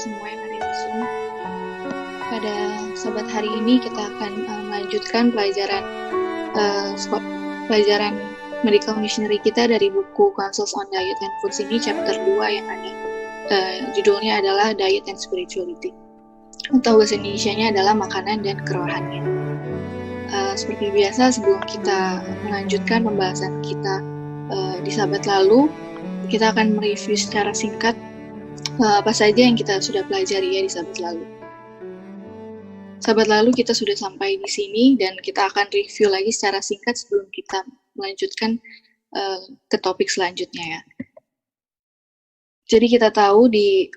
semua yang ada di Zoom. Pada Sobat hari ini kita akan melanjutkan pelajaran medical missionary kita dari buku Counsels on Diet and Foods ini, chapter 2 yang ada judulnya adalah Diet and Spirituality, atau bahasa Indonesianya adalah makanan dan kerohanian. Seperti biasa, sebelum kita melanjutkan pembahasan kita di sahabat lalu, kita akan mereview secara singkat apa saja yang kita sudah pelajari ya di sahabat lalu. Sahabat lalu kita sudah sampai di sini dan kita akan review lagi secara singkat sebelum kita melanjutkan ke topik selanjutnya ya. Jadi kita tahu di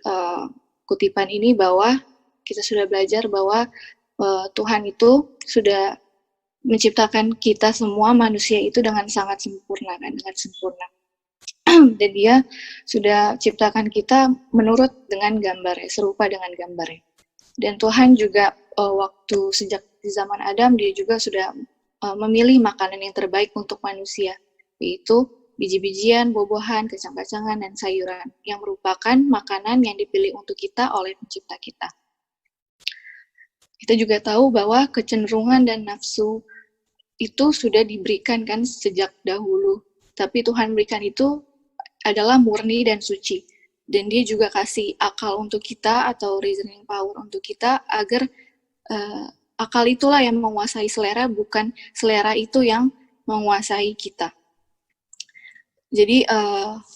kutipan ini bahwa kita sudah belajar bahwa Tuhan itu sudah menciptakan kita semua manusia itu dengan sangat sempurna, dengan sempurna. Dan dia sudah ciptakan kita menurut dengan gambarnya, serupa dengan gambarnya. Dan Tuhan juga waktu sejak di zaman Adam, dia juga sudah memilih makanan yang terbaik untuk manusia, yaitu biji-bijian, buah-buahan, kacang-kacangan, dan sayuran, yang merupakan makanan yang dipilih untuk kita oleh pencipta kita. Kita juga tahu bahwa kecenderungan dan nafsu itu sudah diberikan kan sejak dahulu, tapi Tuhan berikan itu adalah murni dan suci. Dan dia juga kasih akal untuk kita atau reasoning power untuk kita agar akal itulah yang menguasai selera, bukan selera itu yang menguasai kita. Jadi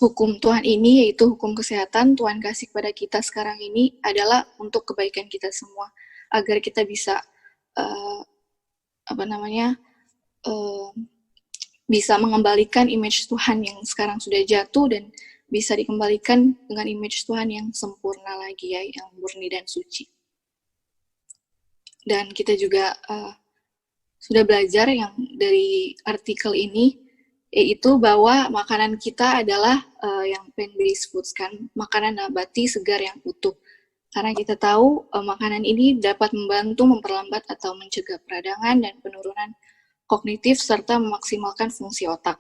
hukum Tuhan ini, yaitu hukum kesehatan Tuhan kasih kepada kita sekarang ini adalah untuk kebaikan kita semua, agar kita bisa bisa mengembalikan image Tuhan yang sekarang sudah jatuh dan bisa dikembalikan dengan image Tuhan yang sempurna lagi ya, yang murni dan suci. Dan kita juga sudah belajar yang dari artikel ini, yaitu bahwa makanan kita adalah yang plant-based foods kan, makanan nabati segar yang utuh. Karena kita tahu makanan ini dapat membantu memperlambat atau mencegah peradangan dan penurunan kognitif serta memaksimalkan fungsi otak.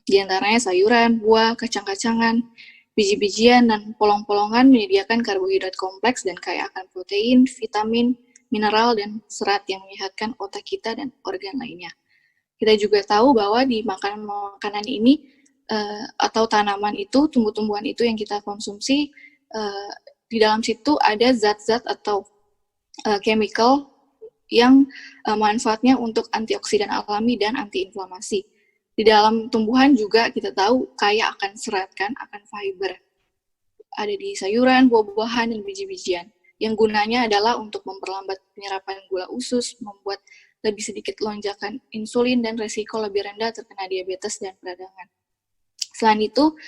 Di antaranya sayuran, buah, kacang-kacangan, biji-bijian, dan polong-polongan menyediakan karbohidrat kompleks dan kaya akan protein, vitamin, mineral, dan serat yang menyehatkan otak kita dan organ lainnya. Kita juga tahu bahwa di makanan ini atau tanaman itu, tumbuh-tumbuhan itu yang kita konsumsi, di dalam situ ada zat-zat atau chemical yang manfaatnya untuk antioksidan alami dan antiinflamasi. Di dalam tumbuhan juga kita tahu kaya akan serat kan, akan fiber. Ada di sayuran, buah-buahan, dan biji-bijian. Yang gunanya adalah untuk memperlambat penyerapan gula usus, membuat lebih sedikit lonjakan insulin, dan resiko lebih rendah terkena diabetes dan peradangan. Selain itu,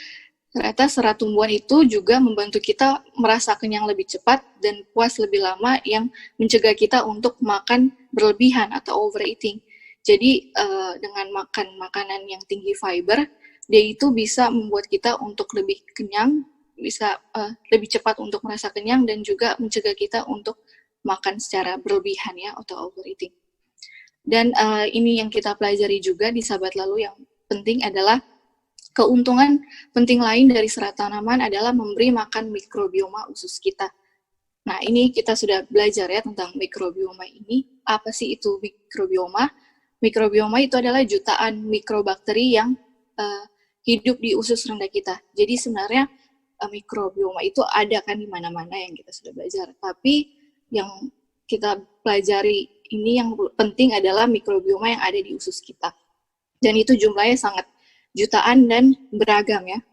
ternyata serat tumbuhan itu juga membantu kita merasa kenyang lebih cepat dan puas lebih lama, yang mencegah kita untuk makan berlebihan atau overeating. Jadi dengan makan makanan yang tinggi fiber, dia itu bisa membuat kita untuk lebih kenyang, bisa lebih cepat untuk merasa kenyang, dan juga mencegah kita untuk makan secara berlebihan ya, atau overeating. Dan ini yang kita pelajari juga di sahabat lalu, yang penting adalah keuntungan penting lain dari serat tanaman adalah memberi makan mikrobioma usus kita. Nah, ini kita sudah belajar ya tentang mikrobioma ini. Apa sih itu mikrobioma? Mikrobioma itu adalah jutaan mikrobakteri yang hidup di usus rendah kita. Jadi sebenarnya mikrobioma itu ada kan di mana-mana yang kita sudah belajar. Tapi yang kita pelajari ini yang penting adalah mikrobioma yang ada di usus kita. Dan itu jumlahnya sangat jutaan dan beragam ya.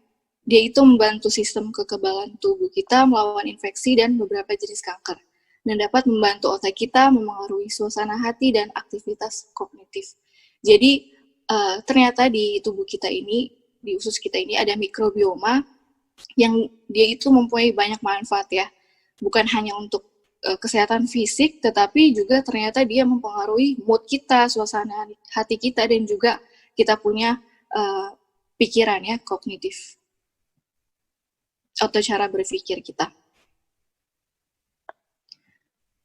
Dia itu membantu sistem kekebalan tubuh kita melawan infeksi dan beberapa jenis kanker, dan dapat membantu otak kita memengaruhi suasana hati dan aktivitas kognitif. Jadi ternyata di tubuh kita ini, di usus kita ini ada mikrobioma yang dia itu mempunyai banyak manfaat ya. Bukan hanya untuk kesehatan fisik, tetapi juga ternyata dia mempengaruhi mood kita, suasana hati kita, dan juga kita punya pikiran ya, kognitif atau cara berpikir kita.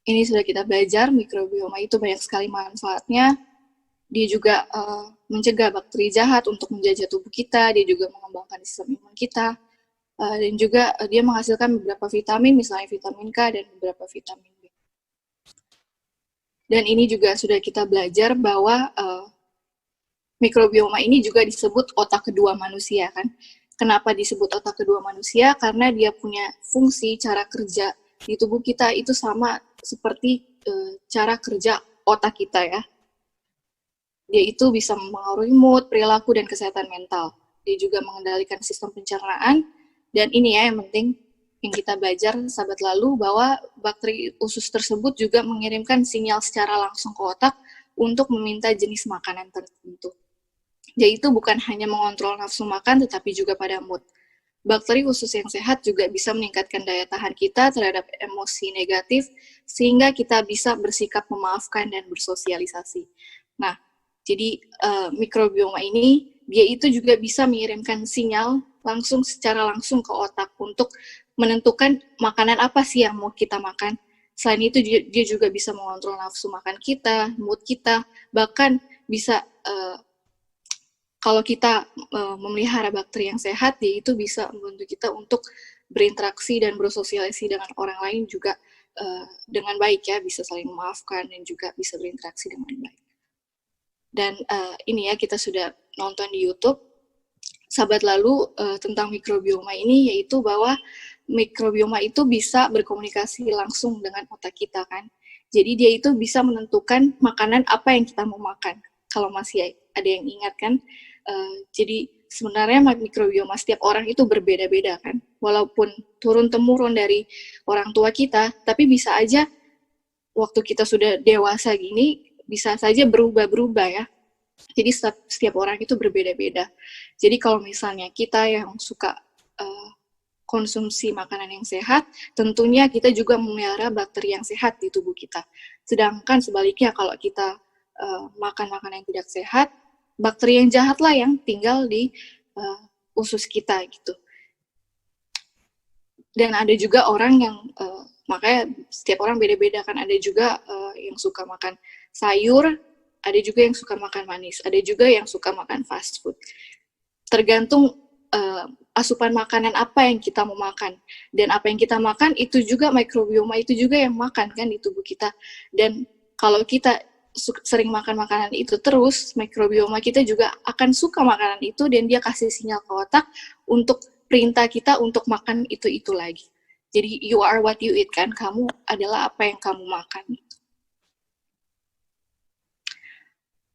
Ini sudah kita belajar, mikrobioma itu banyak sekali manfaatnya. Dia juga mencegah bakteri jahat untuk menjajah tubuh kita, dia juga mengembangkan sistem imun kita, dan juga dia menghasilkan beberapa vitamin, misalnya vitamin K dan beberapa vitamin B. Dan ini juga sudah kita belajar bahwa mikrobioma ini juga disebut otak kedua manusia kan. Kenapa disebut otak kedua manusia? Karena dia punya fungsi cara kerja di tubuh kita itu sama seperti cara kerja otak kita ya. Dia itu bisa mempengaruhi mood, perilaku, dan kesehatan mental. Dia juga mengendalikan sistem pencernaan, dan ini ya yang penting yang kita belajar sahabat lalu, bahwa bakteri usus tersebut juga mengirimkan sinyal secara langsung ke otak untuk meminta jenis makanan tertentu. Yaitu bukan hanya mengontrol nafsu makan, tetapi juga pada mood. Bakteri usus yang sehat juga bisa meningkatkan daya tahan kita terhadap emosi negatif, sehingga kita bisa bersikap memaafkan dan bersosialisasi. Nah, jadi mikrobioma ini, dia itu juga bisa mengirimkan sinyal secara langsung ke otak untuk menentukan makanan apa sih yang mau kita makan. Selain itu, dia juga bisa mengontrol nafsu makan kita, mood kita, bahkan bisa kalau kita memelihara bakteri yang sehat, dia itu bisa membantu kita untuk berinteraksi dan bersosialisasi dengan orang lain juga dengan baik ya, bisa saling memaafkan dan juga bisa berinteraksi dengan baik. Dan ini ya, kita sudah nonton di YouTube sahabat lalu tentang mikrobioma ini, yaitu bahwa mikrobioma itu bisa berkomunikasi langsung dengan otak kita kan. Jadi dia itu bisa menentukan makanan apa yang kita mau makan. Kalau masih ada yang ingat kan, jadi sebenarnya mikrobioma setiap orang itu berbeda-beda kan. Walaupun turun-temurun dari orang tua kita, tapi bisa aja waktu kita sudah dewasa gini, bisa saja berubah-berubah ya. Jadi setiap orang itu berbeda-beda. Jadi kalau misalnya kita yang suka konsumsi makanan yang sehat, tentunya kita juga memelihara bakteri yang sehat di tubuh kita. Sedangkan sebaliknya kalau kita makan makanan yang tidak sehat, bakteri yang jahat lah yang tinggal di usus kita gitu. Dan ada juga orang yang makanya setiap orang beda-beda kan. Ada juga yang suka makan sayur, ada juga yang suka makan manis, ada juga yang suka makan fast food. Tergantung asupan makanan apa yang kita mau makan, dan apa yang kita makan itu juga mikrobioma itu juga yang makan kan di tubuh kita. Dan kalau kita sering makan makanan itu terus, mikrobioma kita juga akan suka makanan itu, dan dia kasih sinyal ke otak untuk perintah kita untuk makan itu lagi. Jadi you are what you eat kan, kamu adalah apa yang kamu makan.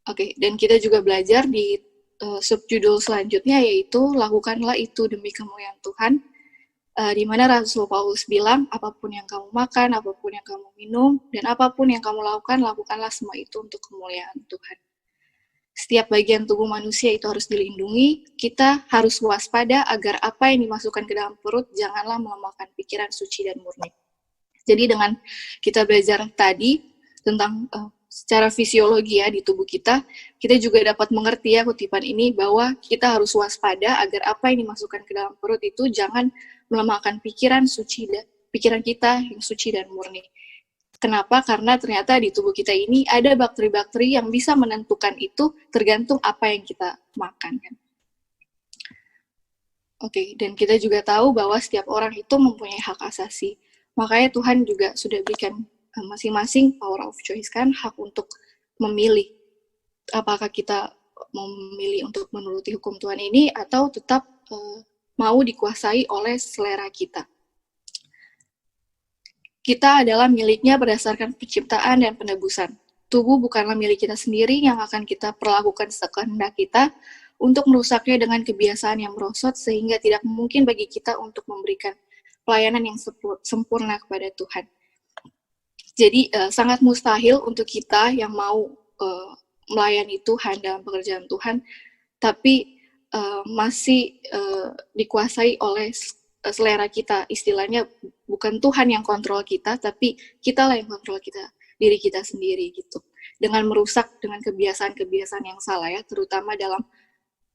Oke, dan kita juga belajar di subjudul selanjutnya, yaitu lakukanlah itu demi kemuliaan Tuhan, di mana Rasul Paulus bilang, apapun yang kamu makan, apapun yang kamu minum, dan apapun yang kamu lakukan, lakukanlah semua itu untuk kemuliaan Tuhan. Setiap bagian tubuh manusia itu harus dilindungi, kita harus waspada agar apa yang dimasukkan ke dalam perut janganlah melemahkan pikiran suci dan murni. Jadi dengan kita belajar tadi tentang secara fisiologi ya di tubuh kita, kita juga dapat mengerti ya kutipan ini, bahwa kita harus waspada agar apa yang dimasukkan ke dalam perut itu jangan melemahkan pikiran kita yang suci dan murni. Kenapa? Karena ternyata di tubuh kita ini ada bakteri-bakteri yang bisa menentukan itu tergantung apa yang kita makan kan. Oke, dan kita juga tahu bahwa setiap orang itu mempunyai hak asasi. Makanya Tuhan juga sudah berikan masing-masing power of choice kan, hak untuk memilih apakah kita memilih untuk menuruti hukum Tuhan ini atau tetap mau dikuasai oleh selera kita. Kita adalah miliknya berdasarkan penciptaan dan penebusan. Tubuh bukanlah milik kita sendiri yang akan kita perlakukan sekehendak kita untuk merusaknya dengan kebiasaan yang merosot, sehingga tidak mungkin bagi kita untuk memberikan pelayanan yang sempurna kepada Tuhan. Jadi sangat mustahil untuk kita yang mau melayani Tuhan dalam pekerjaan Tuhan, tapi masih dikuasai oleh selera kita. Istilahnya bukan Tuhan yang kontrol kita, tapi kita lah yang kontrol diri kita sendiri gitu. Dengan merusak dengan kebiasaan-kebiasaan yang salah ya, terutama dalam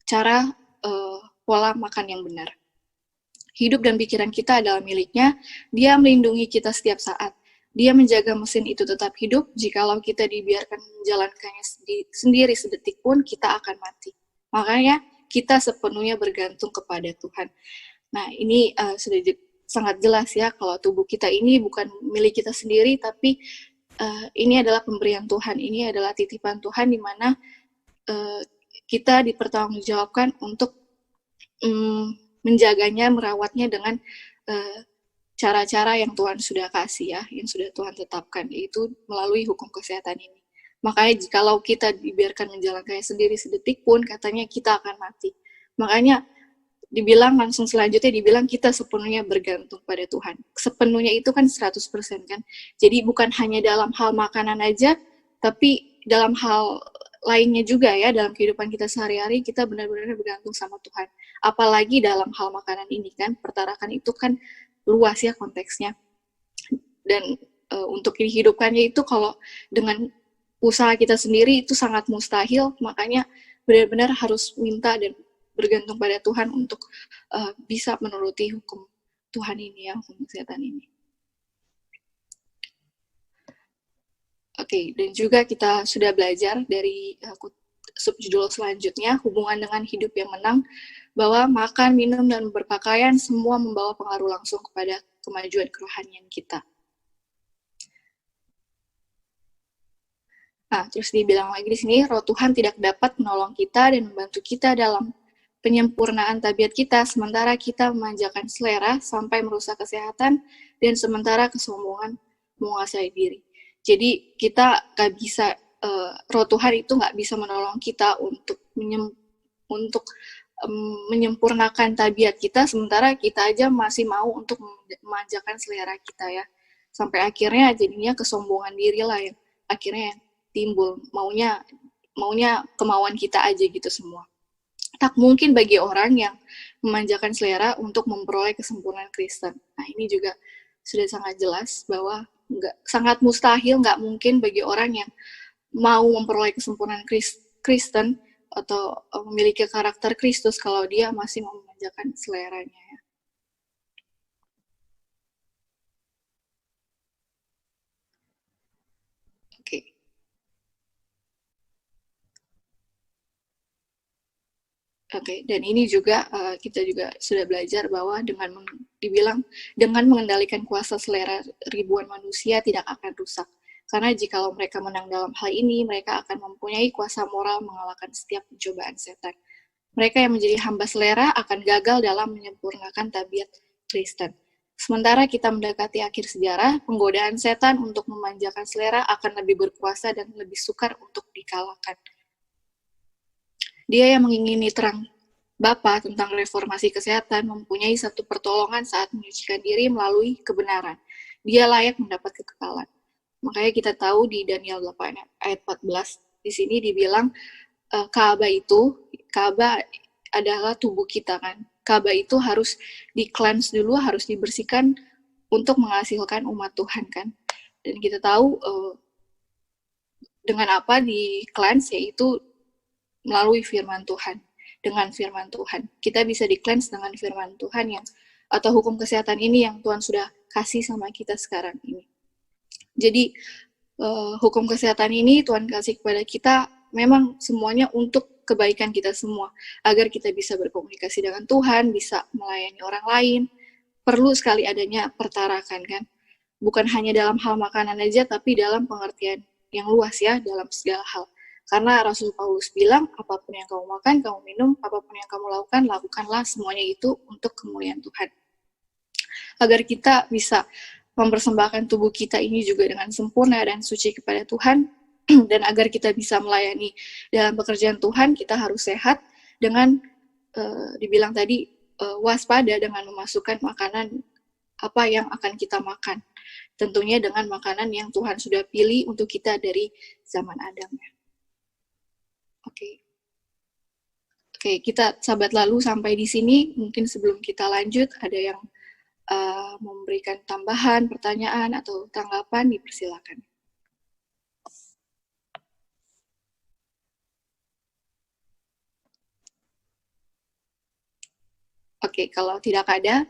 cara pola makan yang benar. Hidup dan pikiran kita adalah miliknya, dia melindungi kita setiap saat. Dia menjaga mesin itu tetap hidup, jikalau kita dibiarkan menjalankannya sendiri sedetik pun, kita akan mati. Makanya kita sepenuhnya bergantung kepada Tuhan. Nah, ini sudah sangat jelas ya kalau tubuh kita ini bukan milik kita sendiri, tapi ini adalah pemberian Tuhan, ini adalah titipan Tuhan di mana kita dipertanggungjawabkan untuk menjaganya, merawatnya dengan cara-cara yang Tuhan sudah kasih ya, yang sudah Tuhan tetapkan, yaitu melalui hukum kesehatan ini. Makanya jikalau kita dibiarkan menjalankannya sendiri sedetik pun, katanya kita akan mati. Makanya dibilang langsung selanjutnya dibilang kita sepenuhnya bergantung pada Tuhan. Sepenuhnya itu kan 100% kan. Jadi bukan hanya dalam hal makanan aja, tapi dalam hal lainnya juga ya, dalam kehidupan kita sehari-hari kita benar-benar bergantung sama Tuhan. Apalagi dalam hal makanan ini kan, pertarakan itu kan luas ya konteksnya. Dan untuk dihidupkannya itu kalau dengan usaha kita sendiri itu sangat mustahil, makanya benar-benar harus minta dan bergantung pada Tuhan untuk bisa menuruti hukum Tuhan ini ya, hukum kesehatan ini. Oke, dan juga kita sudah belajar dari subjudul selanjutnya, hubungan dengan hidup yang menang, bahwa makan, minum, dan berpakaian semua membawa pengaruh langsung kepada kemajuan kerohanian kita. Nah, terus dibilang lagi di sini, roh Tuhan tidak dapat menolong kita dan membantu kita dalam penyempurnaan tabiat kita, sementara kita memanjakan selera sampai merusak kesehatan, dan sementara kesombongan menguasai diri. Jadi kita nggak bisa, roh Tuhan itu nggak bisa menolong kita untuk menyempurnakan tabiat kita, sementara kita aja masih mau untuk memanjakan selera kita ya. Sampai akhirnya jadinya kesombongan diri lah yang akhirnya timbul, maunya kemauan kita aja gitu semua. Tak mungkin bagi orang yang memanjakan selera untuk memperoleh kesempurnaan Kristen. Nah, ini juga sudah sangat jelas bahwa sangat mustahil, nggak mungkin bagi orang yang mau memperoleh kesempurnaan Kristen atau memiliki karakter Kristus kalau dia masih mau memanjakan seleranya ya. Oke. Oke, dan ini juga kita juga sudah belajar bahwa dibilang dengan mengendalikan kuasa selera ribuan manusia tidak akan rusak. Karena jikalau mereka menang dalam hal ini, mereka akan mempunyai kuasa moral mengalahkan setiap pencobaan setan. Mereka yang menjadi hamba selera akan gagal dalam menyempurnakan tabiat Kristen. Sementara kita mendekati akhir sejarah, penggodaan setan untuk memanjakan selera akan lebih berkuasa dan lebih sukar untuk dikalahkan. Dia yang mengingini terang Bapa tentang reformasi kesehatan mempunyai satu pertolongan saat menyucikan diri melalui kebenaran. Dia layak mendapat kekekalan. Makanya kita tahu di Daniel 8 ayat 14, di sini dibilang Ka'bah adalah tubuh kita kan. Ka'bah itu harus di-cleanse dulu, harus dibersihkan untuk menghasilkan umat Tuhan kan. Dan kita tahu dengan apa di-cleanse, yaitu melalui firman Tuhan. Dengan firman Tuhan. Kita bisa di-cleanse dengan firman Tuhan yang atau hukum kesehatan ini yang Tuhan sudah kasih sama kita sekarang ini. Jadi hukum kesehatan ini Tuhan kasih kepada kita memang semuanya untuk kebaikan kita semua, agar kita bisa berkomunikasi dengan Tuhan, bisa melayani orang lain. Perlu sekali adanya pertarakan kan. Bukan hanya dalam hal makanan aja, tapi dalam pengertian yang luas ya, dalam segala hal. Karena Rasul Paulus bilang, apapun yang kamu makan, kamu minum, apapun yang kamu lakukan, lakukanlah semuanya itu untuk kemuliaan Tuhan. Agar kita bisa mempersembahkan tubuh kita ini juga dengan sempurna dan suci kepada Tuhan, dan agar kita bisa melayani dalam pekerjaan Tuhan, kita harus sehat dengan, dibilang tadi, waspada dengan memasukkan makanan apa yang akan kita makan. Tentunya dengan makanan yang Tuhan sudah pilih untuk kita dari zaman Adam. Oke, kita sahabat lalu sampai di sini. Mungkin sebelum kita lanjut, ada yang memberikan tambahan, pertanyaan, atau tanggapan, dipersilakan. Oke, kalau tidak ada,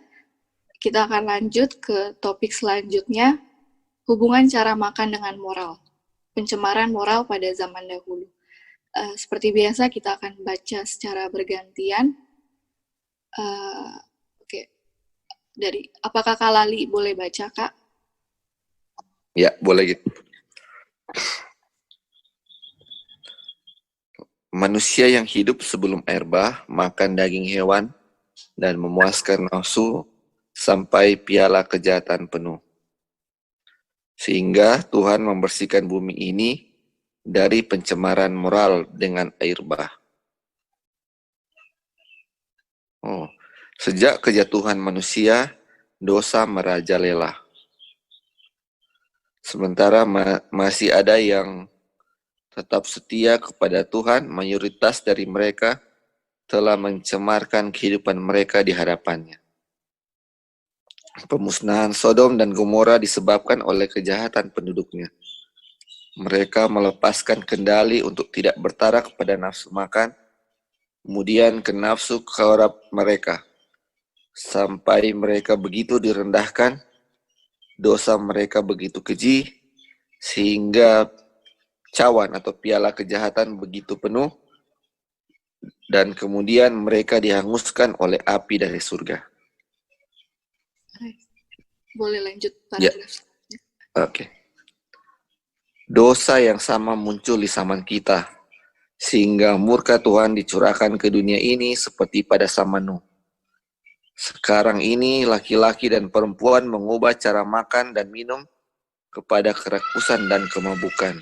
kita akan lanjut ke topik selanjutnya, hubungan cara makan dengan moral. Pencemaran moral pada zaman dahulu. Seperti biasa kita akan baca secara bergantian. Oke, apakah Kak Lali boleh baca, Kak? Ya, boleh gitu. Manusia yang hidup sebelum air bah makan daging hewan dan memuaskan nafsu sampai piala kejahatan penuh. Sehingga Tuhan membersihkan bumi ini dari pencemaran moral dengan air bah. Sejak kejatuhan manusia, dosa merajalela. Sementara masih ada yang tetap setia kepada Tuhan, mayoritas dari mereka telah mencemarkan kehidupan mereka di hadapannya. Pemusnahan Sodom dan Gomora disebabkan oleh kejahatan penduduknya. Mereka melepaskan kendali untuk tidak bertarak kepada nafsu makan, kemudian ke nafsu kharab mereka, sampai mereka begitu direndahkan, dosa mereka begitu keji, sehingga cawan atau piala kejahatan begitu penuh, dan kemudian mereka dihanguskan oleh api dari surga. Boleh lanjut paragraf selanjutnya. Oke. Dosa yang sama muncul di zaman kita, sehingga murka Tuhan dicurahkan ke dunia ini seperti pada zaman Nuh. Sekarang ini laki-laki dan perempuan mengubah cara makan dan minum kepada kerakusan dan kemabukan.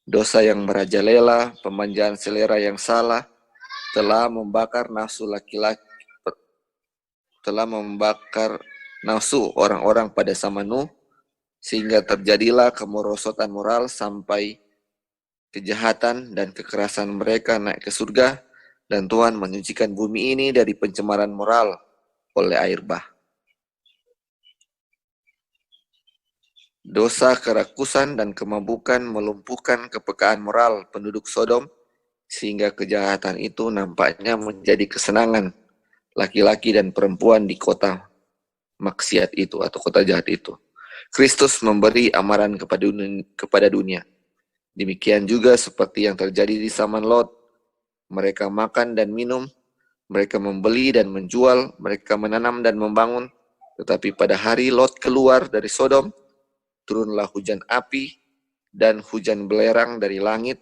Dosa yang merajalela, pemanjaan selera yang salah, telah membakar nafsu orang-orang pada zaman Nuh, sehingga terjadilah kemerosotan moral sampai kejahatan dan kekerasan mereka naik ke surga, dan Tuhan menyucikan bumi ini dari pencemaran moral oleh air bah. Dosa kerakusan dan kemabukan melumpuhkan kepekaan moral penduduk Sodom, sehingga kejahatan itu nampaknya menjadi kesenangan laki-laki dan perempuan di kota maksiat itu atau kota jahat itu. Kristus memberi amaran kepada dunia. Demikian juga seperti yang terjadi di zaman Lot. Mereka makan dan minum, mereka membeli dan menjual, mereka menanam dan membangun. Tetapi pada hari Lot keluar dari Sodom, turunlah hujan api dan hujan belerang dari langit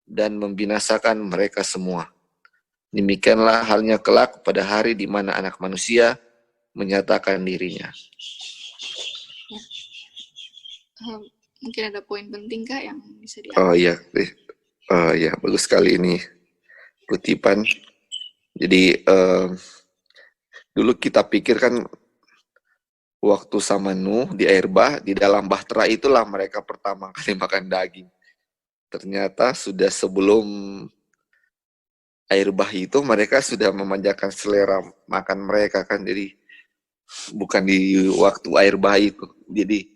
dan membinasakan mereka semua. Demikianlah halnya kelak pada hari di mana Anak Manusia menyatakan dirinya. Mungkin ada poin penting, Kak, yang bisa diambil. Oh iya, bagus sekali ini kutipan. Jadi dulu kita pikirkan waktu sama Nuh di air bah, di dalam bahtera itulah mereka pertama kali makan daging. Ternyata sudah sebelum air bah itu mereka sudah memanjakan selera makan mereka kan. Jadi bukan di waktu air bah itu. Jadi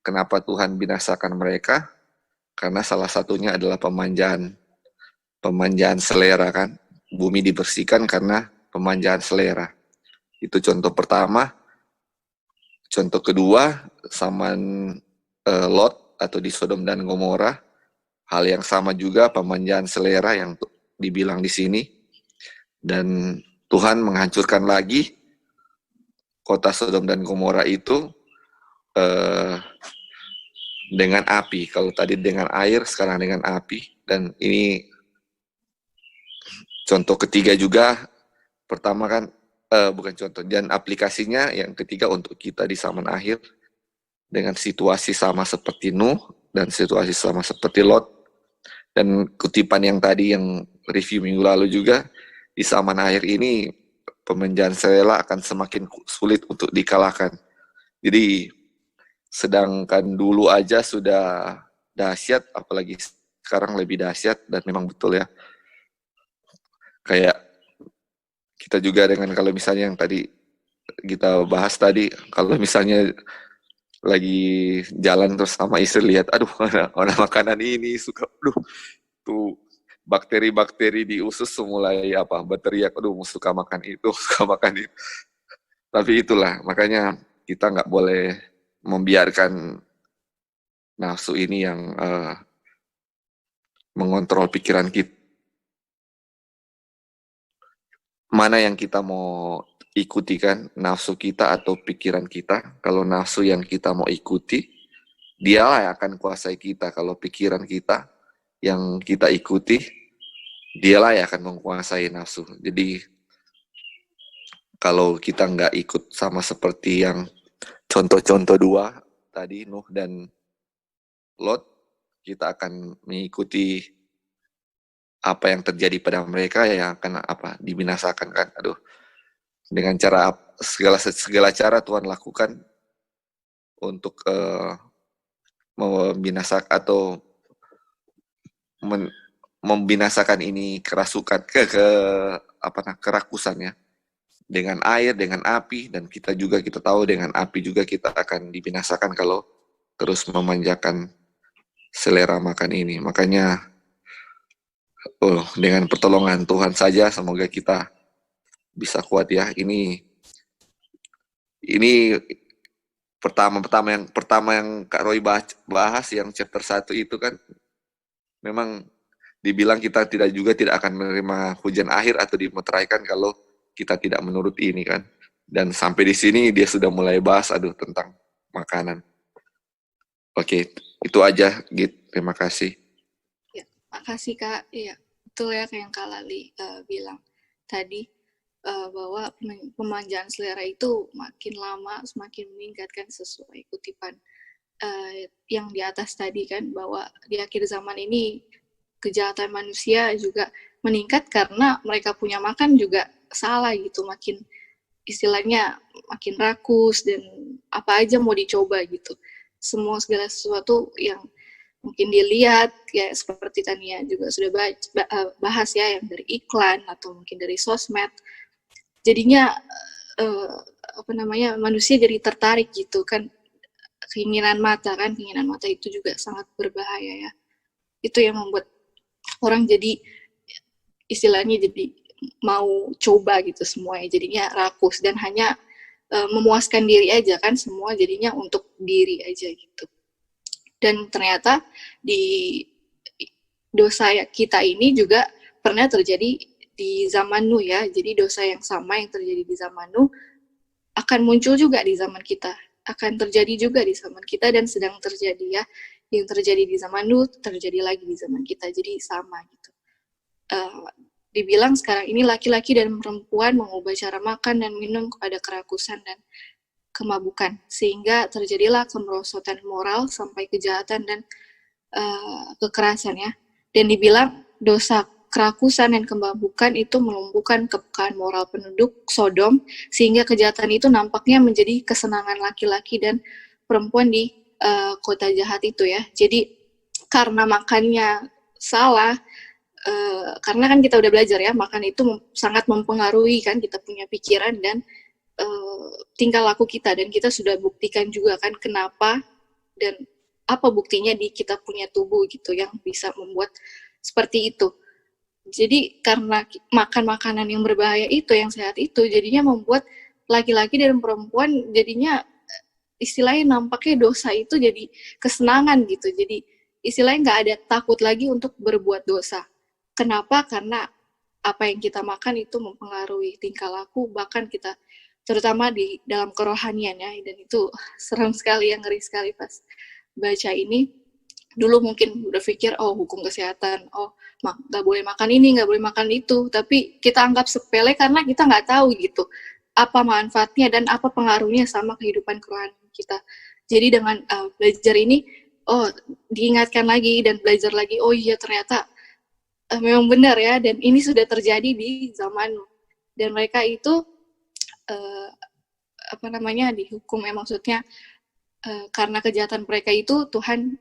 kenapa Tuhan binasakan mereka? Karena salah satunya adalah pemanjaan selera kan. Bumi dibersihkan karena pemanjaan selera. Itu contoh pertama. Contoh kedua, zaman Lot atau di Sodom dan Gomora, hal yang sama juga, pemanjaan selera yang dibilang di sini. Dan Tuhan menghancurkan lagi kota Sodom dan Gomora itu dengan api. Kalau tadi dengan air, sekarang dengan api. Dan ini contoh ketiga juga. Pertama kan, bukan contoh, dan aplikasinya yang ketiga untuk kita di zaman akhir, dengan situasi sama seperti Nuh, dan situasi sama seperti Lot. Dan kutipan yang tadi yang review minggu lalu juga, di zaman akhir ini, pemanjaan selera akan semakin sulit untuk dikalahkan. Jadi, sedangkan dulu aja sudah dahsyat, apalagi sekarang lebih dahsyat, dan memang betul ya. Kayak kita juga dengan kalau misalnya yang tadi kita bahas tadi, kalau misalnya lagi jalan terus sama istri lihat, aduh ada makanan ini suka, aduh tuh bakteri-bakteri di usus mulai berteriak, aduh suka makan itu, suka makan itu. Tapi itulah makanya kita nggak boleh membiarkan nafsu ini yang mengontrol pikiran kita. mana yang kita mau ikuti kan, nafsu kita atau pikiran kita. Kalau nafsu yang kita mau ikuti, dialah yang akan kuasai kita. Kalau pikiran kita yang kita ikuti, dialah yang akan menguasai nafsu. Jadi kalau kita nggak ikut sama seperti yang contoh-contoh dua tadi, Nuh dan Lot, kita akan mengikuti apa yang terjadi pada mereka yang akan dibinasakan kan. Aduh, dengan cara segala cara Tuhan lakukan untuk membinasakan atau membinasakan ini kerasukan kerakusannya dengan air, dengan api, dan kita tahu dengan api juga kita akan dibinasakan kalau terus memanjakan selera makan ini. Makanya dengan pertolongan Tuhan saja semoga kita bisa kuat ya. Ini pertama yang Kak Roy bahas yang chapter 1 itu kan memang dibilang kita tidak akan menerima hujan akhir atau dimeteraikan kalau kita tidak menurut ini kan. Dan sampai di sini dia sudah mulai bahas tentang makanan. Oke, itu aja Git. Terima kasih. Ya, makasih Kak. Iya, betul ya kayak yang Kak Lali bilang tadi bahwa pemanjaan selera itu makin lama semakin meningkat kan sesuai kutipan yang di atas tadi kan, bahwa di akhir zaman ini kejahatan manusia juga meningkat karena mereka punya makan juga salah gitu, makin istilahnya makin rakus dan apa aja mau dicoba gitu, segala sesuatu yang mungkin dilihat ya seperti Tania juga sudah bahas ya, yang dari iklan atau mungkin dari sosmed, jadinya manusia jadi tertarik gitu kan, keinginan mata itu juga sangat berbahaya ya. Itu yang membuat orang jadi istilahnya jadi mau coba gitu semuanya, jadinya rakus dan hanya memuaskan diri aja kan, semua jadinya untuk diri aja gitu. Dan ternyata di dosa kita ini juga pernah terjadi di zaman Nuh ya. Jadi dosa yang sama yang terjadi di zaman Nuh akan muncul juga di zaman kita, akan terjadi juga di zaman kita dan sedang terjadi ya. Yang terjadi di zaman Nuh terjadi lagi di zaman kita, jadi sama gitu. Dibilang sekarang ini laki-laki dan perempuan mengubah cara makan dan minum kepada kerakusan dan kemabukan, sehingga terjadilah kemerosotan moral sampai kejahatan dan kekerasan ya. Dan dibilang dosa kerakusan dan kemabukan itu melumpuhkan kepekaan moral penduduk Sodom, sehingga kejahatan itu nampaknya menjadi kesenangan laki-laki dan perempuan di kota jahat itu ya. Jadi karena makannya salah, karena kan kita udah belajar ya, makan itu sangat mempengaruhi kan kita punya pikiran dan tingkah laku kita, dan kita sudah buktikan juga kan kenapa dan apa buktinya di kita punya tubuh gitu yang bisa membuat seperti itu. Jadi karena makan makanan yang berbahaya itu, yang sehat itu, jadinya membuat laki-laki dan perempuan jadinya istilahnya nampaknya dosa itu jadi kesenangan gitu. Jadi istilahnya nggak ada takut lagi untuk berbuat dosa. Kenapa? Karena apa yang kita makan itu mempengaruhi tingkah laku, bahkan kita terutama di dalam kerohanian ya, dan itu serem sekali, yang ngeri sekali pas baca ini. Dulu mungkin udah pikir, oh hukum kesehatan, oh nggak boleh makan ini, nggak boleh makan itu, tapi kita anggap sepele karena kita nggak tahu gitu apa manfaatnya dan apa pengaruhnya sama kehidupan kerohanian kita. Jadi dengan belajar ini, oh diingatkan lagi dan belajar lagi, oh iya ternyata memang benar ya, dan ini sudah terjadi di zaman, dan mereka itu dihukum ya, maksudnya karena kejahatan mereka itu Tuhan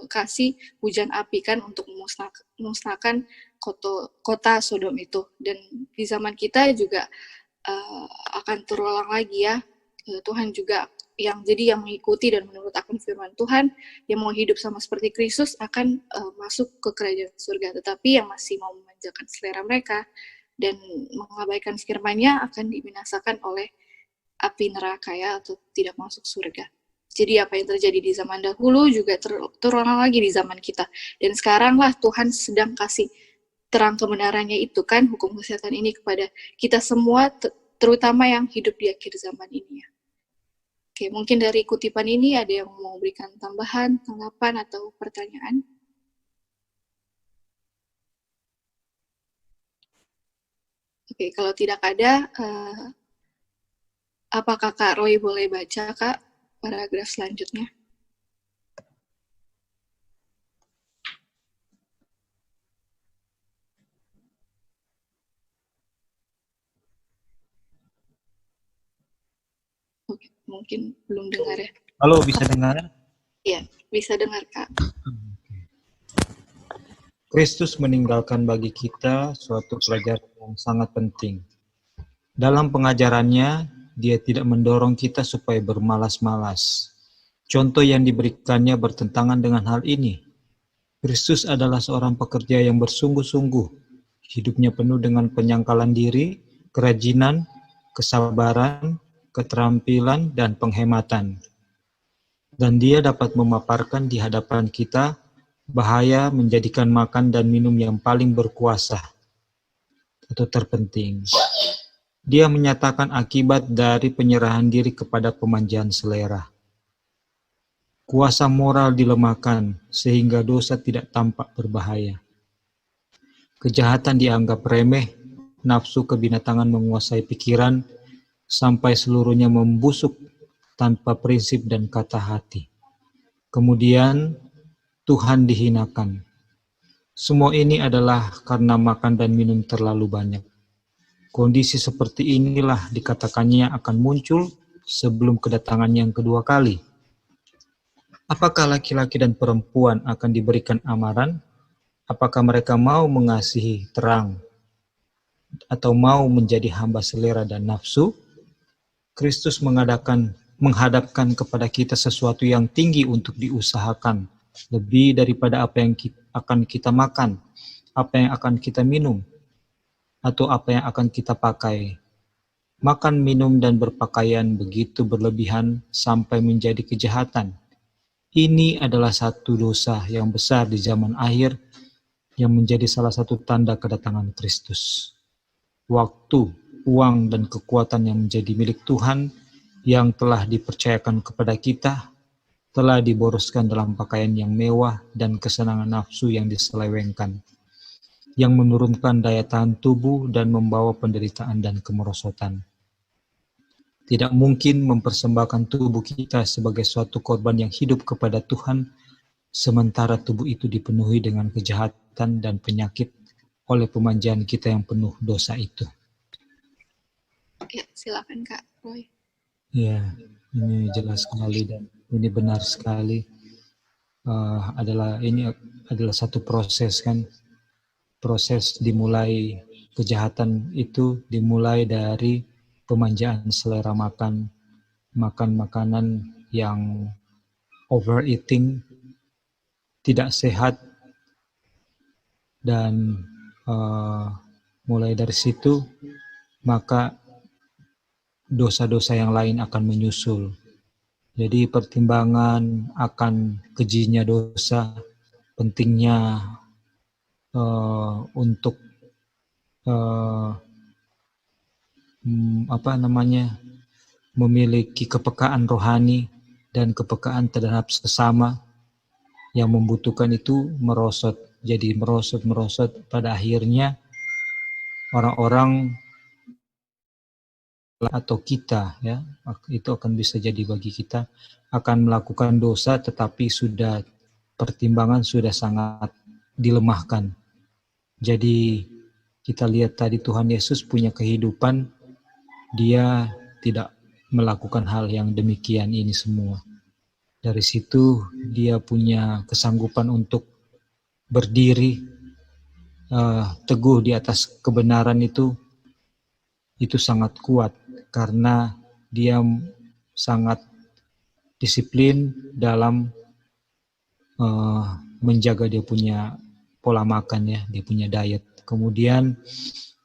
kasih hujan api kan untuk memusnahkan kota Sodom itu. Dan di zaman kita juga akan terulang lagi ya, Tuhan juga yang mengikuti dan menurut akan firman Tuhan, yang mau hidup sama seperti Kristus akan masuk ke kerajaan surga. Tetapi yang masih mau memanjakan selera mereka dan mengabaikan firman-Nya akan dibinasakan oleh api neraka ya, atau tidak masuk surga. Jadi apa yang terjadi di zaman dahulu juga terulang lagi di zaman kita. Dan sekarang lah Tuhan sedang kasih terang kebenarannya itu kan hukum kesehatan ini kepada kita semua, terutama yang hidup di akhir zaman ini ya. Oke, mungkin dari kutipan ini ada yang mau berikan tambahan, tanggapan, atau pertanyaan? Oke, kalau tidak ada, apakah Kak Roy boleh baca, Kak, paragraf selanjutnya? Oke, mungkin belum dengar ya. Halo, bisa dengar? Iya, bisa dengar, Kak. Kristus meninggalkan bagi kita suatu pelajaran yang sangat penting. Dalam pengajarannya, dia tidak mendorong kita supaya bermalas-malas. Contoh yang diberikannya bertentangan dengan hal ini. Kristus adalah seorang pekerja yang bersungguh-sungguh. Hidupnya penuh dengan penyangkalan diri, kerajinan, kesabaran, keterampilan, dan penghematan. Dan dia dapat memaparkan di hadapan kita bahaya menjadikan makan dan minum yang paling berkuasa atau terpenting. Dia menyatakan akibat dari penyerahan diri kepada pemanjaan selera. Kuasa moral dilemahkan sehingga dosa tidak tampak berbahaya. Kejahatan dianggap remeh, nafsu kebinatangan menguasai pikiran, sampai seluruhnya membusuk tanpa prinsip dan kata hati. Kemudian Tuhan dihinakan. Semua ini adalah karena makan dan minum terlalu banyak. Kondisi seperti inilah dikatakannya akan muncul sebelum kedatangan yang kedua kali. Apakah laki-laki dan perempuan akan diberikan amaran? Apakah mereka mau mengasihi terang atau mau menjadi hamba selera dan nafsu? Kristus menghadapkan kepada kita sesuatu yang tinggi untuk diusahakan, lebih daripada apa yang akan kita makan, apa yang akan kita minum, atau apa yang akan kita pakai. Makan, minum, dan berpakaian begitu berlebihan sampai menjadi kejahatan. Ini adalah satu dosa yang besar di zaman akhir yang menjadi salah satu tanda kedatangan Kristus. Waktu, uang, dan kekuatan yang menjadi milik Tuhan yang telah dipercayakan kepada kita telah diboroskan dalam pakaian yang mewah dan kesenangan nafsu yang diselewengkan, yang menurunkan daya tahan tubuh dan membawa penderitaan dan kemerosotan. Tidak mungkin mempersembahkan tubuh kita sebagai suatu korban yang hidup kepada Tuhan, sementara tubuh itu dipenuhi dengan kejahatan dan penyakit oleh pemanjaan kita yang penuh dosa itu. Ya, silakan Kak Roy. Ya, ini jelas sekali dan ini benar sekali. Ini adalah satu proses kan, proses dimulai kejahatan itu dimulai dari pemanjaan selera makan makanan yang overeating, tidak sehat, dan mulai dari situ maka dosa-dosa yang lain akan menyusul. Jadi pertimbangan akan kejinya dosa, pentingnya untuk memiliki kepekaan rohani dan kepekaan terhadap sesama yang membutuhkan itu merosot. Jadi merosot pada akhirnya orang-orang atau kita ya itu akan bisa jadi bagi kita akan melakukan dosa, tetapi sudah pertimbangan sudah sangat dilemahkan. Jadi kita lihat tadi Tuhan Yesus punya kehidupan, dia tidak melakukan hal yang demikian ini semua. Dari situ dia punya kesanggupan untuk berdiri teguh di atas kebenaran itu sangat kuat karena dia sangat disiplin dalam menjaga dia punya pola makan ya, dia punya diet. Kemudian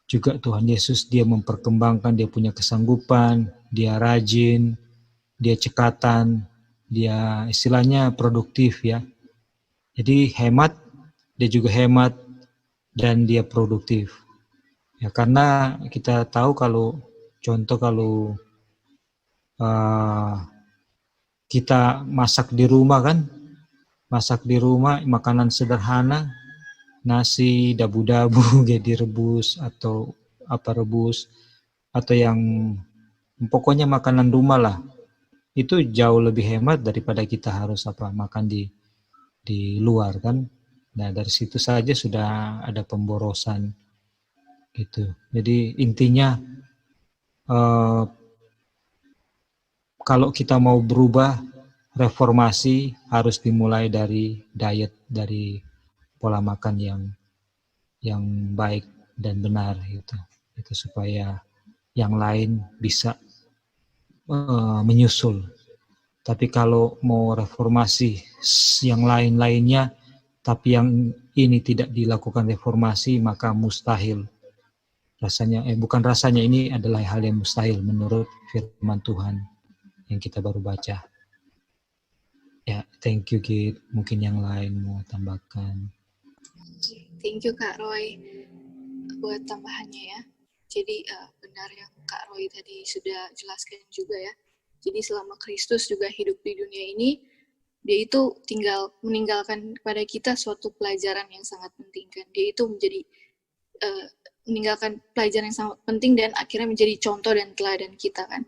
juga Tuhan Yesus dia memperkembangkan, dia punya kesanggupan, dia rajin, dia cekatan, dia istilahnya produktif ya. Jadi hemat, dia juga hemat dan dia produktif. Ya, karena kita tahu kalau kita masak di rumah kan, makanan sederhana, nasi, dabu-dabu, direbus atau rebus, atau yang pokoknya makanan rumah lah. Itu jauh lebih hemat daripada kita harus makan di luar kan. Nah, dari situ saja sudah ada pemborosan gitu. Jadi intinya kalau kita mau berubah, reformasi harus dimulai dari diet, dari pola makan yang baik dan benar gitu. Itu supaya yang lain bisa menyusul. Tapi kalau mau reformasi yang lain-lainnya, tapi yang ini tidak dilakukan reformasi, maka mustahil. Ini adalah hal yang mustahil menurut firman Tuhan yang kita baru baca. Ya, thank you Git. Mungkin yang lain mau tambahkan. Thank you Kak Roy buat tambahannya ya. Jadi benar yang Kak Roy tadi sudah jelaskan juga ya. Jadi selama Kristus juga hidup di dunia ini, dia itu tinggal meninggalkan kepada kita suatu pelajaran yang sangat penting kan. Dia itu menjadi meninggalkan pelajaran yang sangat penting dan akhirnya menjadi contoh dan teladan kita kan.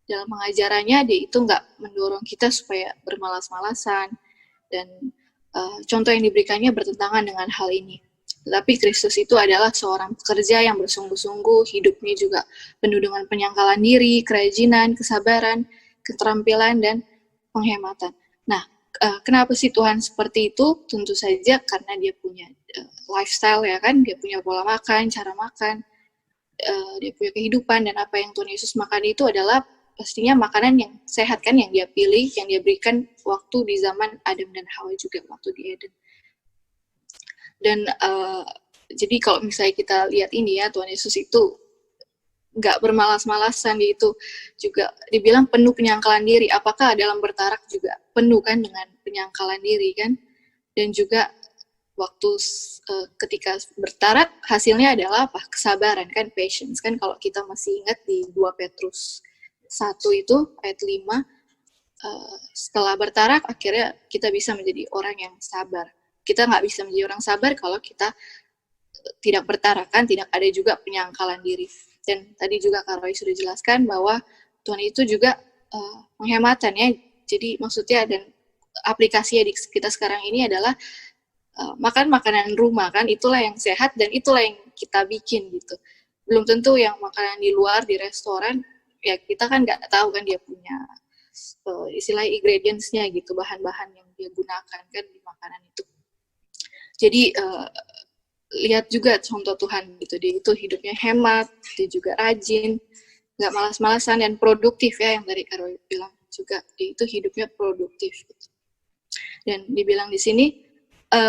Dalam pengajarannya dia itu nggak mendorong kita supaya bermalas-malasan dan contoh yang diberikannya bertentangan dengan hal ini. Tapi Kristus itu adalah seorang pekerja yang bersungguh-sungguh, hidupnya juga penuh dengan penyangkalan diri, kerajinan, kesabaran, keterampilan, dan penghematan. Nah, kenapa sih Tuhan seperti itu? Tentu saja karena dia punya lifestyle ya kan, dia punya pola makan, cara makan, dia punya kehidupan, dan apa yang Tuhan Yesus makan itu adalah pastinya makanan yang sehat kan, yang dia pilih, yang dia berikan waktu di zaman Adam dan Hawa juga, waktu di Eden. Dan jadi kalau misalnya kita lihat ini ya, Tuhan Yesus itu nggak bermalas-malasan, dia itu juga dibilang penuh penyangkalan diri. Apakah dalam bertarak juga penuh kan dengan penyangkalan diri kan? Dan juga waktu ketika bertarak hasilnya adalah apa? Kesabaran kan, patience kan. Kalau kita masih ingat di 2 Petrus 1 itu ayat 5, setelah bertarak akhirnya kita bisa menjadi orang yang sabar. Kita nggak bisa menjadi orang sabar kalau kita tidak bertarak kan, tidak ada juga penyangkalan diri. Dan tadi juga Kak Roy sudah jelaskan bahwa Tuhan itu juga penghematan ya. Jadi maksudnya dan aplikasinya di kita sekarang ini adalah makan makanan rumah kan, itulah yang sehat dan itulah yang kita bikin gitu. Belum tentu yang makanan di luar, di restoran, ya kita kan nggak tahu kan dia punya istilah ingredients-nya gitu, bahan-bahan yang dia gunakan kan di makanan itu. Jadi lihat juga contoh Tuhan gitu, dia itu hidupnya hemat, dia juga rajin, nggak malas-malasan dan produktif ya, yang tadi Kak Roy bilang juga, dia itu hidupnya produktif gitu. Dan dibilang di sini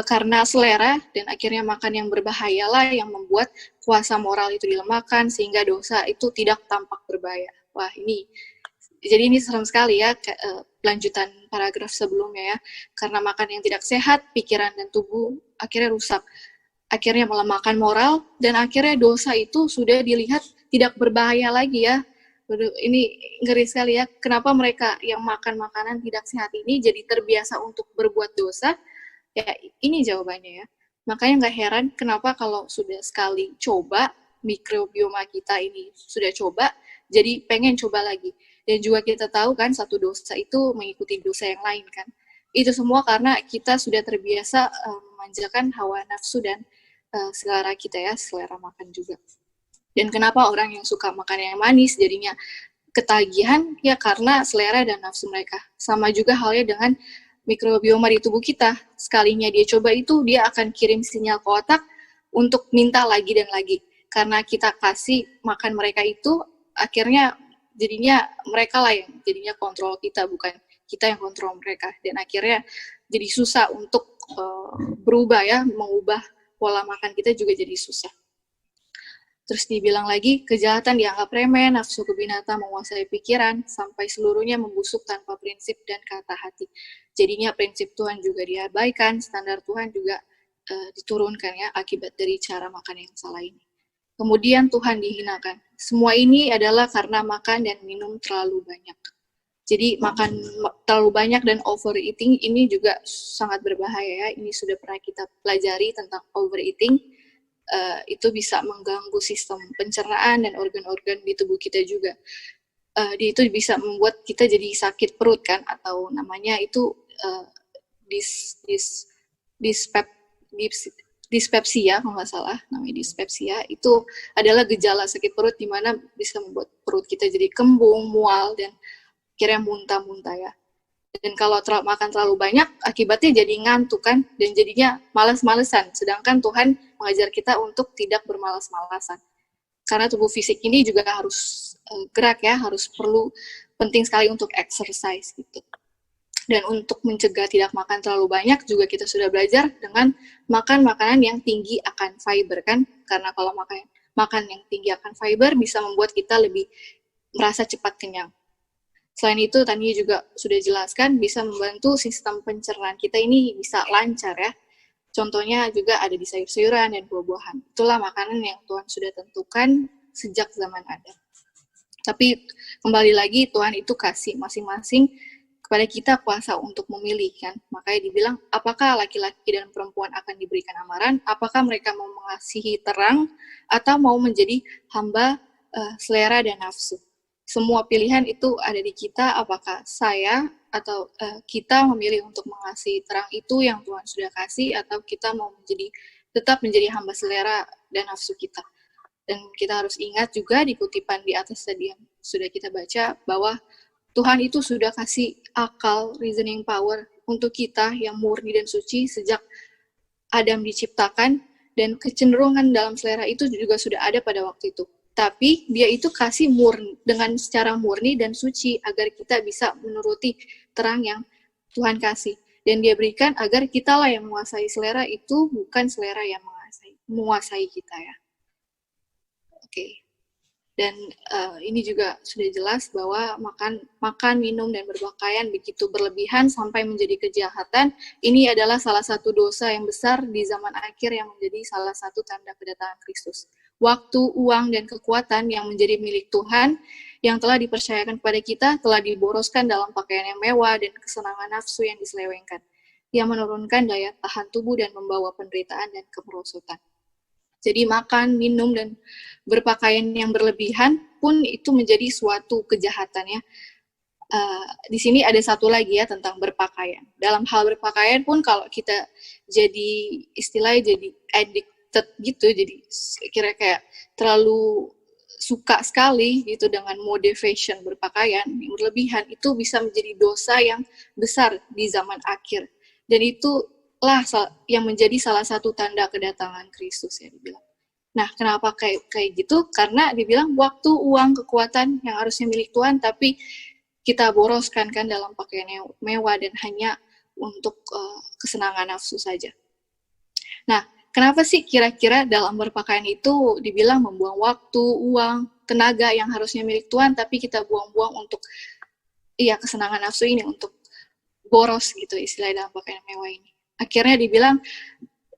karena selera dan akhirnya makan yang berbahaya lah yang membuat kuasa moral itu dilemahkan sehingga dosa itu tidak tampak berbahaya. Wah jadi ini serem sekali ya, lanjutan paragraf sebelumnya ya. Karena makan yang tidak sehat, pikiran dan tubuh akhirnya rusak. Akhirnya melemahkan moral, dan akhirnya dosa itu sudah dilihat tidak berbahaya lagi ya. Ini ngeri sekali ya, kenapa mereka yang makan makanan tidak sehat ini jadi terbiasa untuk berbuat dosa? Ya ini jawabannya ya. Makanya nggak heran kenapa kalau sudah sekali coba, mikrobioma kita ini sudah coba, jadi pengen coba lagi. Dan juga kita tahu kan, satu dosa itu mengikuti dosa yang lain kan. Itu semua karena kita sudah terbiasa memanjakan hawa nafsu dan selera kita ya, selera makan juga. Dan kenapa orang yang suka makan yang manis jadinya ketagihan? Ya karena selera dan nafsu mereka. Sama juga halnya dengan mikrobioma di tubuh kita. Sekalinya dia coba itu, dia akan kirim sinyal ke otak untuk minta lagi dan lagi. Karena kita kasih makan mereka itu, akhirnya jadinya mereka lah yang jadinya kontrol kita, bukan kita yang kontrol mereka. Dan akhirnya jadi susah untuk berubah ya, mengubah pola makan kita juga jadi susah. Terus dibilang lagi, kejahatan dianggap remeh, nafsu ke binatang menguasai pikiran, sampai seluruhnya membusuk tanpa prinsip dan kata hati. Jadinya prinsip Tuhan juga diabaikan, standar Tuhan juga diturunkan ya akibat dari cara makan yang salah ini. Kemudian Tuhan dihinakan. Semua ini adalah karena makan dan minum terlalu banyak. Jadi makan terlalu banyak dan overeating ini juga sangat berbahaya ya. Ini sudah pernah kita pelajari tentang overeating. Itu bisa mengganggu sistem pencernaan dan organ-organ di tubuh kita juga. Itu bisa membuat kita jadi sakit perut kan, atau namanya itu dispepsia kalau nggak salah, namanya dispepsia. Itu adalah gejala sakit perut di mana bisa membuat perut kita jadi kembung, mual, dan akhirnya muntah-muntah ya. Dan kalau makan terlalu banyak, akibatnya jadi ngantuk kan, dan jadinya malas-malesan. Sedangkan Tuhan mengajar kita untuk tidak bermalas-malasan. Karena tubuh fisik ini juga harus gerak ya, penting sekali untuk exercise gitu. Dan untuk mencegah tidak makan terlalu banyak, juga kita sudah belajar dengan makan makanan yang tinggi akan fiber kan. Karena kalau makan yang tinggi akan fiber bisa membuat kita lebih merasa cepat kenyang. Selain itu, tadi juga sudah jelaskan, bisa membantu sistem pencernaan kita ini bisa lancar ya. Contohnya juga ada di sayur-sayuran dan buah-buahan. Itulah makanan yang Tuhan sudah tentukan sejak zaman Adam. Tapi kembali lagi, Tuhan itu kasih masing-masing kepada kita kuasa untuk memilih kan. Makanya dibilang, apakah laki-laki dan perempuan akan diberikan amaran? Apakah mereka mau mengasihi terang atau mau menjadi hamba selera dan nafsu? Semua pilihan itu ada di kita, apakah saya atau kita memilih untuk mengasihi terang itu yang Tuhan sudah kasih, atau kita mau tetap menjadi hamba selera dan nafsu kita. Dan kita harus ingat juga di kutipan di atas tadi yang sudah kita baca, bahwa Tuhan itu sudah kasih akal, reasoning power untuk kita yang murni dan suci sejak Adam diciptakan, dan kecenderungan dalam selera itu juga sudah ada pada waktu itu. Tapi dia itu kasih dengan secara murni dan suci agar kita bisa menuruti terang yang Tuhan kasih. Dan dia berikan agar kitalah yang menguasai selera itu, bukan selera yang menguasai kita ya. Oke. Dan ini juga sudah jelas bahwa makan, minum, dan berpakaian begitu berlebihan sampai menjadi kejahatan, ini adalah salah satu dosa yang besar di zaman akhir yang menjadi salah satu tanda kedatangan Kristus. Waktu, uang, dan kekuatan yang menjadi milik Tuhan, yang telah dipercayakan kepada kita, telah diboroskan dalam pakaian yang mewah dan kesenangan nafsu yang diselewengkan, yang menurunkan daya tahan tubuh dan membawa penderitaan dan kemerosotan. Jadi makan, minum, dan berpakaian yang berlebihan pun itu menjadi suatu kejahatan ya. Di sini ada satu lagi ya tentang berpakaian. Dalam hal berpakaian pun kalau kita istilahnya jadi addicted gitu, jadi kira kayak terlalu suka sekali gitu dengan mode fashion berpakaian yang berlebihan, itu bisa menjadi dosa yang besar di zaman akhir. Dan itu lah yang menjadi salah satu tanda kedatangan Kristus ya dibilang. Nah, kenapa kayak gitu? Karena dibilang waktu, uang, kekuatan yang harusnya milik Tuhan, tapi kita boroskan kan dalam pakaian yang mewah dan hanya untuk kesenangan nafsu saja. Nah, kenapa sih kira-kira dalam berpakaian itu dibilang membuang waktu, uang, tenaga yang harusnya milik Tuhan, tapi kita buang-buang untuk kesenangan nafsu ini, untuk boros gitu istilah dalam pakaian mewah ini. Akhirnya dibilang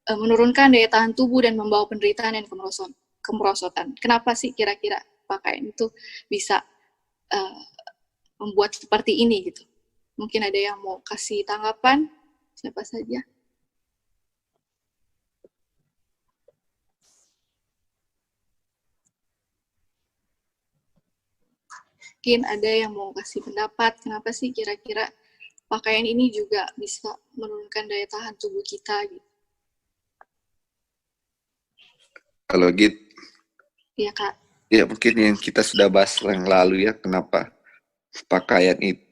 menurunkan daya tahan tubuh dan membawa penderitaan dan kemerosotan. Kenapa sih kira-kira pakaian itu bisa membuat seperti ini gitu? Mungkin ada yang mau kasih tanggapan? Siapa saja? Mungkin ada yang mau kasih pendapat, kenapa sih kira-kira pakaian ini juga bisa menurunkan daya tahan tubuh kita gitu? Kalau gitu, Iya Kak. ya mungkin yang kita sudah bahas yang lalu ya, kenapa pakaian itu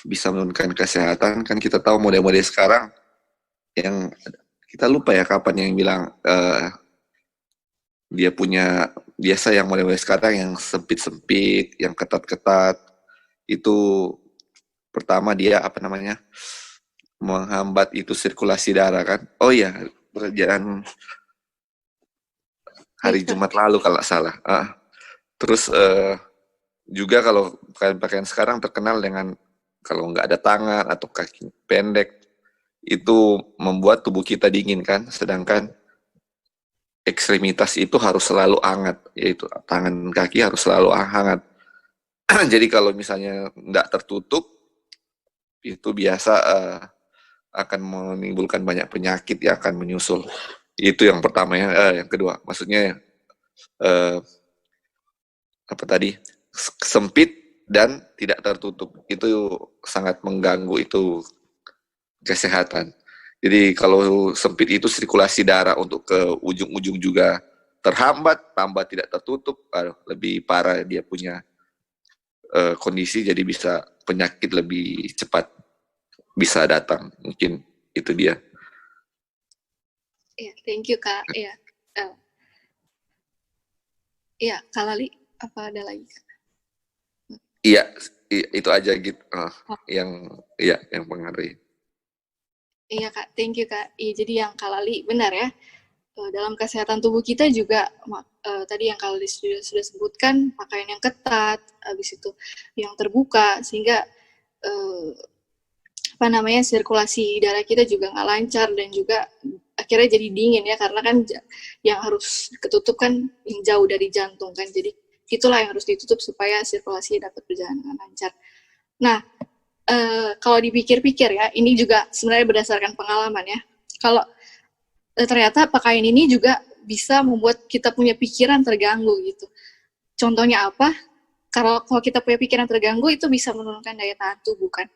bisa menurunkan kesehatan. Kan kita tahu model-model sekarang yang kita lupa ya kapan yang bilang dia punya biasa yang model-model sekarang yang sempit-sempit, yang ketat-ketat, itu pertama dia menghambat itu sirkulasi darah kan. Oh iya, perjalanan hari Jumat lalu kalau salah. Terus juga kalau pakaian sekarang terkenal dengan kalau nggak ada tangan atau kaki pendek, itu membuat tubuh kita dingin kan, sedangkan ekstremitas itu harus selalu hangat, yaitu tangan kaki harus selalu hangat. Jadi kalau misalnya nggak tertutup, itu biasa akan menimbulkan banyak penyakit yang akan menyusul. Itu yang pertama ya. Yang kedua, maksudnya apa tadi, sempit dan tidak tertutup, itu sangat mengganggu itu kesehatan. Jadi kalau sempit itu sirkulasi darah untuk ke ujung-ujung juga terhambat, tambah tidak tertutup, lebih parah dia punya kondisi, jadi bisa penyakit lebih cepat bisa datang. Mungkin itu dia. Ya, thank you Kak. Iya, Kak Lali, apa ada lagi? Iya, itu aja gitu. Yang pengaruh. Iya Kak, thank you Kak. Iya, jadi yang Kak Lali benar ya. Dalam kesehatan tubuh kita juga tadi yang Kak Lali sudah sebutkan, pakaian yang ketat, habis itu yang terbuka, sehingga sirkulasi darah kita juga nggak lancar dan juga akhirnya jadi dingin ya, karena kan yang harus ketutup kan yang jauh dari jantung kan, jadi itulah yang harus ditutup supaya sirkulasi dapat berjalan dengan lancar. Nah, kalau dipikir-pikir ya, ini juga sebenarnya berdasarkan pengalaman ya, kalau ternyata pakaian ini juga bisa membuat kita punya pikiran terganggu gitu. Contohnya apa? Kalau kita punya pikiran terganggu, itu bisa menurunkan daya tahan tubuh kan.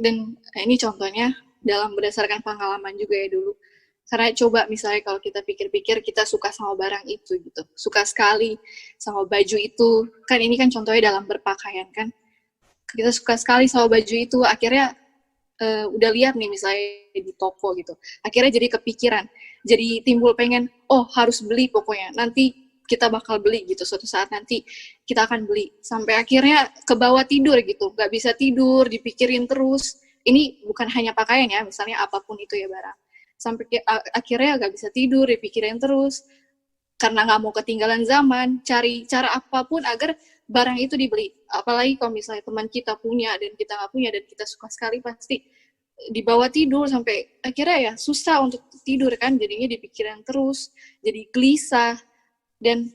Dan ini contohnya dalam berdasarkan pengalaman juga ya dulu. Karena coba misalnya kalau kita pikir-pikir, kita suka sama barang itu gitu, suka sekali sama baju itu, kan ini kan contohnya dalam berpakaian kan. Kita suka sekali sama baju itu, akhirnya udah lihat nih misalnya di toko gitu, akhirnya jadi kepikiran, jadi timbul pengen, oh harus beli pokoknya, nanti kita bakal beli gitu, suatu saat nanti kita akan beli, sampai akhirnya kebawa tidur gitu, nggak bisa tidur, dipikirin terus. Ini bukan hanya pakaian ya, misalnya apapun itu ya barang, sampai akhirnya nggak bisa tidur, dipikirin terus, karena nggak mau ketinggalan zaman, cari cara apapun agar barang itu dibeli. Apalagi kalau misalnya teman kita punya dan kita nggak punya dan kita suka sekali, pasti dibawa tidur sampai akhirnya ya susah untuk tidur kan, jadinya dipikiran terus, jadi gelisah dan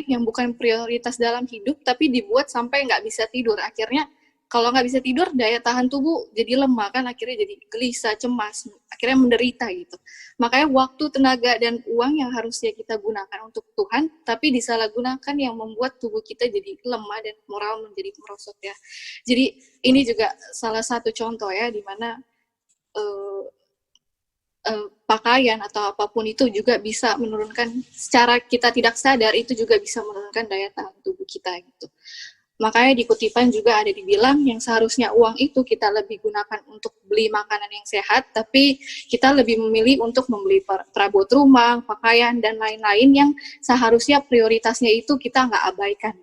yang bukan prioritas dalam hidup tapi dibuat sampai nggak bisa tidur. Akhirnya kalau nggak bisa tidur, daya tahan tubuh jadi lemah kan, akhirnya jadi gelisah, cemas, akhirnya menderita gitu. Makanya waktu, tenaga, dan uang yang harusnya kita gunakan untuk Tuhan, tapi disalahgunakan yang membuat tubuh kita jadi lemah dan moral menjadi merosot ya. Jadi ini juga salah satu contoh ya, di mana pakaian atau apapun itu juga bisa menurunkan, secara kita tidak sadar, itu juga bisa menurunkan daya tahan tubuh kita gitu. Makanya di kutipan juga ada dibilang yang seharusnya uang itu kita lebih gunakan untuk beli makanan yang sehat, tapi kita lebih memilih untuk membeli perabot rumah, pakaian, dan lain-lain yang seharusnya prioritasnya itu kita nggak abaikan.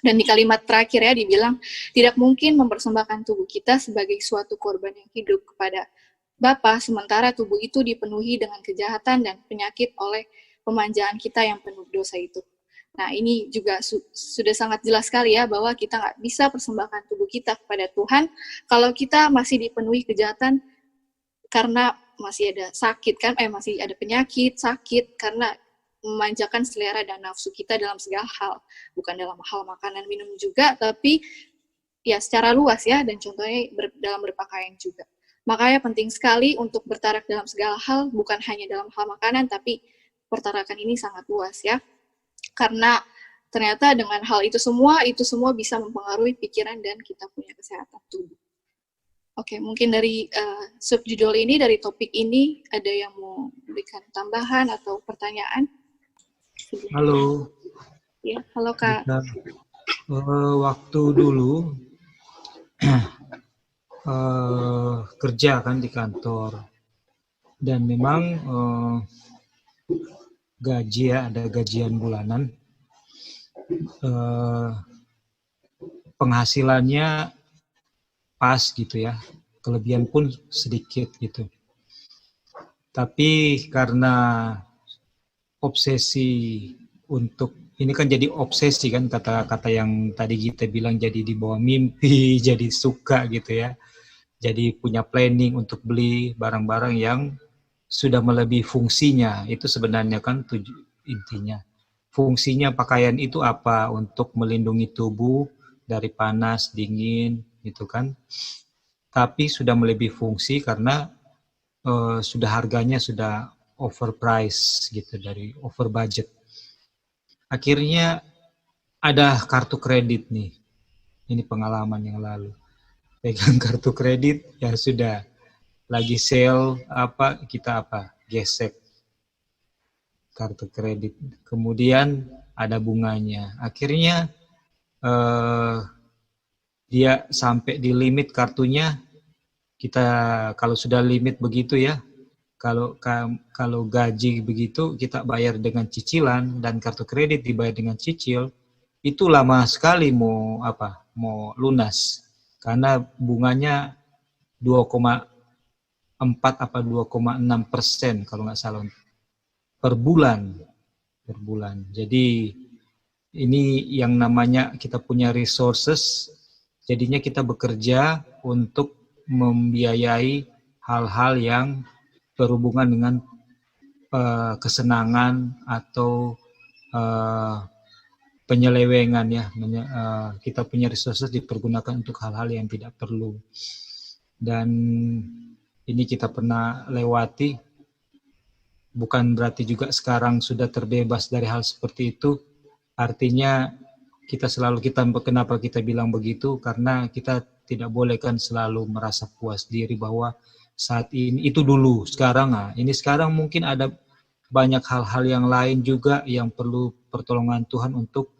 Dan di kalimat terakhir ya dibilang, tidak mungkin mempersembahkan tubuh kita sebagai suatu korban yang hidup kepada Bapa, sementara tubuh itu dipenuhi dengan kejahatan dan penyakit oleh pemanjaan kita yang penuh dosa itu. Nah, ini juga sudah sangat jelas sekali ya, bahwa kita nggak bisa persembahkan tubuh kita kepada Tuhan kalau kita masih dipenuhi kejahatan karena masih ada sakit kan, masih ada penyakit, sakit, karena memanjakan selera dan nafsu kita dalam segala hal. Bukan dalam hal makanan, minum juga, tapi ya secara luas ya, dan contohnya dalam berpakaian juga. Makanya penting sekali untuk bertarak dalam segala hal, bukan hanya dalam hal makanan, tapi pertarakan ini sangat luas ya. Karena ternyata dengan hal itu semua bisa mempengaruhi pikiran dan kita punya kesehatan tubuh. Oke, mungkin dari subjudul ini, dari topik ini, ada yang mau berikan tambahan atau pertanyaan? Halo. Ya, halo Kak. Waktu dulu kerja kan di kantor, dan memang gaji ya, ada gajian bulanan, penghasilannya pas gitu ya, kelebihan pun sedikit gitu. Tapi karena obsesi untuk, ini kan jadi obsesi kan, kata-kata yang tadi kita bilang, jadi dibawa mimpi, jadi suka gitu ya. Jadi punya planning untuk beli barang-barang yang sudah melebihi fungsinya. Itu sebenarnya kan intinya. Fungsinya pakaian itu apa? Untuk melindungi tubuh dari panas, dingin, gitu kan. Tapi sudah melebihi fungsi karena sudah harganya sudah overprice gitu, dari over budget. Akhirnya ada kartu kredit nih. Ini pengalaman yang lalu. Pegang kartu kredit yang sudah lagi sale kita gesek kartu kredit. Kemudian ada bunganya. Akhirnya dia sampai di limit kartunya. Kita kalau sudah limit begitu ya, kalau gaji begitu kita bayar dengan cicilan dan kartu kredit dibayar dengan cicil, itu lama sekali mau lunas karena bunganya 2,4 apa 2,6% kalau nggak salah per bulan. Jadi ini yang namanya kita punya resources, jadinya kita bekerja untuk membiayai hal-hal yang berhubungan dengan kesenangan atau penyelewengan ya. Kita punya resources dipergunakan untuk hal-hal yang tidak perlu. Dan ini kita pernah lewati, bukan berarti juga sekarang sudah terbebas dari hal seperti itu. Artinya kenapa kita bilang begitu, karena kita tidak boleh kan selalu merasa puas diri bahwa saat ini itu dulu, sekarang sekarang mungkin ada banyak hal-hal yang lain juga yang perlu pertolongan Tuhan untuk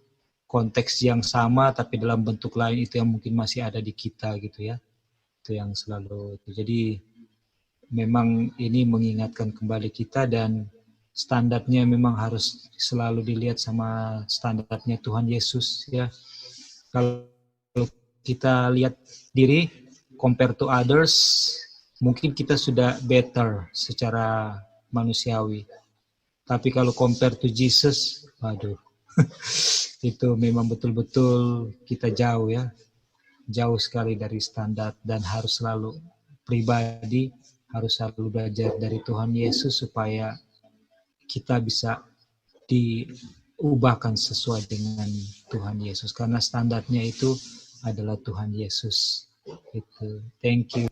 konteks yang sama tapi dalam bentuk lain, itu yang mungkin masih ada di kita gitu ya. Itu yang selalu. Jadi memang ini mengingatkan kembali kita, dan standarnya memang harus selalu dilihat sama standarnya Tuhan Yesus ya. Kalau kita lihat diri compare to others, mungkin kita sudah better secara manusiawi. Tapi kalau compare to Jesus, waduh, itu memang betul-betul kita jauh ya. Jauh sekali dari standar, dan harus selalu pribadi, harus selalu belajar dari Tuhan Yesus supaya kita bisa diubahkan sesuai dengan Tuhan Yesus. Karena standarnya itu adalah Tuhan Yesus. Itu. Thank you.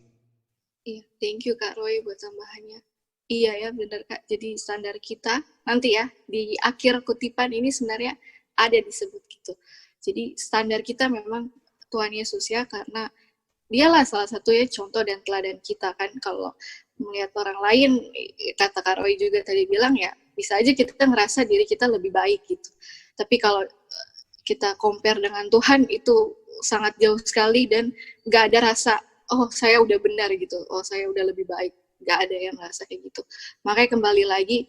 Iya, thank you Kak Roy buat tambahannya. Iya ya, benar Kak. Jadi standar kita nanti ya di akhir kutipan ini sebenarnya ada disebut gitu. Jadi standar kita memang Tuhan Yesus ya, karena dialah salah satunya contoh dan teladan kita kan. Kalau melihat orang lain, kata Kak Roy juga tadi bilang ya, bisa aja kita ngerasa diri kita lebih baik gitu. Tapi kalau kita compare dengan Tuhan itu sangat jauh sekali, dan nggak ada rasa oh saya udah benar gitu, oh saya udah lebih baik, nggak ada yang ngerasa kayak gitu. Makanya kembali lagi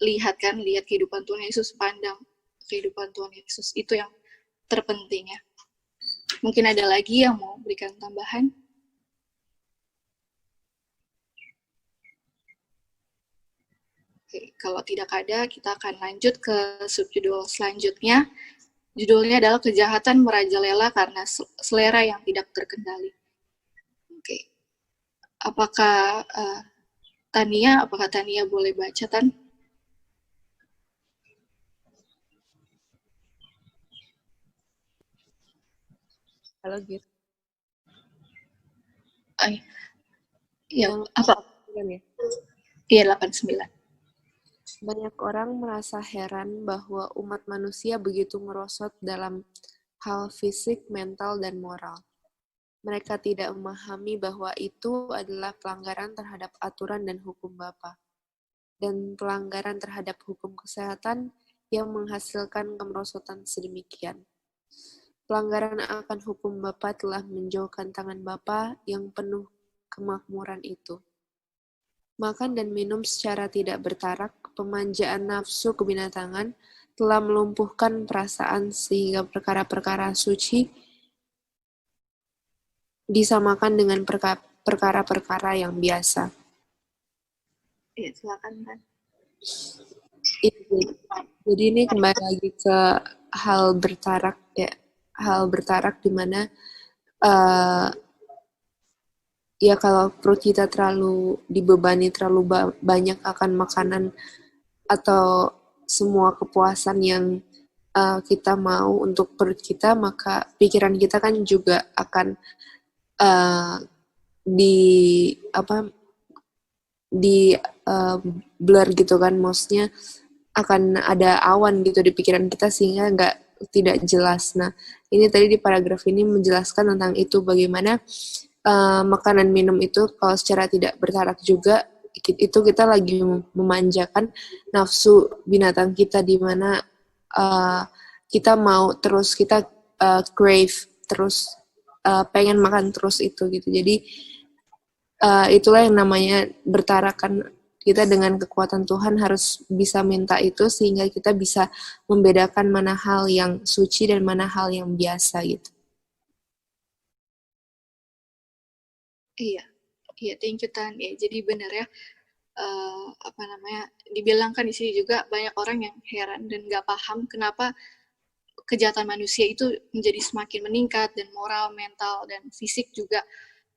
lihat kehidupan Tuhan Yesus, pandang kehidupan Tuhan Yesus, itu yang terpenting ya. Mungkin ada lagi yang mau berikan tambahan? Oke, kalau tidak ada, kita akan lanjut ke subjudul selanjutnya. Judulnya adalah kejahatan merajalela karena selera yang tidak terkendali. Oke. Apakah Tania boleh baca, Tan? Halo gitu. Iya, apa? Iya, 89. Banyak orang merasa heran bahwa umat manusia begitu ngerosot dalam hal fisik, mental, dan moral. Mereka tidak memahami bahwa itu adalah pelanggaran terhadap aturan dan hukum Bapa, dan pelanggaran terhadap hukum kesehatan yang menghasilkan kemerosotan sedemikian. Pelanggaran akan hukum Bapa telah menjauhkan tangan Bapa yang penuh kemakmuran itu. Makan dan minum secara tidak bertarak, pemanjaan nafsu kebinatangan telah melumpuhkan perasaan sehingga perkara-perkara suci disamakan dengan perkara-perkara yang biasa. Iya, silakan kan. Jadi ini kembali lagi ke hal bertarak ya, hal bertarak di mana ya kalau perut kita terlalu dibebani terlalu banyak akan makanan atau semua kepuasan yang kita mau untuk perut kita, maka pikiran kita kan juga akan di blur gitu kan, maksudnya akan ada awan gitu di pikiran kita sehingga tidak jelas. Nah, ini tadi di paragraf ini menjelaskan tentang itu, bagaimana makanan minum itu kalau secara tidak bertarak juga itu kita lagi memanjakan nafsu binatang kita, di mana kita mau terus, kita crave terus, pengen makan terus itu gitu. Jadi itulah yang namanya bertarakan. Kita dengan kekuatan Tuhan harus bisa minta itu sehingga kita bisa membedakan mana hal yang suci dan mana hal yang biasa gitu. Iya, thank you Tan. Ya, jadi benar ya, dibilangkan di sini juga banyak orang yang heran dan nggak paham kenapa kejahatan manusia itu menjadi semakin meningkat dan moral, mental, dan fisik juga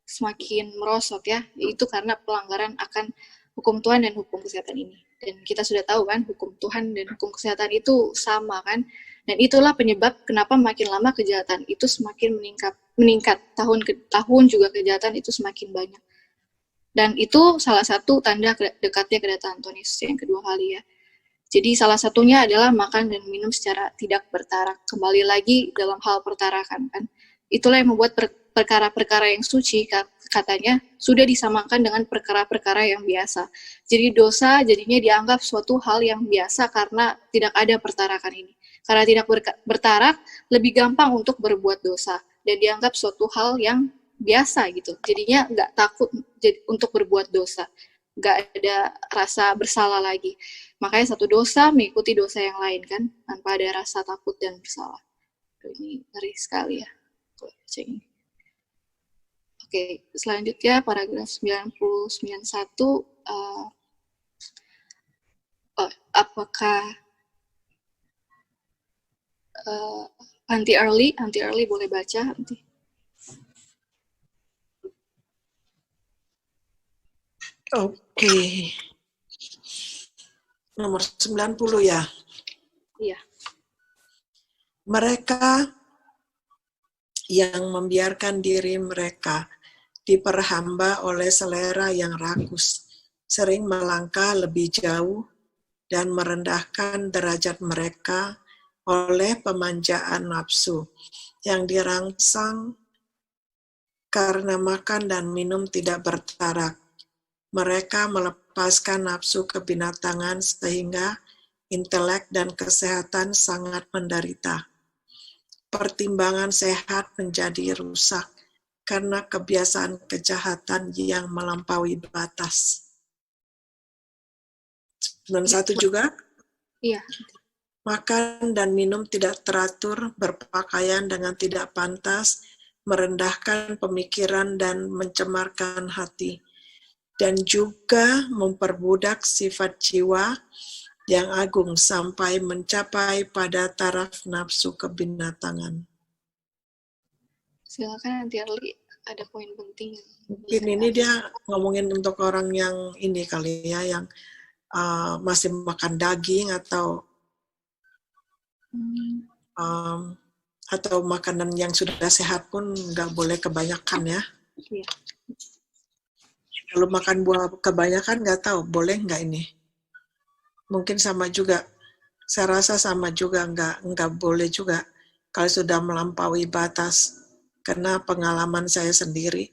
semakin merosot ya. Itu karena pelanggaran akan hukum Tuhan dan hukum kesehatan ini. Dan kita sudah tahu kan, hukum Tuhan dan hukum kesehatan itu sama kan. Dan itulah penyebab kenapa makin lama kejahatan itu semakin meningkat. Tahun ke tahun juga kejahatan itu semakin banyak. Dan itu salah satu tanda dekatnya kedatangan Tuhan Yesus yang kedua kali ya. Jadi salah satunya adalah makan dan minum secara tidak bertarak. Kembali lagi dalam hal pertarakan kan. Itulah yang membuat perkara-perkara yang suci katanya sudah disamakan dengan perkara-perkara yang biasa. Jadi dosa jadinya dianggap suatu hal yang biasa karena tidak ada pertarakan ini. Karena tidak bertarak, lebih gampang untuk berbuat dosa dan dianggap suatu hal yang biasa gitu. Jadinya nggak takut untuk berbuat dosa, nggak ada rasa bersalah lagi. Makanya satu dosa mengikuti dosa yang lain kan, tanpa ada rasa takut dan bersalah. Ini ngeri sekali ya. Oke, selanjutnya paragraf 99.1, apakah anti early boleh baca nanti? Oke. Nomor 90 ya. Iya. Mereka yang membiarkan diri mereka diperhamba oleh selera yang rakus, sering melangkah lebih jauh dan merendahkan derajat mereka oleh pemanjaan nafsu yang dirangsang karena makan dan minum tidak bertarak. Mereka melepaskan nafsu kebinatangan sehingga intelek dan kesehatan sangat menderita. Pertimbangan sehat menjadi rusak karena kebiasaan kejahatan yang melampaui batas. 91 juga? Iya. Makan dan minum tidak teratur, berpakaian dengan tidak pantas, merendahkan pemikiran dan mencemarkan hati, dan juga memperbudak sifat jiwa yang agung sampai mencapai pada taraf nafsu kebinatangan. Silakan nanti Arli, ada poin penting. Mungkin ini dia ngomongin untuk orang yang ini kali ya, yang masih makan daging atau makanan yang sudah sehat pun nggak boleh kebanyakan ya. Iya. Kalau makan buah kebanyakan nggak tahu boleh nggak ini. Mungkin sama juga, saya rasa sama juga nggak boleh juga kalau sudah melampaui batas. Karena pengalaman saya sendiri,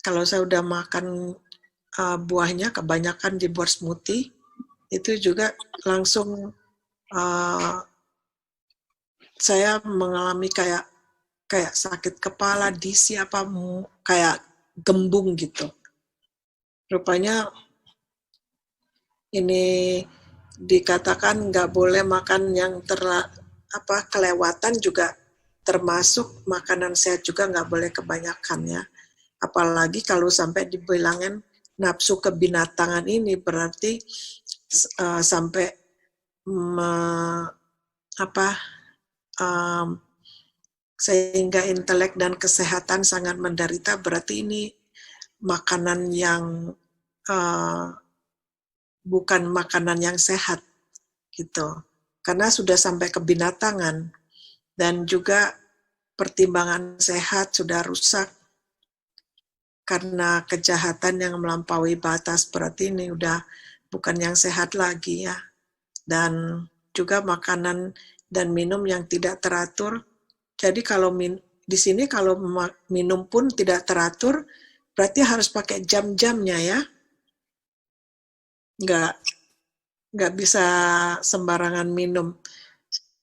kalau saya udah makan buahnya kebanyakan dibuat smoothie, itu juga langsung saya mengalami kayak sakit kepala, disi kayak gembung gitu. Rupanya ini dikatakan nggak boleh makan yang kelewatan, juga termasuk makanan sehat juga nggak boleh kebanyakan ya. Apalagi kalau sampai dibilangin nafsu kebinatangan ini berarti sampai sehingga intelek dan kesehatan sangat menderita, berarti ini makanan yang bukan makanan yang sehat gitu. Karena sudah sampai ke binatangan dan juga pertimbangan sehat sudah rusak karena kejahatan yang melampaui batas. Berarti ini udah bukan yang sehat lagi ya. Dan juga makanan dan minum yang tidak teratur. Jadi kalau di sini kalau minum pun tidak teratur, berarti harus pakai jam-jamnya ya. Nggak bisa sembarangan minum.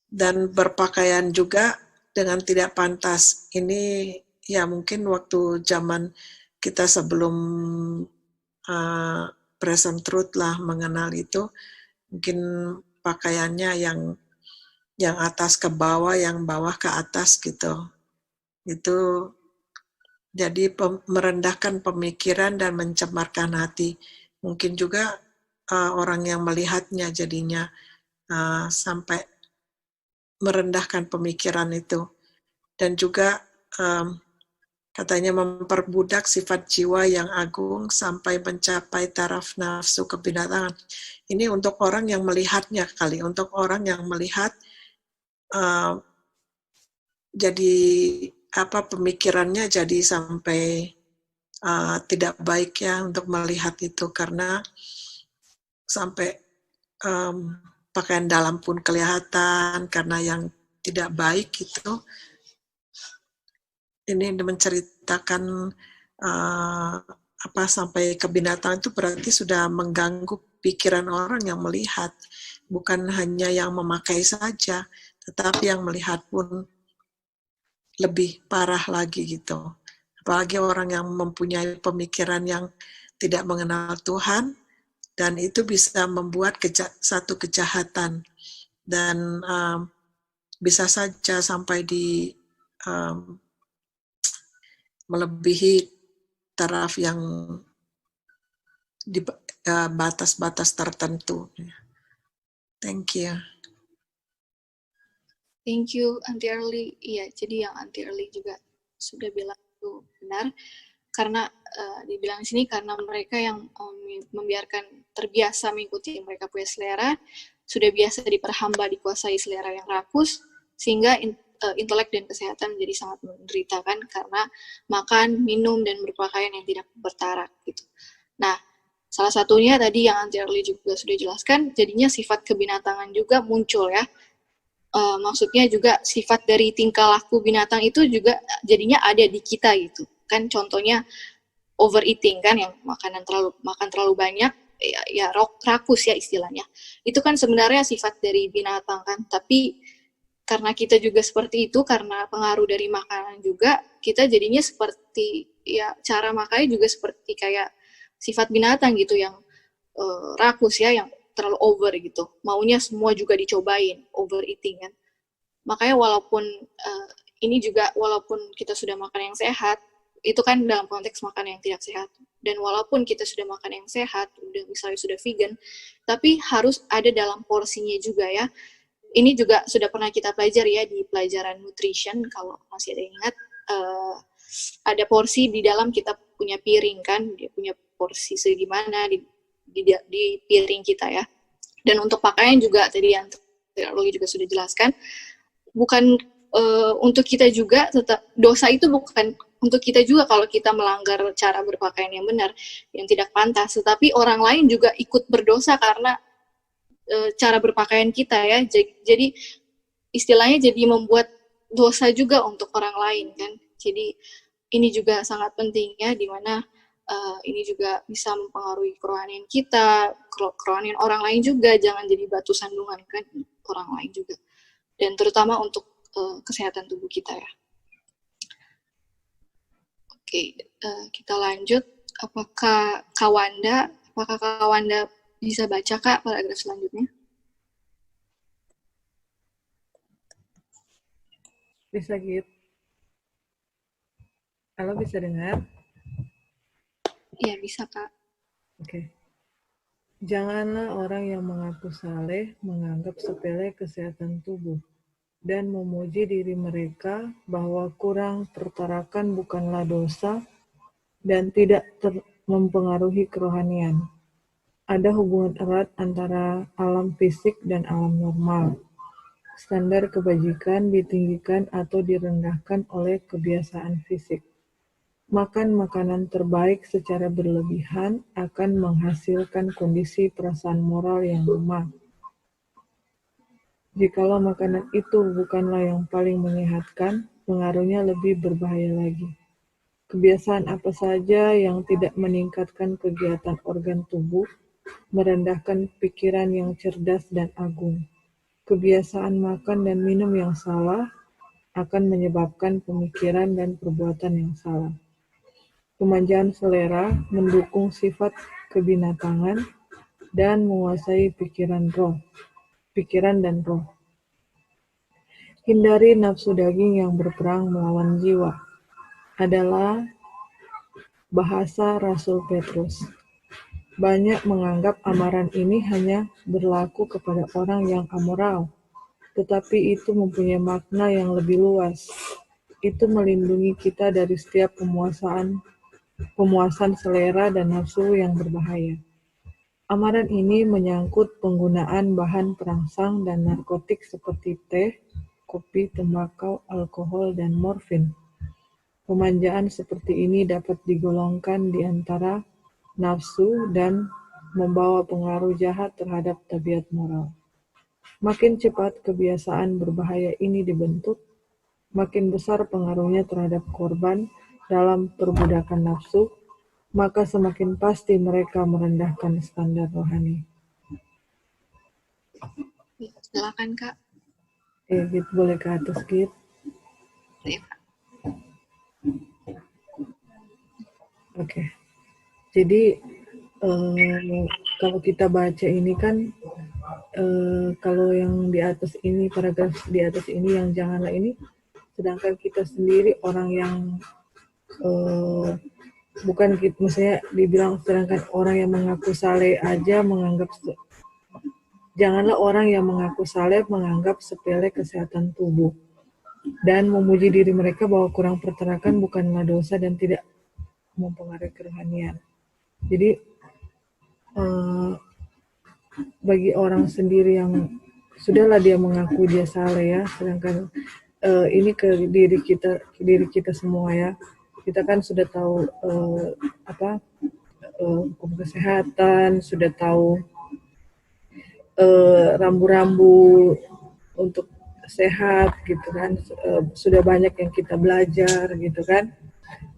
Dan berpakaian juga dengan tidak pantas. Ini ya mungkin waktu zaman kita sebelum present truth lah mengenal itu, mungkin pakaiannya yang atas ke bawah, yang bawah ke atas gitu. Itu jadi merendahkan pemikiran dan mencemarkan hati. Mungkin juga orang yang melihatnya jadinya sampai merendahkan pemikiran itu. Dan juga katanya memperbudak sifat jiwa yang agung sampai mencapai taraf nafsu kebinatangan. Ini untuk orang yang melihatnya kali, untuk orang yang melihat jadi pemikirannya jadi sampai tidak baik ya untuk melihat itu, karena sampai pakaian dalam pun kelihatan karena yang tidak baik itu. Ini menceritakan sampai ke binatang itu berarti sudah mengganggu pikiran orang yang melihat, bukan hanya yang memakai saja, tetapi yang melihat pun lebih parah lagi gitu. Apalagi orang yang mempunyai pemikiran yang tidak mengenal Tuhan, dan itu bisa membuat satu kejahatan, dan bisa saja sampai di melebihi taraf yang di batas-batas tertentu. Thank you. Thank you, Auntie Early. Iya, jadi yang Auntie Early juga sudah bilang itu benar. Karena dibilang di sini karena mereka yang membiarkan terbiasa mengikuti mereka punya selera, sudah biasa diperhamba dikuasai selera yang rakus, sehingga intelek dan kesehatan menjadi sangat menderita kan, karena makan, minum, dan berpakaian yang tidak bertarak gitu. Nah, salah satunya tadi yang Auntie Early juga sudah jelaskan, jadinya sifat kebinatangan juga muncul ya. Maksudnya juga sifat dari tingkah laku binatang itu juga jadinya ada di kita gitu kan. Contohnya overeating kan, yang makan terlalu banyak ya rakus ya istilahnya. Itu kan sebenarnya sifat dari binatang kan, tapi karena kita juga seperti itu, karena pengaruh dari makanan juga, kita jadinya seperti ya cara makannya juga seperti kayak sifat binatang gitu, yang rakus ya, yang terlalu over gitu, maunya semua juga dicobain, overeating kan. Makanya walaupun ini juga walaupun kita sudah makan yang sehat, itu kan dalam konteks makan yang tidak sehat, dan walaupun kita sudah makan yang sehat, udah misalnya sudah vegan, tapi harus ada dalam porsinya juga ya. Ini juga sudah pernah kita pelajari ya di pelajaran nutrition, kalau masih ada yang ingat, ada porsi di dalam kita punya piring kan, dia punya porsi segimana di piring kita ya. Dan untuk pakaian juga tadi yang Rogi juga sudah jelaskan, bukan untuk kita juga, tetap dosa itu bukan untuk kita juga kalau kita melanggar cara berpakaian yang benar, yang tidak pantas, tetapi orang lain juga ikut berdosa karena cara berpakaian kita ya. Jadi istilahnya jadi membuat dosa juga untuk orang lain kan. Jadi ini juga sangat penting ya, dimana ini juga bisa mempengaruhi kerohanian kita, kerohanian orang lain juga. Jangan jadi batu sandungan kan orang lain juga, dan terutama untuk kesehatan tubuh kita ya. Oke, kita lanjut. Apakah Kawanda bisa baca Kak paragraf selanjutnya? Bisa gitu. Halo, bisa dengar? Iya, bisa Kak. Oke. Janganlah orang yang mengaku saleh menganggap sepele kesehatan tubuh dan memuji diri mereka bahwa kurang tertarakan bukanlah dosa, dan tidak mempengaruhi kerohanian. Ada hubungan erat antara alam fisik dan alam normal. Standar kebajikan ditinggikan atau direndahkan oleh kebiasaan fisik. Makan makanan terbaik secara berlebihan akan menghasilkan kondisi perasaan moral yang lemah. Jikalau makanan itu bukanlah yang paling menyehatkan, pengaruhnya lebih berbahaya lagi. Kebiasaan apa saja yang tidak meningkatkan kegiatan organ tubuh, merendahkan pikiran yang cerdas dan agung. Kebiasaan makan dan minum yang salah akan menyebabkan pemikiran dan perbuatan yang salah. Pemanjaan selera mendukung sifat kebinatangan dan menguasai pikiran dan roh. Hindari nafsu daging yang berperang melawan jiwa adalah bahasa Rasul Petrus. Banyak menganggap amaran ini hanya berlaku kepada orang yang amoral, tetapi itu mempunyai makna yang lebih luas. Itu melindungi kita dari setiap pemuasan selera dan nafsu yang berbahaya. Amaran ini menyangkut penggunaan bahan perangsang dan narkotik seperti teh, kopi, tembakau, alkohol, dan morfin. Pemanjaan seperti ini dapat digolongkan di antara nafsu dan membawa pengaruh jahat terhadap tabiat moral. Makin cepat kebiasaan berbahaya ini dibentuk, makin besar pengaruhnya terhadap korban dalam perbudakan nafsu, maka semakin pasti mereka merendahkan standar rohani. Silakan, Kak. Git, boleh ke atas, Git. Oke. Jadi kalau kita baca ini kan kalau yang di atas ini, paragraf di atas ini yang janganlah ini, sedangkan kita sendiri orang yang bukan gitu, misalnya dibilang sedangkan orang yang mengaku saleh aja menganggap janganlah orang yang mengaku saleh menganggap sepele kesehatan tubuh dan memuji diri mereka bahwa kurang perterakan bukanlah dosa dan tidak mempengaruhi kerohanian. Jadi bagi orang sendiri yang sudahlah dia mengaku dia saleh ya, sedangkan ini ke diri kita semua ya. Kita kan sudah tahu hukum kesehatan, sudah tahu rambu-rambu untuk sehat gitu kan, sudah banyak yang kita belajar gitu kan.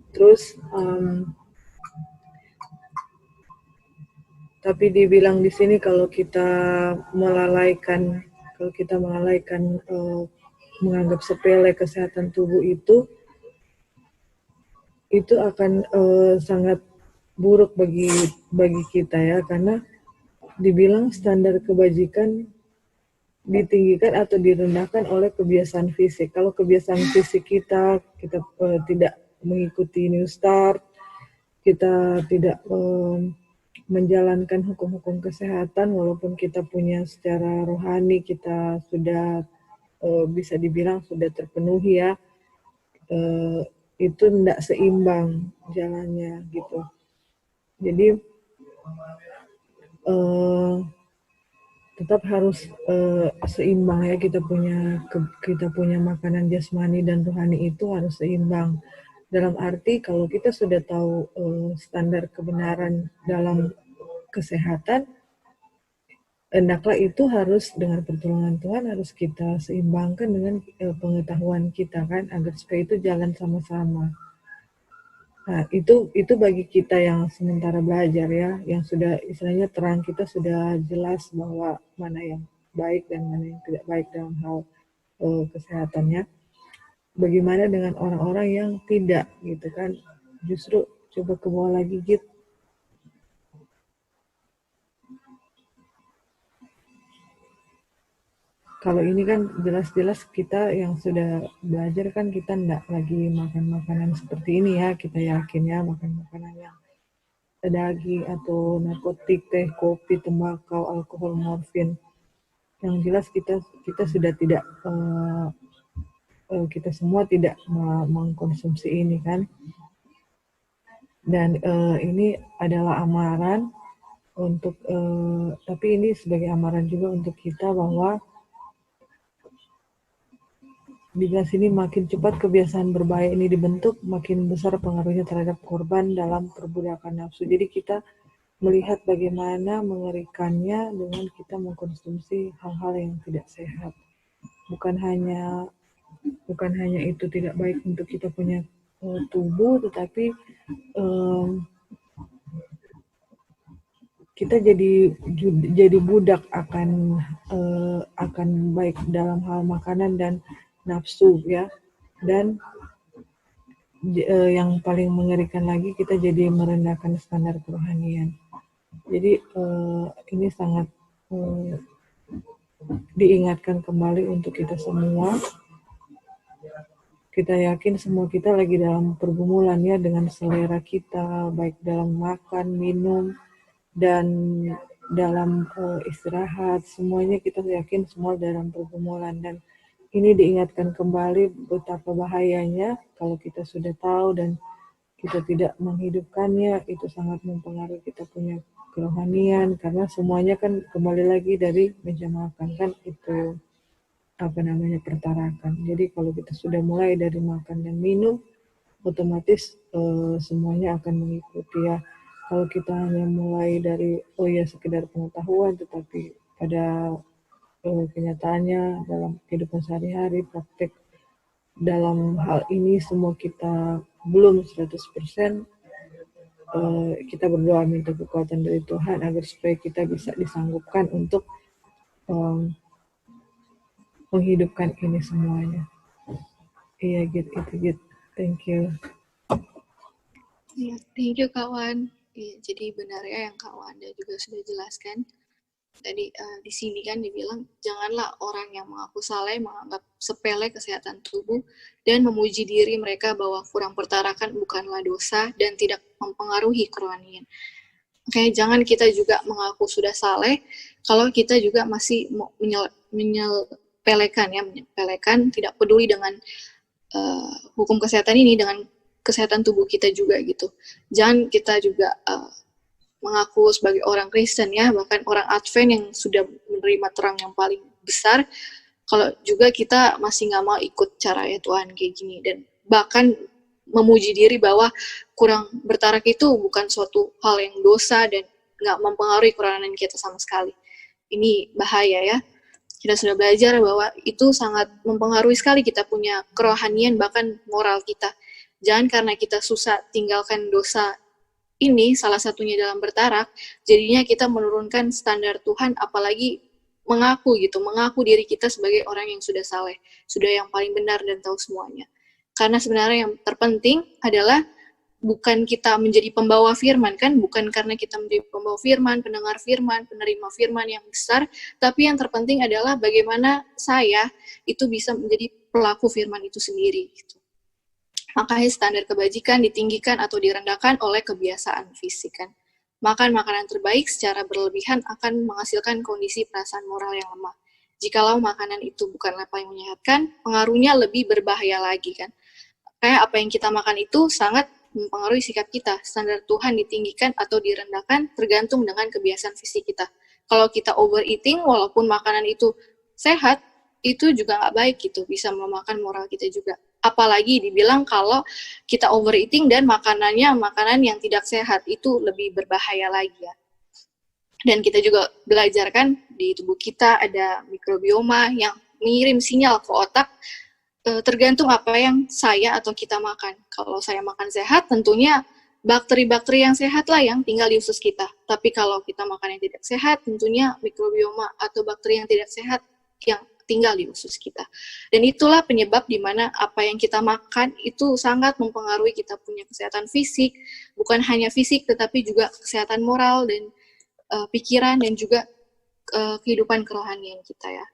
Terus tapi dibilang di sini kalau kita melalaikan menganggap sepele kesehatan tubuh itu akan sangat buruk bagi kita ya, karena dibilang standar kebajikan ditinggikan atau direndahkan oleh kebiasaan fisik. Kalau kebiasaan fisik kita tidak mengikuti New Start, kita tidak menjalankan hukum-hukum kesehatan, walaupun kita punya secara rohani kita sudah bisa dibilang sudah terpenuhi ya, itu tidak seimbang jalannya gitu. Jadi tetap harus seimbang ya, kita punya makanan jasmani dan rohani itu harus seimbang. Dalam arti kalau kita sudah tahu standar kebenaran dalam kesehatan, hendaklah itu harus dengan pertolongan Tuhan harus kita seimbangkan dengan pengetahuan kita kan, agar supaya itu jalan sama-sama. Nah, itu bagi kita yang sementara belajar ya, yang sudah istilahnya terang, kita sudah jelas bahwa mana yang baik dan mana yang tidak baik dalam hal kesehatannya. Bagaimana dengan orang-orang yang tidak gitu kan, justru coba ke bawah lagi gitu. Kalau ini kan jelas-jelas kita yang sudah belajar kan, kita enggak lagi makan makanan seperti ini ya, kita yakin ya, makan makanan yang daging atau narkotik, teh, kopi, tembakau, alkohol, morfin. Yang jelas kita sudah tidak kita semua tidak mengkonsumsi ini kan. Dan ini adalah amaran untuk, tapi ini sebagai amaran juga untuk kita bahwa di sini makin cepat kebiasaan berbahaya ini dibentuk, makin besar pengaruhnya terhadap korban dalam perbudakan nafsu. Jadi kita melihat bagaimana mengerikannya dengan kita mengkonsumsi hal-hal yang tidak sehat. Bukan hanya itu tidak baik untuk kita punya tubuh, tetapi kita jadi budak akan baik dalam hal makanan dan nafsu ya. Dan yang paling mengerikan lagi, kita jadi merendahkan standar kerohanian. Jadi ini sangat diingatkan kembali untuk kita semua. Kita yakin semua kita lagi dalam pergumulan ya, dengan selera kita, baik dalam makan, minum, dan dalam istirahat. Semuanya kita yakin semua dalam pergumulan. Dan ini diingatkan kembali betapa bahayanya kalau kita sudah tahu dan kita tidak menghidupkannya. Itu sangat mempengaruhi kita punya kerohanian, karena semuanya kan kembali lagi dari meja makan kan, itu pertarakan. Jadi kalau kita sudah mulai dari makan dan minum, otomatis semuanya akan mengikuti ya. Kalau kita hanya mulai dari sekedar pengetahuan, tetapi pada kenyataannya dalam kehidupan sehari-hari, praktek dalam hal ini semua kita belum 100%. Kita berdoa minta kekuatan dari Tuhan agar supaya kita bisa disanggupkan untuk menghidupkan ini semuanya. Iya gitu. Thank you. Ya, thank you kawan. Ya, jadi benar ya yang Kak Wanda juga sudah jelaskan. Tadi di sini kan dibilang, janganlah orang yang mengaku saleh menganggap sepele kesehatan tubuh dan memuji diri mereka bahwa kurang pertarakan bukanlah dosa dan tidak mempengaruhi kerohanian. Oke, jangan kita juga mengaku sudah saleh kalau kita juga masih menyepelekan, tidak peduli dengan hukum kesehatan ini, dengan kesehatan tubuh kita juga gitu. Jangan kita juga mengaku sebagai orang Kristen ya, bahkan orang Advent yang sudah menerima terang yang paling besar, kalau juga kita masih nggak mau ikut cara ya Tuhan kayak gini, dan bahkan memuji diri bahwa kurang bertarak itu bukan suatu hal yang dosa dan nggak mempengaruhi kerohanian kita sama sekali. Ini bahaya ya. Kita sudah belajar bahwa itu sangat mempengaruhi sekali kita punya kerohanian, bahkan moral kita. Jangan karena kita susah tinggalkan dosa ini, salah satunya dalam bertarak, jadinya kita menurunkan standar Tuhan, apalagi mengaku diri kita sebagai orang yang sudah saleh, sudah yang paling benar dan tahu semuanya. Karena sebenarnya yang terpenting adalah bukan kita menjadi pembawa firman kan, bukan karena kita menjadi pembawa firman, pendengar firman, penerima firman yang besar, tapi yang terpenting adalah bagaimana saya itu bisa menjadi pelaku firman itu sendiri gitu. Makanya standar kebajikan ditinggikan atau direndahkan oleh kebiasaan fisik kan. Makan makanan terbaik secara berlebihan akan menghasilkan kondisi perasaan moral yang lemah. Jikalau makanan itu bukanlah apa yang menyehatkan, pengaruhnya lebih berbahaya lagi kan. Kayak apa yang kita makan itu sangat mempengaruhi sikap kita. Standar Tuhan ditinggikan atau direndahkan tergantung dengan kebiasaan fisik kita. Kalau kita overeating, walaupun makanan itu sehat, itu juga nggak baik gitu, bisa melemahkan moral kita juga. Apalagi dibilang kalau kita overeating dan makanannya makanan yang tidak sehat, itu lebih berbahaya lagi ya. Dan kita juga belajar kan, di tubuh kita ada mikrobioma yang mengirim sinyal ke otak, tergantung apa yang saya atau kita makan. Kalau saya makan sehat, tentunya bakteri-bakteri yang sehat lah yang tinggal di usus kita. Tapi kalau kita makan yang tidak sehat, tentunya mikrobioma atau bakteri yang tidak sehat yang tinggal di usus kita. Dan itulah penyebab di mana apa yang kita makan itu sangat mempengaruhi kita punya kesehatan fisik, bukan hanya fisik tetapi juga kesehatan moral dan pikiran dan juga kehidupan kerohanian kita ya.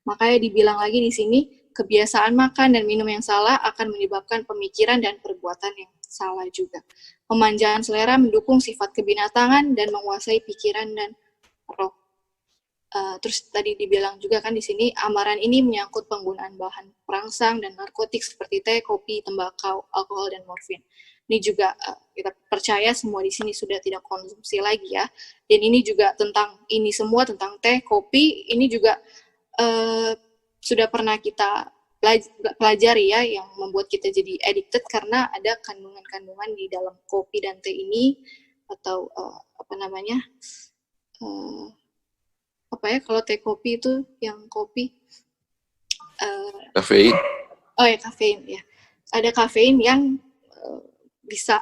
Makanya dibilang lagi di sini, kebiasaan makan dan minum yang salah akan menyebabkan pemikiran dan perbuatan yang salah juga. Pemanjangan selera mendukung sifat kebinatangan dan menguasai pikiran dan roh. Terus tadi dibilang juga kan di sini, amaran ini menyangkut penggunaan bahan perangsang dan narkotik seperti teh, kopi, tembakau, alkohol, dan morfin. Ini juga kita percaya semua di sini sudah tidak konsumsi lagi ya. Dan ini juga tentang ini semua, tentang teh, kopi, ini juga sudah pernah kita pelajari ya, yang membuat kita jadi addicted karena ada kandungan-kandungan di dalam kopi dan teh ini, atau apa namanya, apa ya kalau teh kopi itu yang kopi Kafein. Oh ya, kafein ya. Ada kafein yang bisa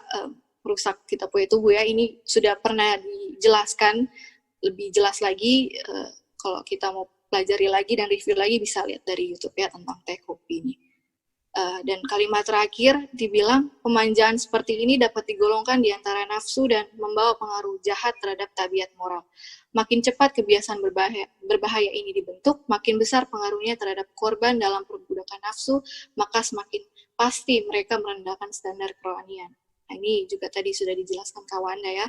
merusak kita punya tubuh ya. Ini sudah pernah dijelaskan lebih jelas lagi. Kalau kita mau pelajari lagi dan review lagi bisa lihat dari YouTube ya tentang teh kopi ini. Dan kalimat terakhir dibilang pemanjaan seperti ini dapat digolongkan di antara nafsu dan membawa pengaruh jahat terhadap tabiat moral. Makin cepat kebiasaan berbahaya ini dibentuk, makin besar pengaruhnya terhadap korban dalam perbudakan nafsu, maka semakin pasti mereka merendahkan standar kerohanian. Nah, ini juga tadi sudah dijelaskan Kawanda ya.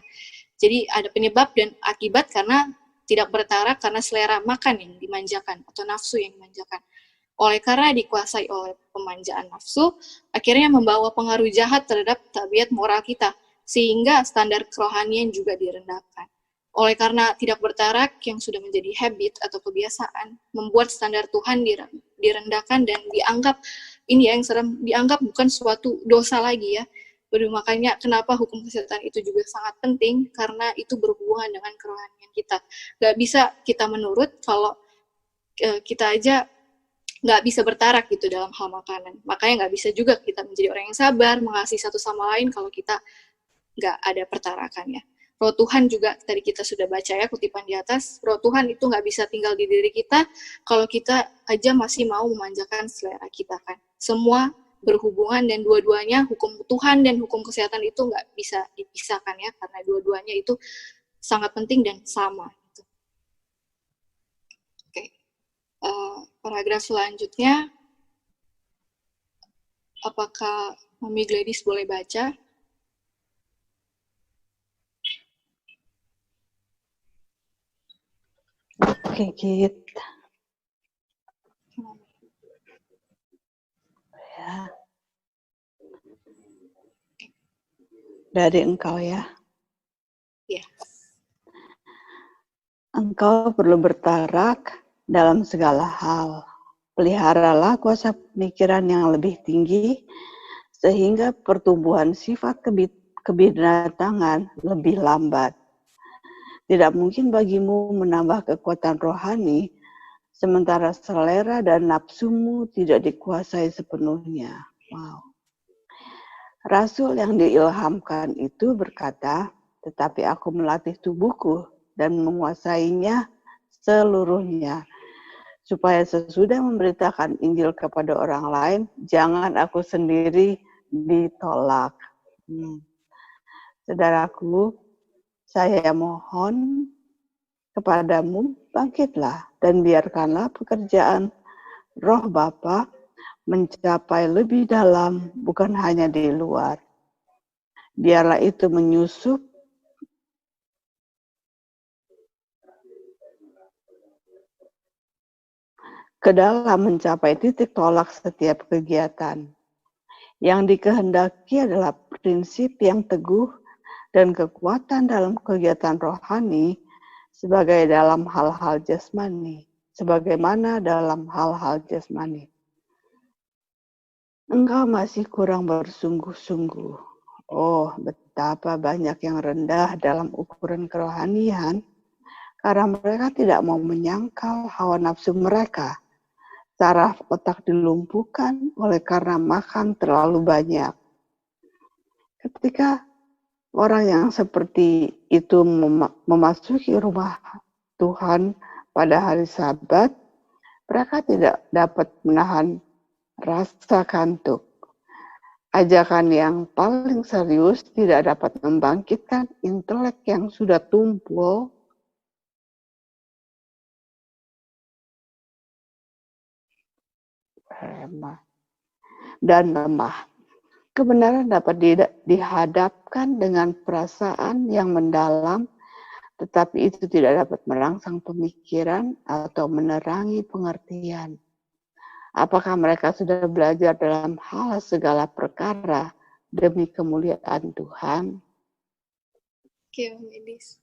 Jadi ada penyebab dan akibat karena tidak bertarak karena selera makan yang dimanjakan atau nafsu yang dimanjakan. Oleh karena dikuasai oleh pemanjaan nafsu, akhirnya membawa pengaruh jahat terhadap tabiat moral kita, sehingga standar kerohanian juga direndahkan. Oleh karena tidak bertarak yang sudah menjadi habit atau kebiasaan, membuat standar Tuhan direndahkan dan dianggap, ini yang serem, dianggap bukan suatu dosa lagi ya. Makanya kenapa hukum kesehatan itu juga sangat penting, karena itu berhubungan dengan kerohanian kita. Gak bisa kita menurut kalau kita aja nggak bisa bertarak gitu dalam hal makanan. Makanya nggak bisa juga kita menjadi orang yang sabar, mengasihi satu sama lain kalau kita nggak ada pertarakannya. Roh Tuhan juga tadi kita sudah baca ya kutipan di atas, roh Tuhan itu nggak bisa tinggal di diri kita kalau kita aja masih mau memanjakan selera kita kan. Semua berhubungan dan dua-duanya hukum Tuhan dan hukum kesehatan itu nggak bisa dipisahkan ya, karena dua-duanya itu sangat penting dan sama. Gitu. Oke. Paragraf selanjutnya, apakah Mami Gladys boleh baca? Oke, Git. Ya. Dari engkau ya. Ya. Engkau perlu bertarak dalam segala hal. Peliharalah kuasa pemikiran yang lebih tinggi, sehingga pertumbuhan sifat kebinatangan lebih lambat. Tidak mungkin bagimu menambah kekuatan rohani, sementara selera dan nafsumu tidak dikuasai sepenuhnya. Wow. Rasul yang diilhamkan itu berkata, tetapi aku melatih tubuhku dan menguasainya seluruhnya, supaya sesudah memberitakan Injil kepada orang lain, jangan aku sendiri ditolak. Saudaraku, saya mohon kepadamu, bangkitlah dan biarkanlah pekerjaan Roh Bapa mencapai lebih dalam, bukan hanya di luar. Biarlah itu menyusup ke dalam mencapai titik tolak setiap kegiatan. Yang dikehendaki adalah prinsip yang teguh dan kekuatan dalam kegiatan rohani sebagai dalam hal-hal jasmani, sebagaimana dalam hal-hal jasmani. Engkau masih kurang bersungguh-sungguh. Oh, betapa banyak yang rendah dalam ukuran kerohanian, karena mereka tidak mau menyangkal hawa nafsu mereka. Saraf otak dilumpuhkan oleh karena makan terlalu banyak. Ketika orang yang seperti itu memasuki rumah Tuhan pada hari Sabat, mereka tidak dapat menahan rasa kantuk. Ajakan yang paling serius tidak dapat membangkitkan intelek yang sudah tumpul dan lemah. Kebenaran dapat dihadapkan dengan perasaan yang mendalam, tetapi itu tidak dapat merangsang pemikiran atau menerangi pengertian. Apakah mereka sudah belajar dalam hal segala perkara demi kemuliaan Tuhan. Oke, Mami Edis.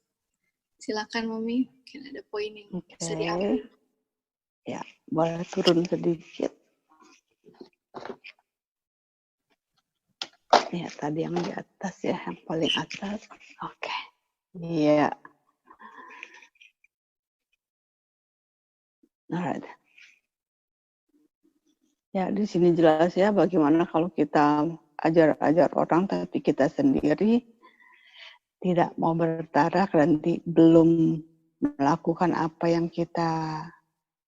Silakan, Mami. Mungkin ada poin yang bisa diambil. Ya, boleh turun sedikit. Ya, tadi yang di atas ya, yang paling atas. Oke. Iya. Alright. Ya, di sini jelas ya bagaimana kalau kita ajar orang tapi kita sendiri tidak mau bertarak dan belum melakukan apa yang kita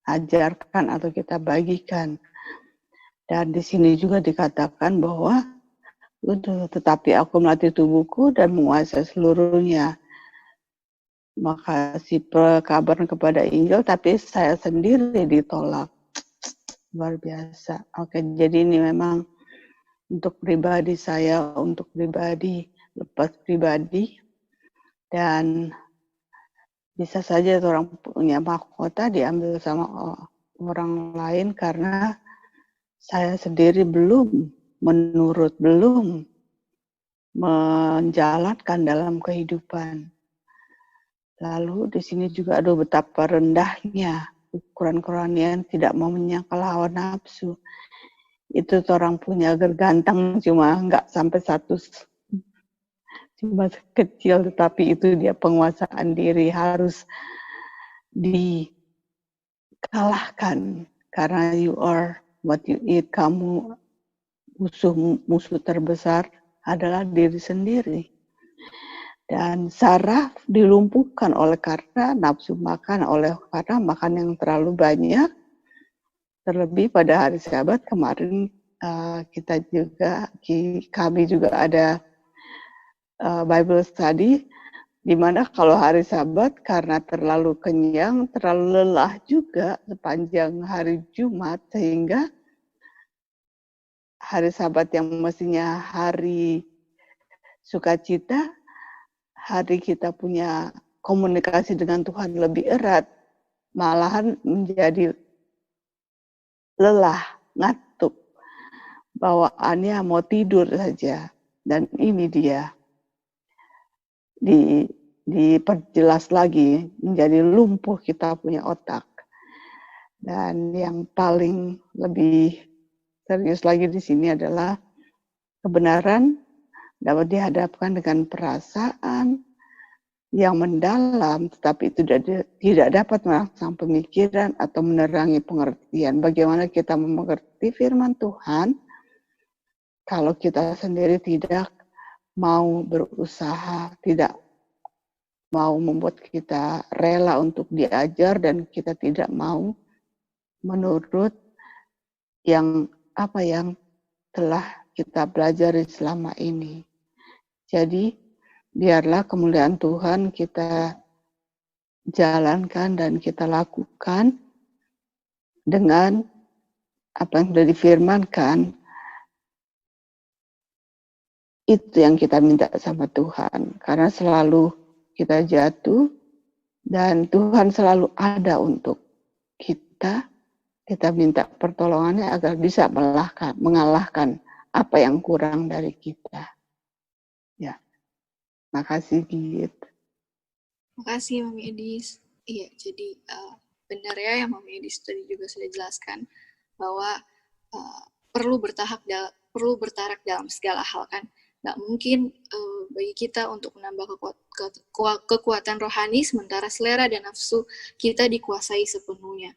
ajarkan atau kita bagikan. Dan di sini juga dikatakan bahwa tetapi aku melatih tubuhku dan menguasai seluruhnya. Maka si kabar kepada Injil, tapi saya sendiri ditolak. Luar biasa. Oke, jadi ini memang untuk pribadi saya, untuk pribadi, lepas pribadi. Dan bisa saja orang punya mahkota diambil sama orang lain karena saya sendiri belum menjalankan dalam kehidupan. Lalu di sini juga ada betapa rendahnya ukuran kerohanian tidak mau menyangkal hawa nafsu. Itu orang punya gergantang cuma nggak sampai 1, cuma kecil, tetapi itu dia penguasaan diri harus dikalahkan karena you are what you eat. Kamu musuh terbesar adalah diri sendiri. Dan saraf dilumpuhkan karena nafsu makan, karena makan yang terlalu banyak. Terlebih pada hari Sabat kemarin kami juga ada Bible study, di mana kalau hari Sabat karena terlalu kenyang, terlalu lelah juga sepanjang hari Jumat, sehingga hari Sabat yang mestinya hari sukacita, hari kita punya komunikasi dengan Tuhan lebih erat, malahan menjadi lelah, ngantuk, bawaannya mau tidur saja. Dan ini dia diperjelas lagi, menjadi lumpuh kita punya otak. Dan yang paling lebih serius lagi di sini adalah kebenaran dapat dihadapkan dengan perasaan yang mendalam, tetapi itu tidak dapat merangsang pemikiran atau menerangi pengertian. Bagaimana kita mengerti firman Tuhan kalau kita sendiri tidak mau berusaha, tidak mau membuat kita rela untuk diajar, dan kita tidak mau menurut yang telah kita pelajari selama ini. Jadi, biarlah kemuliaan Tuhan kita jalankan dan kita lakukan dengan apa yang sudah difirmankan. Itu yang kita minta sama Tuhan. Karena selalu kita jatuh dan Tuhan selalu ada untuk kita. Kita minta pertolongannya agar bisa mengalahkan apa yang kurang dari kita. Ya, makasih Git. Makasih Mami Edis. Iya, jadi benar ya yang Mami Edis tadi juga sudah jelaskan bahwa perlu bertarak dalam segala hal kan. Nggak mungkin bagi kita untuk menambah kekuatan rohani sementara selera dan nafsu kita dikuasai sepenuhnya.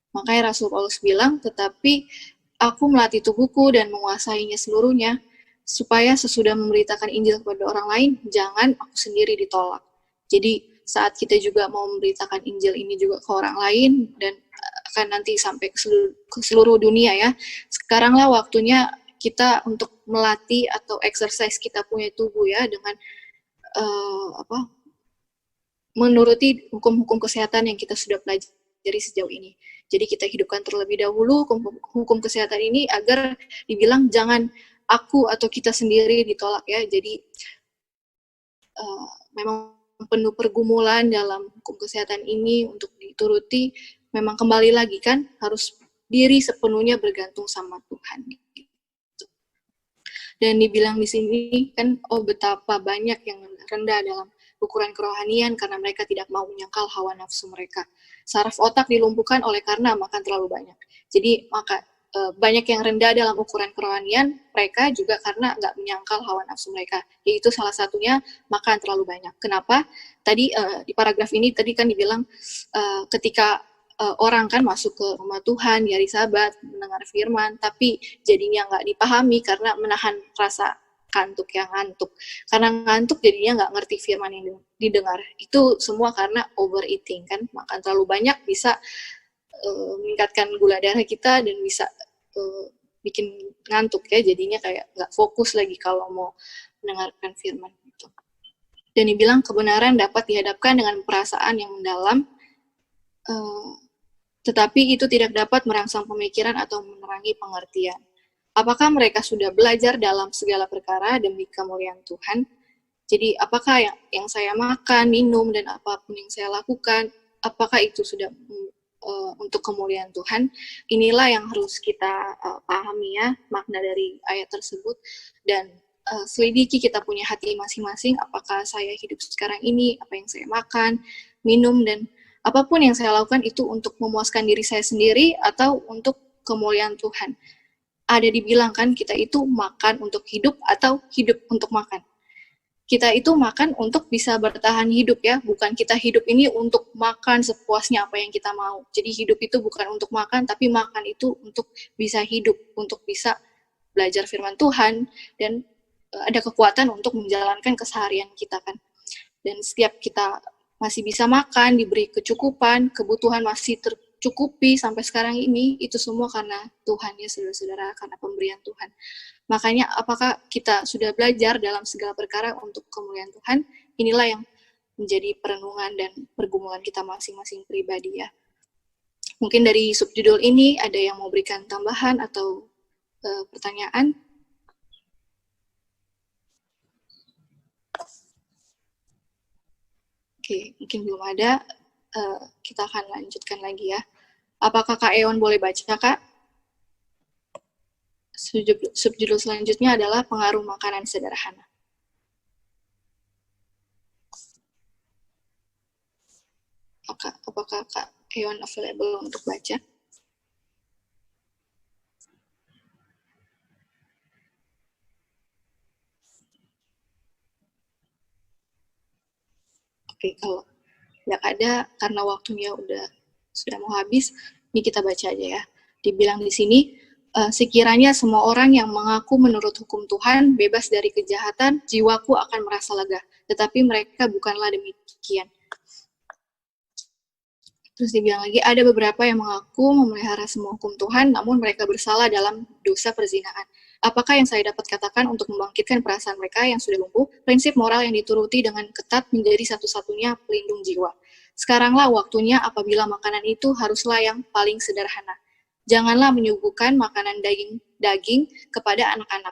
Makanya Rasul Paulus bilang, tetapi aku melatih tubuhku dan menguasainya seluruhnya, supaya sesudah memberitakan Injil kepada orang lain, jangan aku sendiri ditolak. Jadi saat kita juga mau memberitakan Injil ini juga ke orang lain, dan akan nanti sampai ke seluruh dunia ya, sekaranglah waktunya kita untuk melatih atau exercise kita punya tubuh ya, dengan menuruti hukum-hukum kesehatan yang kita sudah pelajari sejauh ini. Jadi kita hidupkan terlebih dahulu hukum kesehatan ini agar dibilang jangan aku atau kita sendiri ditolak ya. Jadi memang penuh pergumulan dalam hukum kesehatan ini untuk dituruti. Memang kembali lagi kan harus diri sepenuhnya bergantung sama Tuhan. Dan dibilang di sini kan, oh betapa banyak yang rendah dalam ukuran kerohanian karena mereka tidak mau menyangkal hawa nafsu mereka. Saraf otak dilumpuhkan oleh karena makan terlalu banyak. Jadi banyak yang rendah dalam ukuran kerohanian, mereka juga karena nggak menyangkal hawa nafsu mereka. Yaitu salah satunya makan terlalu banyak. Kenapa? Tadi di paragraf ini tadi kan dibilang ketika orang kan masuk ke rumah Tuhan di hari Sabat, mendengar firman, tapi jadinya nggak dipahami karena menahan rasa ngantuk. Karena ngantuk jadinya nggak ngerti firman yang didengar. Itu semua karena overeating kan, makan terlalu banyak bisa meningkatkan gula darah kita dan bisa bikin ngantuk ya, jadinya kayak nggak fokus lagi kalau mau mendengarkan firman itu. Dan dibilang kebenaran dapat dihadapkan dengan perasaan yang mendalam, tetapi itu tidak dapat merangsang pemikiran atau menerangi pengertian. Apakah mereka sudah belajar dalam segala perkara demi kemuliaan Tuhan? Jadi apakah yang saya makan, minum, dan apapun yang saya lakukan, apakah itu sudah untuk kemuliaan Tuhan? Inilah yang harus kita pahami ya, makna dari ayat tersebut. Dan selidiki kita punya hati masing-masing, apakah saya hidup sekarang ini, apa yang saya makan, minum, dan apapun yang saya lakukan itu untuk memuaskan diri saya sendiri atau untuk kemuliaan Tuhan. Ada dibilang kan, kita itu makan untuk hidup atau hidup untuk makan. Kita itu makan untuk bisa bertahan hidup ya, bukan kita hidup ini untuk makan sepuasnya apa yang kita mau. Jadi hidup itu bukan untuk makan, tapi makan itu untuk bisa hidup, untuk bisa belajar firman Tuhan, dan ada kekuatan untuk menjalankan keseharian kita kan. Dan setiap kita masih bisa makan, diberi kecukupan, kebutuhan masih tercukupi sampai sekarang ini, itu semua karena Tuhan ya saudara-saudara, karena pemberian Tuhan. Makanya apakah kita sudah belajar dalam segala perkara untuk kemuliaan Tuhan? Inilah yang menjadi perenungan dan pergumulan kita masing-masing pribadi ya. Mungkin dari subjudul ini ada yang mau berikan tambahan atau pertanyaan? Oke, mungkin belum ada. Kita akan lanjutkan lagi ya. Apakah Kak Eon boleh baca, Kak? Subjudul selanjutnya adalah pengaruh makanan sederhana. Apakah Kak Eon available untuk baca? Oke, kalau tidak ada, karena waktunya sudah mau habis, ini kita baca aja ya. Dibilang di sini, sekiranya semua orang yang mengaku menurut hukum Tuhan bebas dari kejahatan, jiwaku akan merasa lega. Tetapi mereka bukanlah demikian. Terus dibilang lagi, ada beberapa yang mengaku memelihara semua hukum Tuhan, namun mereka bersalah dalam dosa perzinaan. Apakah yang saya dapat katakan untuk membangkitkan perasaan mereka yang sudah lumpuh? Prinsip moral yang dituruti dengan ketat menjadi satu-satunya pelindung jiwa. Sekaranglah waktunya apabila makanan itu haruslah yang paling sederhana. Janganlah menyuguhkan makanan daging kepada anak-anak.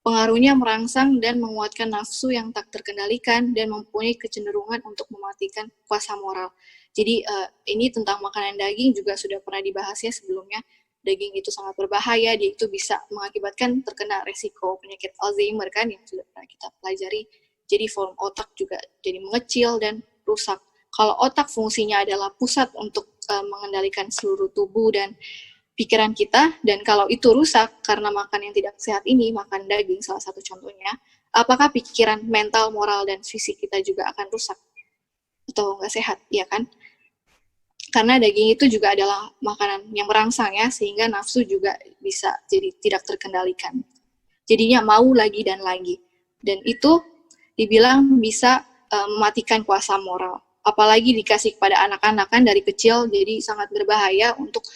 Pengaruhnya merangsang dan menguatkan nafsu yang tak terkendalikan dan mempunyai kecenderungan untuk mematikan kuasa moral. Jadi ini tentang makanan daging juga sudah pernah dibahas ya sebelumnya. Daging itu sangat berbahaya, dia itu bisa mengakibatkan terkena resiko penyakit Alzheimer kan yang sudah pernah kita pelajari. Jadi form otak juga jadi mengecil dan rusak. Kalau otak fungsinya adalah pusat untuk mengendalikan seluruh tubuh dan pikiran kita, dan kalau itu rusak karena makan yang tidak sehat ini, makan daging salah satu contohnya, apakah pikiran, mental, moral, dan fisik kita juga akan rusak? Atau nggak sehat, ya kan? Karena daging itu juga adalah makanan yang merangsang ya, sehingga nafsu juga bisa jadi tidak terkendalikan. Jadinya mau lagi dan lagi. Dan itu dibilang bisa mematikan kuasa moral. Apalagi dikasih kepada anak-anak kan dari kecil, jadi sangat berbahaya untuk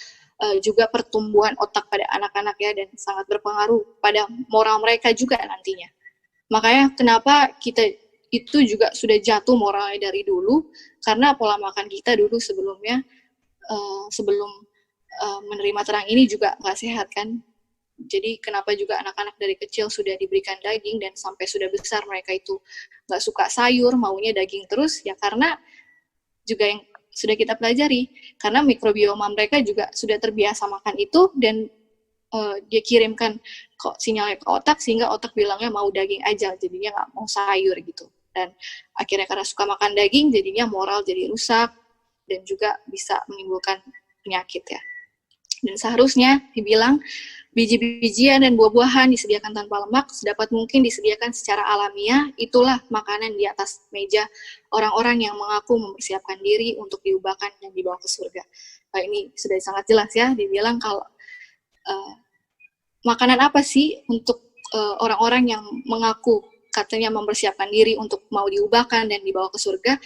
juga pertumbuhan otak pada anak-anak ya, dan sangat berpengaruh pada moral mereka juga nantinya. Makanya kenapa kita itu juga sudah jatuh moralnya dari dulu, karena pola makan kita dulu sebelumnya, sebelum menerima terang ini juga nggak sehat kan. Jadi kenapa juga anak-anak dari kecil sudah diberikan daging dan sampai sudah besar mereka itu nggak suka sayur, maunya daging terus, ya karena juga yang sudah kita pelajari, karena mikrobioma mereka juga sudah terbiasa makan itu, dan dia kirimkan kok sinyalnya ke otak, sehingga otak bilangnya mau daging aja, jadinya nggak mau sayur gitu. Dan akhirnya karena suka makan daging, jadinya moral jadi rusak, dan juga bisa menimbulkan penyakit ya. Dan seharusnya dibilang biji-bijian dan buah-buahan disediakan tanpa lemak, sedapat mungkin disediakan secara alamiah, itulah makanan di atas meja orang-orang yang mengaku mempersiapkan diri untuk diubahkan dan dibawa ke surga. Nah, ini sudah sangat jelas ya, dibilang kalau makanan apa sih untuk orang-orang yang mengaku katanya mempersiapkan diri untuk mau diubahkan dan dibawa ke surga,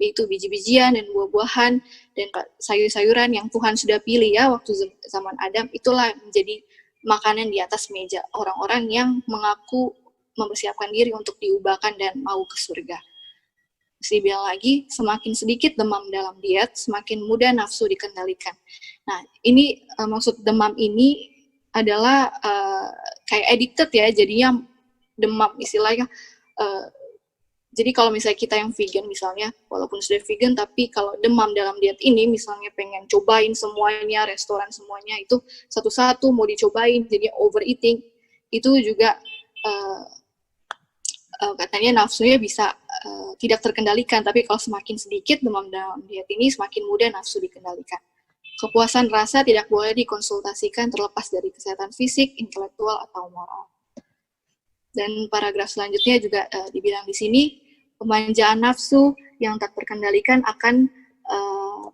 yaitu biji-bijian dan buah-buahan dan sayur-sayuran yang Tuhan sudah pilih ya waktu zaman Adam, itulah menjadi makanan di atas meja orang-orang yang mengaku mempersiapkan diri untuk diubahkan dan mau ke surga. Terus dibilang lagi, semakin sedikit demam dalam diet, semakin mudah nafsu dikendalikan. Nah, ini maksud demam ini adalah kayak addicted ya, jadinya demam istilahnya. Jadi kalau misalnya kita yang vegan misalnya, walaupun sudah vegan, tapi kalau demam dalam diet ini, misalnya pengen cobain semuanya, restoran semuanya, itu satu-satu mau dicobain, jadi overeating, itu juga katanya nafsunya bisa tidak terkendalikan, tapi kalau semakin sedikit demam dalam diet ini, semakin mudah nafsu dikendalikan. Kepuasan rasa tidak boleh dikonsultasikan terlepas dari kesehatan fisik, intelektual, atau moral. Dan paragraf selanjutnya juga dibilang di sini, pemanjaan nafsu yang tak terkendalikan akan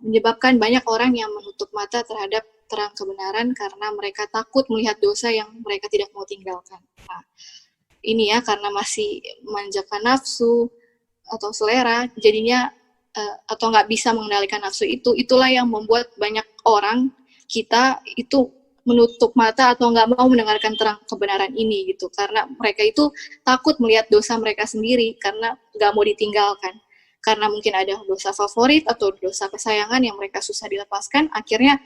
menyebabkan banyak orang yang menutup mata terhadap terang kebenaran karena mereka takut melihat dosa yang mereka tidak mau tinggalkan. Nah, ini ya, karena masih memanjakan nafsu atau selera, jadinya atau nggak bisa mengendalikan nafsu itu, itulah yang membuat banyak orang kita itu menutup mata atau nggak mau mendengarkan terang kebenaran ini gitu, karena mereka itu takut melihat dosa mereka sendiri karena nggak mau ditinggalkan, karena mungkin ada dosa favorit atau dosa kesayangan yang mereka susah dilepaskan, akhirnya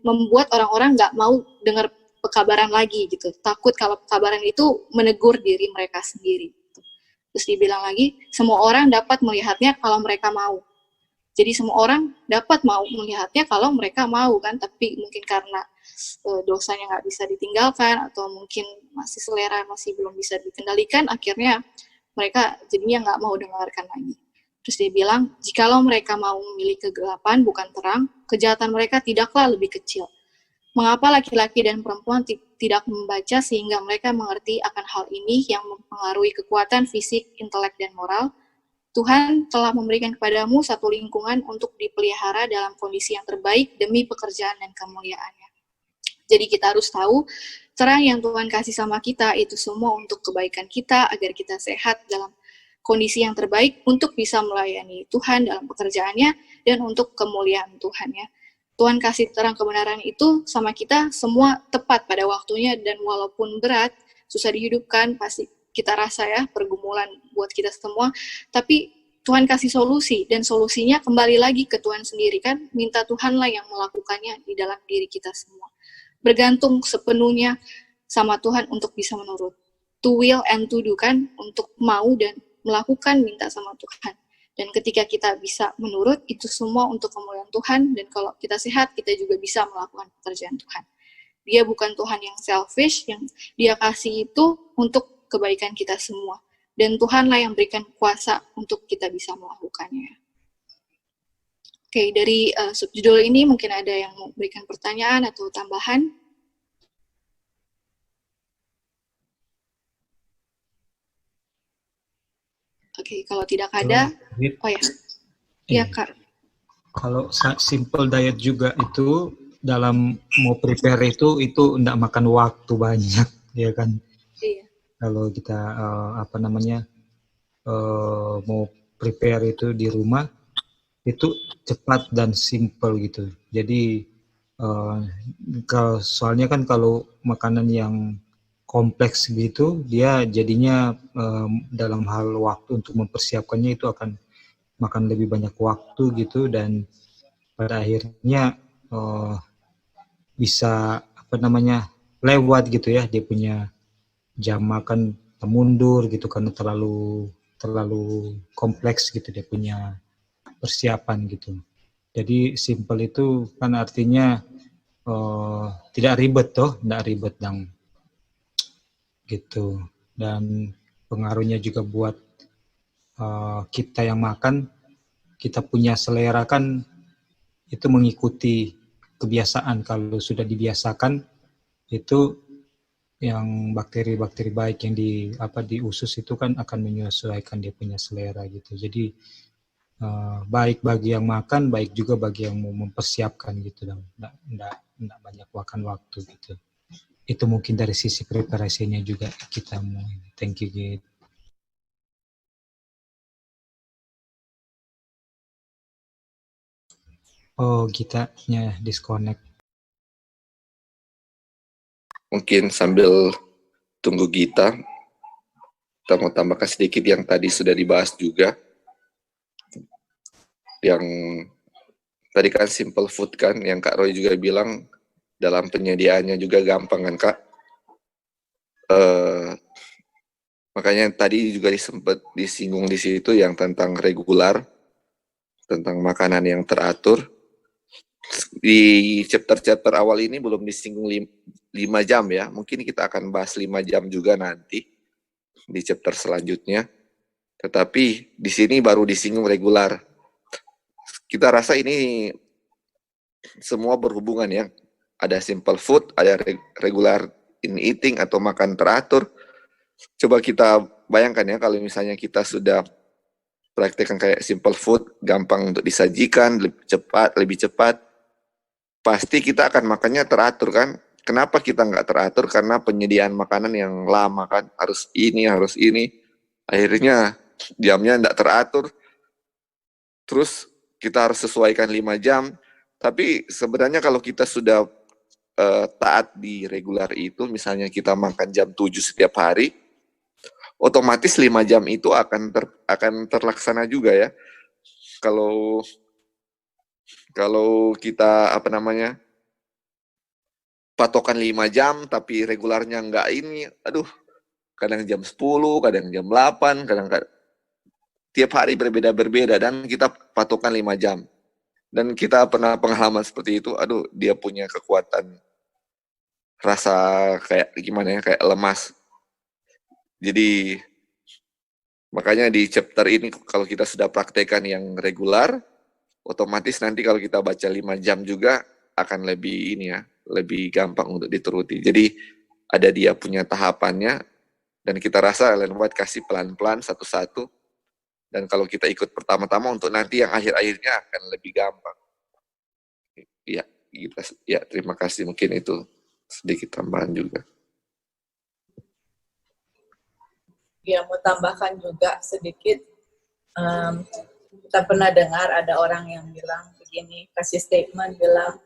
membuat orang-orang nggak mau dengar pekabaran lagi gitu, takut kalau pekabaran itu menegur diri mereka sendiri. Terus dibilang lagi, semua orang dapat melihatnya kalau mereka mau. Jadi semua orang dapat mau melihatnya kalau mereka mau kan, tapi mungkin karena dosanya nggak bisa ditinggalkan atau mungkin masih selera masih belum bisa dikendalikan, akhirnya mereka jadinya nggak mau dengarkan lagi. Terus dia bilang, jikalau mereka mau memilih kegelapan bukan terang, kejahatan mereka tidaklah lebih kecil. Mengapa laki-laki dan perempuan tidak membaca sehingga mereka mengerti akan hal ini yang mempengaruhi kekuatan fisik, intelek, dan moral? Tuhan telah memberikan kepadamu satu lingkungan untuk dipelihara dalam kondisi yang terbaik demi pekerjaan dan kemuliaannya. Jadi kita harus tahu, terang yang Tuhan kasih sama kita itu semua untuk kebaikan kita, agar kita sehat dalam kondisi yang terbaik untuk bisa melayani Tuhan dalam pekerjaannya dan untuk kemuliaan Tuhan ya. Tuhan kasih terang kebenaran itu sama kita semua tepat pada waktunya, dan walaupun berat, susah dihidupkan, pasti kita rasa ya pergumulan buat kita semua, tapi Tuhan kasih solusi, dan solusinya kembali lagi ke Tuhan sendiri kan, minta Tuhanlah yang melakukannya di dalam diri kita semua. Bergantung sepenuhnya sama Tuhan untuk bisa menurut. To will and to do kan, untuk mau dan melakukan minta sama Tuhan. Dan ketika kita bisa menurut, itu semua untuk kemuliaan Tuhan, dan kalau kita sehat, kita juga bisa melakukan pekerjaan Tuhan. Dia bukan Tuhan yang selfish, yang dia kasih itu untuk kebaikan kita semua. Dan Tuhanlah yang berikan kuasa untuk kita bisa melakukannya. Oke, dari subjudul ini mungkin ada yang mau berikan pertanyaan atau tambahan? Oke, kalau tidak ada, oh ya, ya Kak. Kalau simple diet juga itu dalam mau prepare itu enggak makan waktu banyak, ya kan? Iya. Kalau kita mau prepare itu di rumah itu cepat dan simple gitu. Jadi soalnya kan kalau makanan yang kompleks gitu, dia jadinya dalam hal waktu untuk mempersiapkannya itu akan makan lebih banyak waktu gitu, dan pada akhirnya bisa lewat gitu ya, dia punya jam makan mundur gitu karena terlalu kompleks gitu dia punya persiapan gitu. Jadi simple itu kan artinya tidak ribet toh, tidak ribet dan gitu. Dan pengaruhnya juga buat kita yang makan, kita punya selera kan itu mengikuti kebiasaan. Kalau sudah dibiasakan itu yang bakteri-bakteri baik yang di usus itu kan akan menyesuaikan dia punya selera gitu. Jadi baik bagi yang makan, baik juga bagi yang mau mempersiapkan gitu, dan enggak banyak makan waktu gitu. Itu mungkin dari sisi preparasinya juga kita mau. Thank you, Git. Oh, Gitanya disconnect. Mungkin sambil tunggu Gita, kita mau tambahkan sedikit yang tadi sudah dibahas juga. Yang tadi kan simple food kan, yang Kak Roy juga bilang dalam penyediaannya juga gampang kan Kak. Makanya tadi juga sempat disinggung di situ yang tentang regular, tentang makanan yang teratur. Di chapter-chapter awal ini belum disinggung 5 jam ya, mungkin kita akan bahas 5 jam juga nanti di chapter selanjutnya. Tetapi di sini baru disinggung regular. Kita rasa ini semua berhubungan ya. Ada simple food, ada regular in eating atau makan teratur. Coba kita bayangkan ya, kalau misalnya kita sudah praktekkan kayak simple food, gampang untuk disajikan, lebih cepat, pasti kita akan makannya teratur kan. Kenapa kita nggak teratur? Karena penyediaan makanan yang lama kan, harus ini. Akhirnya jamnya nggak teratur. Terus kita harus sesuaikan 5 jam. Tapi sebenarnya kalau kita sudah taat di regular itu, misalnya kita makan jam 7 setiap hari, otomatis 5 jam itu akan terlaksana juga ya. Kalau kita patokan 5 jam tapi regularnya enggak ini, aduh, kadang jam 10, kadang jam 8, kadang tiap hari berbeda-berbeda, dan kita patokan 5 jam. Dan kita pernah pengalaman seperti itu, aduh, dia punya kekuatan rasa kayak gimana ya, kayak lemas. Jadi makanya di chapter ini kalau kita sudah praktekkan yang regular, otomatis nanti kalau kita baca 5 jam juga akan lebih lebih gampang untuk dituruti. Jadi ada dia punya tahapannya, dan kita rasa Ellen White kasih pelan-pelan satu-satu, dan kalau kita ikut pertama-tama untuk nanti yang akhir-akhirnya akan lebih gampang. Ya, terima kasih. Mungkin itu sedikit tambahan juga. Ya, mau tambahkan juga sedikit. Kita pernah dengar ada orang yang bilang begini, kasih statement bilang,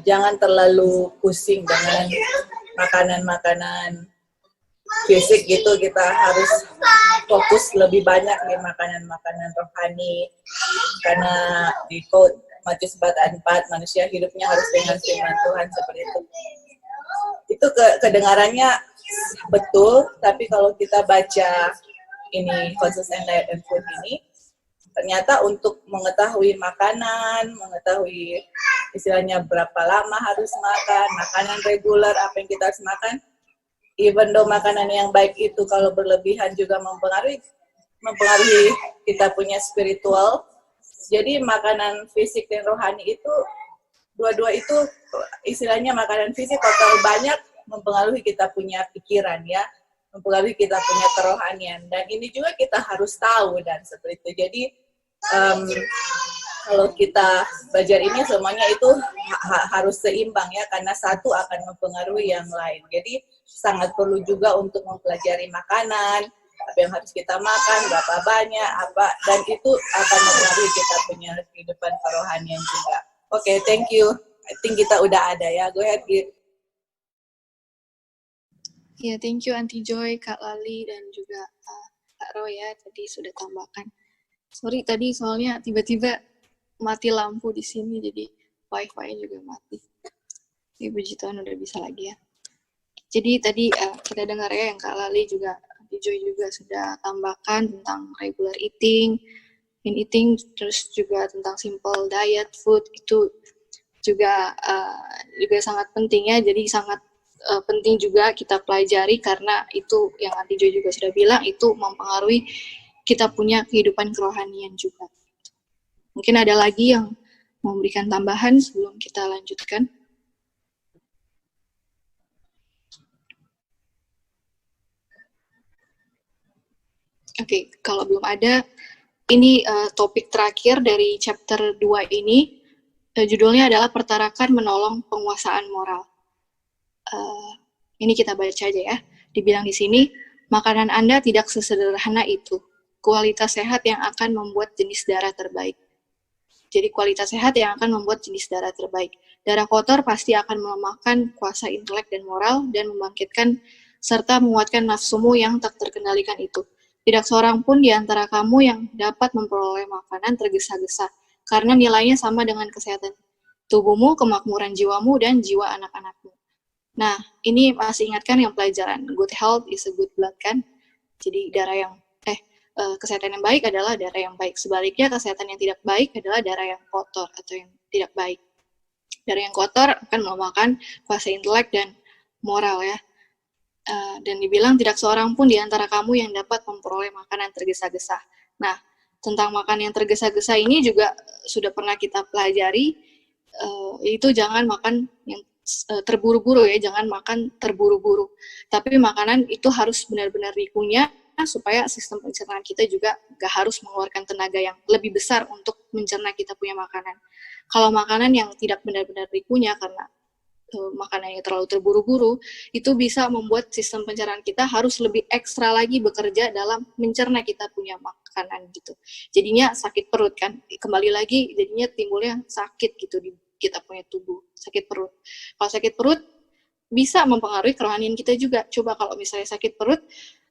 jangan terlalu pusing dengan makanan-makanan fisik gitu, kita harus fokus lebih banyak di makanan-makanan rohani, karena di quote Matius 4:4, manusia hidupnya harus dengan firman Tuhan, seperti itu. Itu kedengarannya betul, tapi kalau kita baca ini Consistent Diet and Food ini, ternyata untuk mengetahui makanan, mengetahui istilahnya berapa lama harus makan, makanan reguler apa yang kita harus makan, even though makanan yang baik itu kalau berlebihan juga mempengaruhi kita punya spiritual. Jadi makanan fisik dan rohani itu, dua-dua itu istilahnya makanan fisik total banyak mempengaruhi kita punya pikiran ya, mempengaruhi kita punya kerohanian, dan ini juga kita harus tahu dan seperti itu. Jadi kalau kita belajar ini semuanya itu harus seimbang ya, karena satu akan mempengaruhi yang lain. Jadi sangat perlu juga untuk mempelajari makanan, apa yang harus kita makan, berapa banyak, dan itu akan mempengaruhi kita punya kehidupan kerohanian juga. Oke, thank you. I think kita udah ada ya. Go ahead, Git. Ya, thank you Aunty Joy, Kak Lali, dan juga Kak Roy ya, tadi sudah tambahkan. Sorry tadi soalnya tiba-tiba mati lampu di sini, jadi wifi juga mati. Ya, puji Tuhan udah bisa lagi ya. Jadi tadi kita dengar ya yang Kak Lali juga, Aunty Joy juga sudah tambahkan tentang regular eating, in eating, terus juga tentang simple diet food, itu juga sangat penting ya. Jadi sangat penting juga kita pelajari karena itu yang nanti Jo juga sudah bilang, itu mempengaruhi kita punya kehidupan kerohanian juga. Mungkin ada lagi yang memberikan tambahan sebelum kita lanjutkan. Oke, kalau belum ada, ini topik terakhir dari chapter 2 ini, judulnya adalah Pertarakan Menolong Penguasaan Moral. Ini kita baca aja ya. Dibilang di sini, makanan Anda tidak sesederhana itu. Kualitas sehat yang akan membuat jenis darah terbaik. Jadi kualitas sehat yang akan membuat jenis darah terbaik. Darah kotor pasti akan melemahkan kuasa intelek dan moral dan membangkitkan serta menguatkan nafsumu yang tak terkendalikan itu. Tidak seorang pun di antara kamu yang dapat memperoleh makanan tergesa-gesa, karena nilainya sama dengan kesehatan tubuhmu, kemakmuran jiwamu, dan jiwa anak-anakmu. Nah, ini masih ingatkan yang pelajaran good health is a good blood, kan? Jadi kesehatan yang baik adalah darah yang baik. Sebaliknya, kesehatan yang tidak baik adalah darah yang kotor atau yang tidak baik. Darah yang kotor akan melemahkan kuasa intelek dan moral ya. Dan dibilang tidak seorang pun di antara kamu yang dapat memperoleh makanan tergesa-gesa. Nah, tentang makan yang tergesa-gesa ini juga sudah pernah kita pelajari, itu jangan makan yang terburu-buru ya, jangan makan terburu-buru. Tapi makanan itu harus benar-benar dikunyah supaya sistem pencernaan kita juga gak harus mengeluarkan tenaga yang lebih besar untuk mencerna kita punya makanan. Kalau makanan yang tidak benar-benar dikunyah karena makanannya terlalu terburu-buru, itu bisa membuat sistem pencernaan kita harus lebih ekstra lagi bekerja dalam mencerna kita punya makanan gitu. Jadinya sakit perut kan, kembali lagi jadinya timbulnya sakit gitu di kita punya tubuh, sakit perut. Kalau sakit perut bisa mempengaruhi kerohanian kita juga. Coba kalau misalnya sakit perut,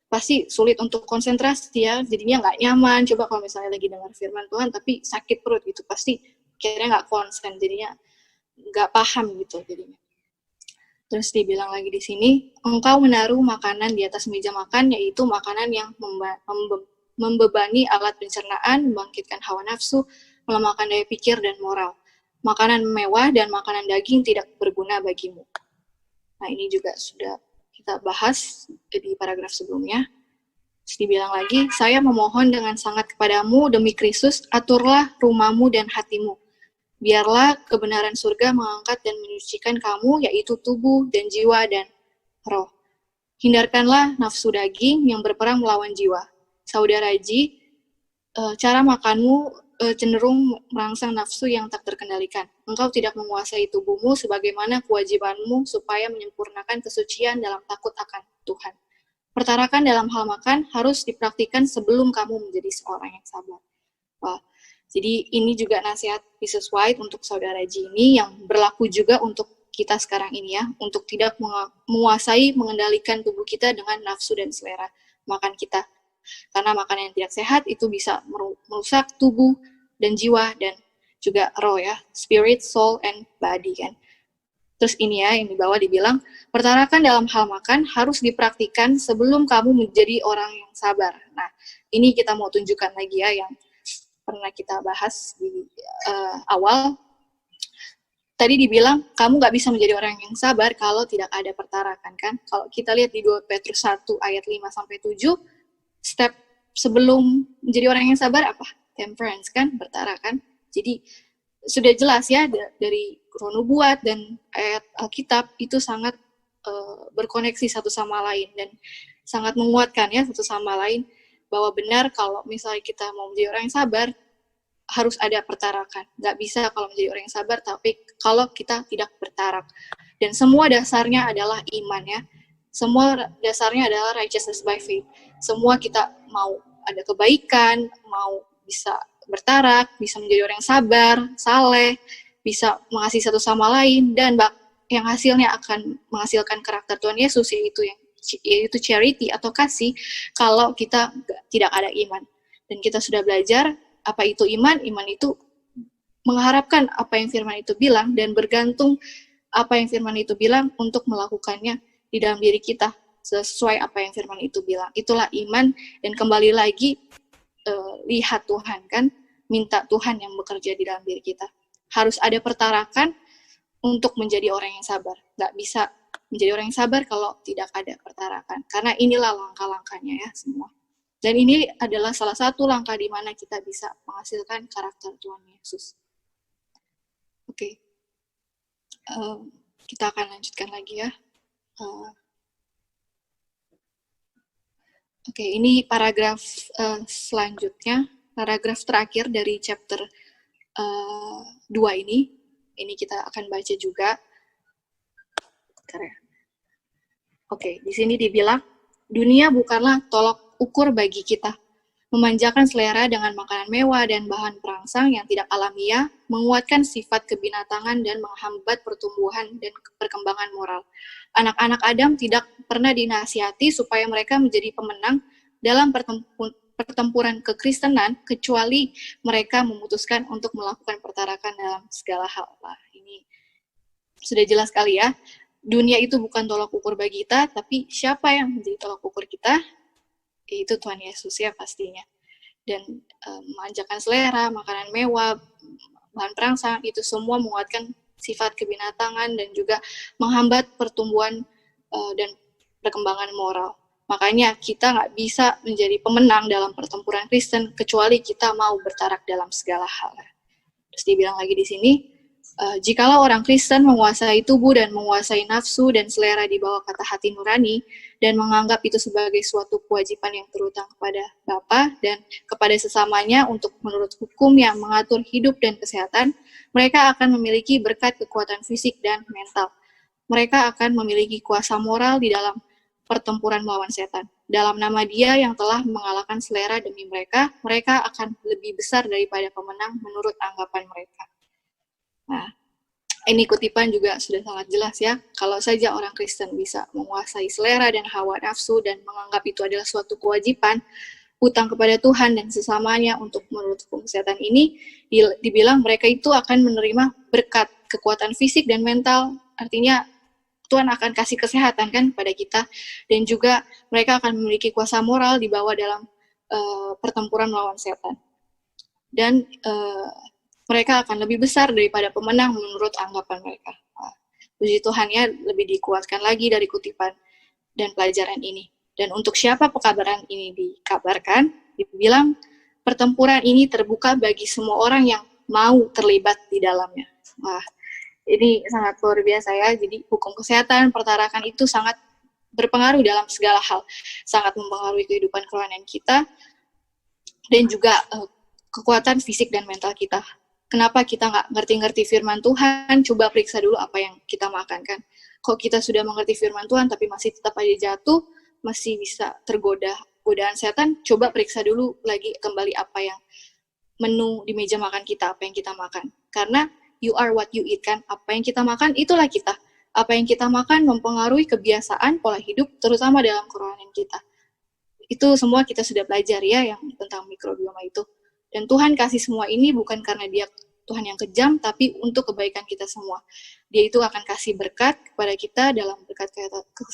pasti sulit untuk konsentrasi ya, jadinya nggak nyaman. Coba kalau misalnya lagi dengar firman Tuhan tapi sakit perut gitu, pasti kayaknya nggak konsen, jadinya nggak paham gitu jadinya. Terus dibilang lagi di sini, engkau menaruh makanan di atas meja makan, yaitu makanan yang membebani alat pencernaan, membangkitkan hawa nafsu, melemahkan daya pikir dan moral. Makanan mewah dan makanan daging tidak berguna bagimu. Nah, ini juga sudah kita bahas di paragraf sebelumnya. Terus dibilang lagi, saya memohon dengan sangat kepadamu, demi Kristus, aturlah rumahmu dan hatimu. Biarlah kebenaran surga mengangkat dan menyucikan kamu, yaitu tubuh dan jiwa dan roh. Hindarkanlah nafsu daging yang berperang melawan jiwa. Saudara Ji, cara makanmu cenderung merangsang nafsu yang tak terkendalikan. Engkau tidak menguasai tubuhmu sebagaimana kewajibanmu supaya menyempurnakan kesucian dalam takut akan Tuhan. Pertarakan dalam hal makan harus dipraktikkan sebelum kamu menjadi seorang yang sabar. Wah. Jadi ini juga nasihat Mrs. White untuk saudara Ji ini yang berlaku juga untuk kita sekarang ini ya, untuk tidak menguasai, mengendalikan tubuh kita dengan nafsu dan selera makan kita. Karena makanan yang tidak sehat itu bisa merusak tubuh dan jiwa dan juga roh ya, spirit, soul, and body kan. Terus ini ya, yang di bawah dibilang, pertarakan dalam hal makan harus dipraktikkan sebelum kamu menjadi orang yang sabar. Nah, ini kita mau tunjukkan lagi ya, yang pernah kita bahas di awal. Tadi dibilang, kamu nggak bisa menjadi orang yang sabar kalau tidak ada pertarakan, kan? Kalau kita lihat di 2 Petrus 1 ayat 5-7, step sebelum menjadi orang yang sabar apa? Temperance, kan? Pertarakan. Jadi, sudah jelas ya, dari Roh Nubuat dan ayat Alkitab, itu sangat berkoneksi satu sama lain, dan sangat menguatkan ya satu sama lain, bahwa benar kalau misalnya kita mau menjadi orang yang sabar, harus ada pertarakan. Nggak bisa kalau menjadi orang yang sabar, tapi kalau kita tidak bertarak. Dan semua dasarnya adalah iman ya. Semua dasarnya adalah righteousness by faith. Semua kita mau ada kebaikan, mau bisa bertarak, bisa menjadi orang yang sabar, saleh, bisa mengasihi satu sama lain, dan yang hasilnya akan menghasilkan karakter Tuhan Yesus, yaitu charity atau kasih, kalau kita tidak ada iman. Dan kita sudah belajar apa itu iman. Iman itu mengharapkan apa yang firman itu bilang dan bergantung apa yang firman itu bilang untuk melakukannya di dalam diri kita sesuai apa yang firman itu bilang. Itulah iman. Dan kembali lagi lihat Tuhan, kan, minta Tuhan yang bekerja di dalam diri kita. Harus ada pertarakan untuk menjadi orang yang sabar. Nggak bisa menjadi orang yang sabar kalau tidak ada pertarakan. Karena inilah langkah-langkahnya ya semua. Dan ini adalah salah satu langkah di mana kita bisa menghasilkan karakter Tuhan Yesus. Oke. Kita akan lanjutkan lagi ya. Oke, ini paragraf selanjutnya, paragraf terakhir dari chapter 2 ini. Ini kita akan baca juga. Oke, di sini dibilang, dunia bukanlah tolok ukur bagi kita. Memanjakan selera dengan makanan mewah dan bahan perangsang yang tidak alamiah, menguatkan sifat kebinatangan dan menghambat pertumbuhan dan perkembangan moral. Anak-anak Adam tidak pernah dinasihati supaya mereka menjadi pemenang dalam pertempuran kekristenan, kecuali mereka memutuskan untuk melakukan pertarakan dalam segala hal. Nah, ini sudah jelas sekali ya. Dunia itu bukan tolak ukur bagi kita, tapi siapa yang menjadi tolak ukur kita? Yaitu Tuhan Yesus ya pastinya. Dan memanjakan selera, makanan mewah, bahan perangsang, itu semua menguatkan sifat kebinatangan dan juga menghambat pertumbuhan dan perkembangan moral. Makanya kita nggak bisa menjadi pemenang dalam pertempuran Kristen kecuali kita mau bertarak dalam segala hal. Terus dibilang lagi di sini, jikalau orang Kristen menguasai tubuh dan menguasai nafsu dan selera di bawah kata hati nurani dan menganggap itu sebagai suatu kewajiban yang terutang kepada Bapa dan kepada sesamanya untuk menurut hukum yang mengatur hidup dan kesehatan, mereka akan memiliki berkat kekuatan fisik dan mental. Mereka akan memiliki kuasa moral di dalam pertempuran melawan setan. Dalam nama Dia yang telah mengalahkan selera demi mereka, mereka akan lebih besar daripada pemenang menurut anggapan mereka. Nah, ini kutipan juga sudah sangat jelas ya. Kalau saja orang Kristen bisa menguasai selera dan hawa nafsu dan menganggap itu adalah suatu kewajiban, hutang kepada Tuhan dan sesamanya untuk menurut hukum kesehatan ini, dibilang mereka itu akan menerima berkat kekuatan fisik dan mental. Artinya Tuhan akan kasih kesehatan kan pada kita, dan juga mereka akan memiliki kuasa moral dibawa dalam pertempuran melawan setan. Dan mereka akan lebih besar daripada pemenang menurut anggapan mereka. Nah, puji Tuhan ya, lebih dikuatkan lagi dari kutipan dan pelajaran ini. Dan untuk siapa pekabaran ini dikabarkan, dibilang pertempuran ini terbuka bagi semua orang yang mau terlibat di dalamnya. Wah, ini sangat luar biasa ya. Jadi hukum kesehatan, pertarakan itu sangat berpengaruh dalam segala hal. Sangat mempengaruhi kehidupan kerohanian kita dan juga kekuatan fisik dan mental kita. Kenapa kita nggak ngerti-ngerti firman Tuhan? Coba periksa dulu apa yang kita makan kan. Kok kita sudah mengerti firman Tuhan tapi masih tetap aja jatuh, masih bisa tergoda godaan setan, coba periksa dulu lagi kembali apa yang menu di meja makan kita, apa yang kita makan. Karena you are what you eat kan, apa yang kita makan itulah kita. Apa yang kita makan mempengaruhi kebiasaan, pola hidup, terutama dalam kerohanian kita. Itu semua kita sudah belajar ya, yang tentang mikrobioma itu. Dan Tuhan kasih semua ini bukan karena Dia Tuhan yang kejam, tapi untuk kebaikan kita semua. Dia itu akan kasih berkat kepada kita dalam berkat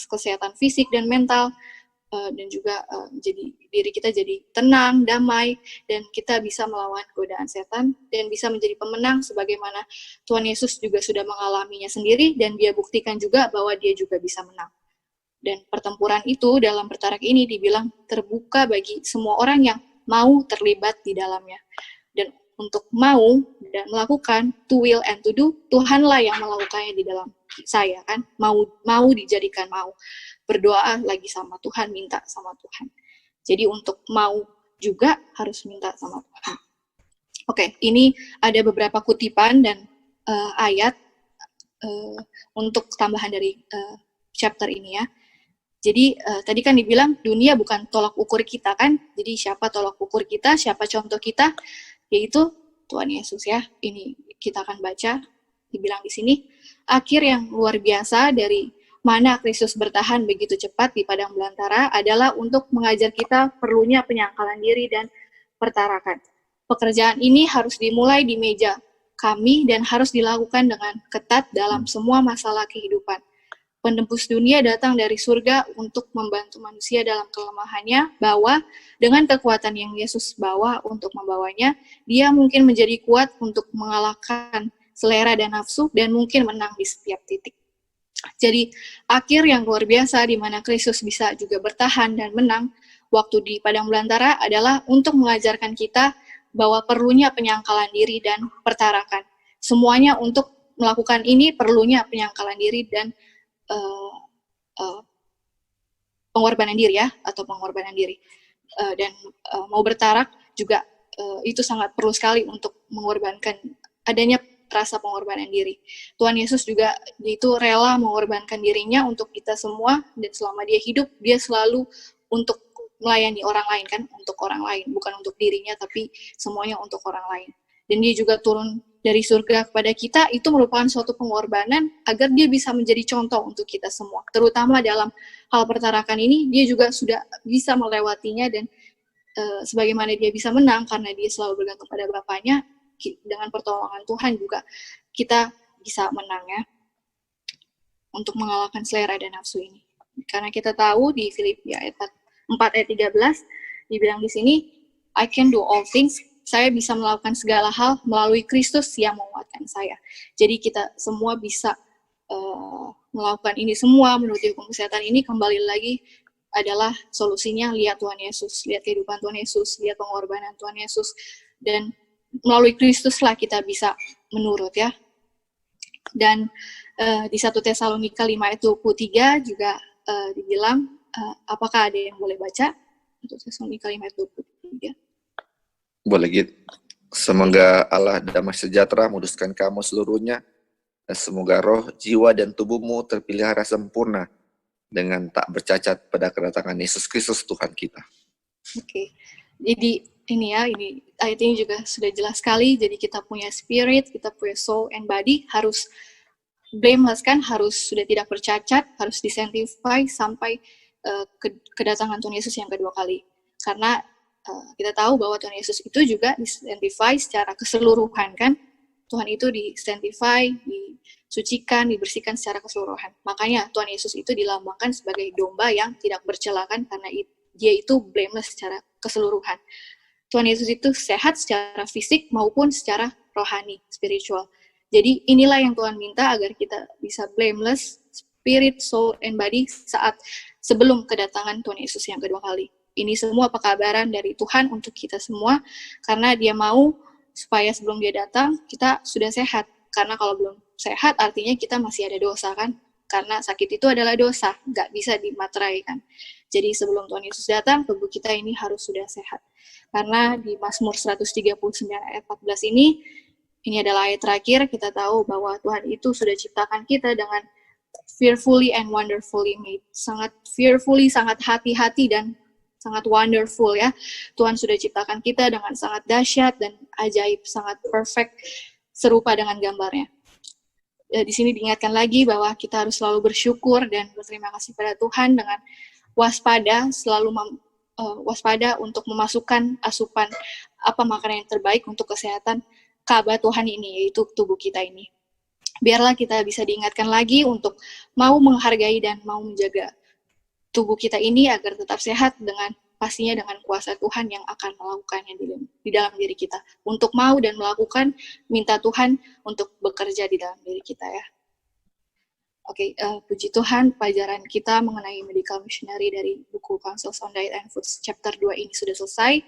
kesehatan fisik dan mental, dan juga jadi diri kita jadi tenang, damai, dan kita bisa melawan godaan setan, dan bisa menjadi pemenang sebagaimana Tuhan Yesus juga sudah mengalaminya sendiri, dan Dia buktikan juga bahwa Dia juga bisa menang. Dan pertempuran itu dalam pertarak ini dibilang terbuka bagi semua orang yang mau terlibat di dalamnya. Dan untuk mau dan melakukan, to will and to do, Tuhanlah yang melakukannya di dalam saya kan. Mau dijadikan mau. Berdoa lagi sama Tuhan, minta sama Tuhan. Jadi untuk mau juga harus minta sama Tuhan. Oke, ini ada beberapa kutipan dan ayat untuk tambahan dari chapter ini ya. Jadi tadi kan dibilang dunia bukan tolak ukur kita kan. Jadi siapa tolak ukur kita, siapa contoh kita, yaitu Tuhan Yesus ya. Ini kita akan baca, dibilang di sini, akhir yang luar biasa dari mana Kristus bertahan begitu cepat di padang belantara adalah untuk mengajar kita perlunya penyangkalan diri dan pertarakan. Pekerjaan ini harus dimulai di meja kami dan harus dilakukan dengan ketat dalam semua masalah kehidupan. Penebus dunia datang dari surga untuk membantu manusia dalam kelemahannya, bahwa dengan kekuatan yang Yesus bawa untuk membawanya, Dia mungkin menjadi kuat untuk mengalahkan selera dan nafsu, dan mungkin menang di setiap titik. Jadi akhir yang luar biasa di mana Kristus bisa juga bertahan dan menang waktu di padang belantara adalah untuk mengajarkan kita bahwa perlunya penyangkalan diri dan pertarakan. Semuanya untuk melakukan ini perlunya penyangkalan diri dan pengorbanan diri ya, atau pengorbanan diri. Dan mau bertarak juga itu sangat perlu sekali untuk mengorbankan adanya rasa pengorbanan diri. Tuhan Yesus juga itu rela mengorbankan dirinya untuk kita semua, dan selama dia hidup dia selalu untuk melayani orang lain kan, untuk orang lain, bukan untuk dirinya tapi semuanya untuk orang lain. Dan dia juga turun dari surga kepada kita, itu merupakan suatu pengorbanan agar dia bisa menjadi contoh untuk kita semua. Terutama dalam hal pertarakan ini, dia juga sudah bisa melewatinya, dan sebagaimana dia bisa menang karena dia selalu bergantung pada Bapaknya, dengan pertolongan Tuhan juga kita bisa menang ya, untuk mengalahkan selera dan nafsu ini. Karena kita tahu di Filipi ayat 4 ayat 13 dibilang di sini, I can do all things, saya bisa melakukan segala hal melalui Kristus yang menguatkan saya. Jadi kita semua bisa melakukan ini semua, menuruti hukum kesehatan ini, kembali lagi adalah solusinya lihat Tuhan Yesus, lihat kehidupan Tuhan Yesus, lihat pengorbanan Tuhan Yesus, dan melalui Kristus lah kita bisa menurut ya. Dan di 1 Tesalonika 5 ayat 23 juga dibilang, apakah ada yang boleh baca untuk Tesalonika 5 ayat 23? Boleh gitu. Semoga Allah damai sejahtera menguduskan kamu seluruhnya, dan semoga roh, jiwa, dan tubuhmu terpelihara sempurna dengan tak bercacat pada kedatangan Yesus Kristus Tuhan kita. Oke. Jadi ini ayat ini juga sudah jelas sekali. Jadi kita punya spirit, kita punya soul and body, harus blameless kan, harus sudah tidak bercacat, harus disanctify sampai kedatangan Tuhan Yesus yang kedua kali. Karena kita tahu bahwa Tuhan Yesus itu juga disanctify secara keseluruhan kan. Tuhan itu disanctify, disucikan, dibersihkan secara keseluruhan. Makanya Tuhan Yesus itu dilambangkan sebagai domba yang tidak bercela kan, karena dia itu blameless secara keseluruhan. Tuhan Yesus itu sehat secara fisik maupun secara rohani, spiritual. Jadi inilah yang Tuhan minta agar kita bisa blameless, spirit, soul, and body saat sebelum kedatangan Tuhan Yesus yang kedua kali. Ini semua pekabaran dari Tuhan untuk kita semua, karena dia mau supaya sebelum dia datang, kita sudah sehat. Karena kalau belum sehat, artinya kita masih ada dosa kan? Karena sakit itu adalah dosa, nggak bisa dimateraikan. Jadi sebelum Tuhan Yesus datang, tubuh kita ini harus sudah sehat. Karena di Mazmur 139 ayat 14 ini adalah ayat terakhir, kita tahu bahwa Tuhan itu sudah ciptakan kita dengan fearfully and wonderfully made. Sangat fearfully, sangat hati-hati, dan sangat wonderful ya. Tuhan sudah ciptakan kita dengan sangat dahsyat dan ajaib, sangat perfect, serupa dengan gambarnya. Di sini diingatkan lagi bahwa kita harus selalu bersyukur dan berterima kasih pada Tuhan dengan waspada, selalu waspada untuk memasukkan asupan apa makanan yang terbaik untuk kesehatan Ka'bah Tuhan ini, yaitu tubuh kita ini. Biarlah kita bisa diingatkan lagi untuk mau menghargai dan mau menjaga tubuh kita ini agar tetap sehat, dengan pastinya dengan kuasa Tuhan yang akan melakukannya di dalam diri kita. Untuk mau dan melakukan, minta Tuhan untuk bekerja di dalam diri kita ya. Oke, puji Tuhan, pelajaran kita mengenai medical missionary dari buku Counsels on Diet and Foods chapter 2 ini sudah selesai.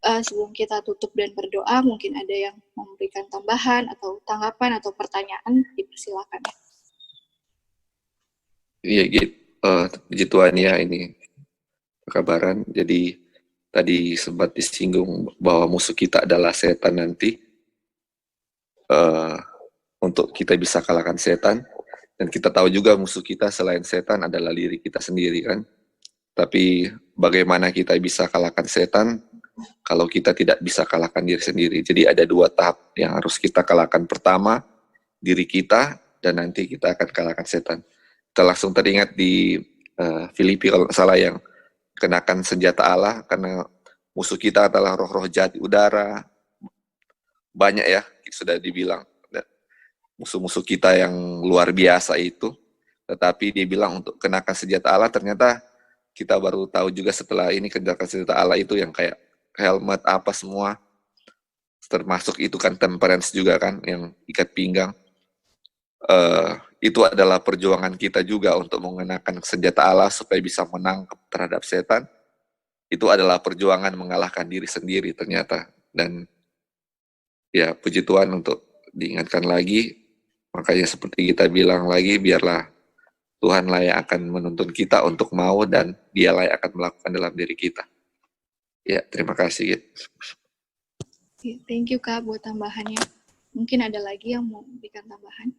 Sebelum kita tutup dan berdoa, mungkin ada yang memberikan tambahan atau tanggapan atau pertanyaan, dipersilakan. Iya gitu, puji Tuhan ya, ini pekabaran. Jadi tadi sempat disinggung bahwa musuh kita adalah setan nanti. Untuk kita bisa kalahkan setan, dan kita tahu juga musuh kita selain setan adalah diri kita sendiri kan. Tapi bagaimana kita bisa kalahkan setan kalau kita tidak bisa kalahkan diri sendiri? Jadi ada dua tahap yang harus kita kalahkan. Pertama, diri kita, dan nanti kita akan kalahkan setan. Kita langsung teringat di Filipi kalau nggak salah, yang kenakan senjata Allah, karena musuh kita adalah roh-roh jahat di udara. Banyak ya, sudah dibilang musuh-musuh kita yang luar biasa itu. Tetapi dia bilang untuk kenakan senjata Allah, ternyata kita baru tahu juga setelah ini, kenakan senjata Allah itu yang kayak helmet apa semua, termasuk itu kan temperance juga kan, yang ikat pinggang. itu adalah perjuangan kita juga untuk menggunakan senjata Allah supaya bisa menang terhadap setan. Itu adalah perjuangan mengalahkan diri sendiri ternyata. Dan ya puji Tuhan untuk diingatkan lagi. Makanya seperti kita bilang lagi, biarlah Tuhanlah yang akan menuntun kita untuk mau dan Dialah yang akan melakukan dalam diri kita. Ya, terima kasih. Thank you Kak buat tambahannya. Mungkin ada lagi yang mau memberikan tambahan?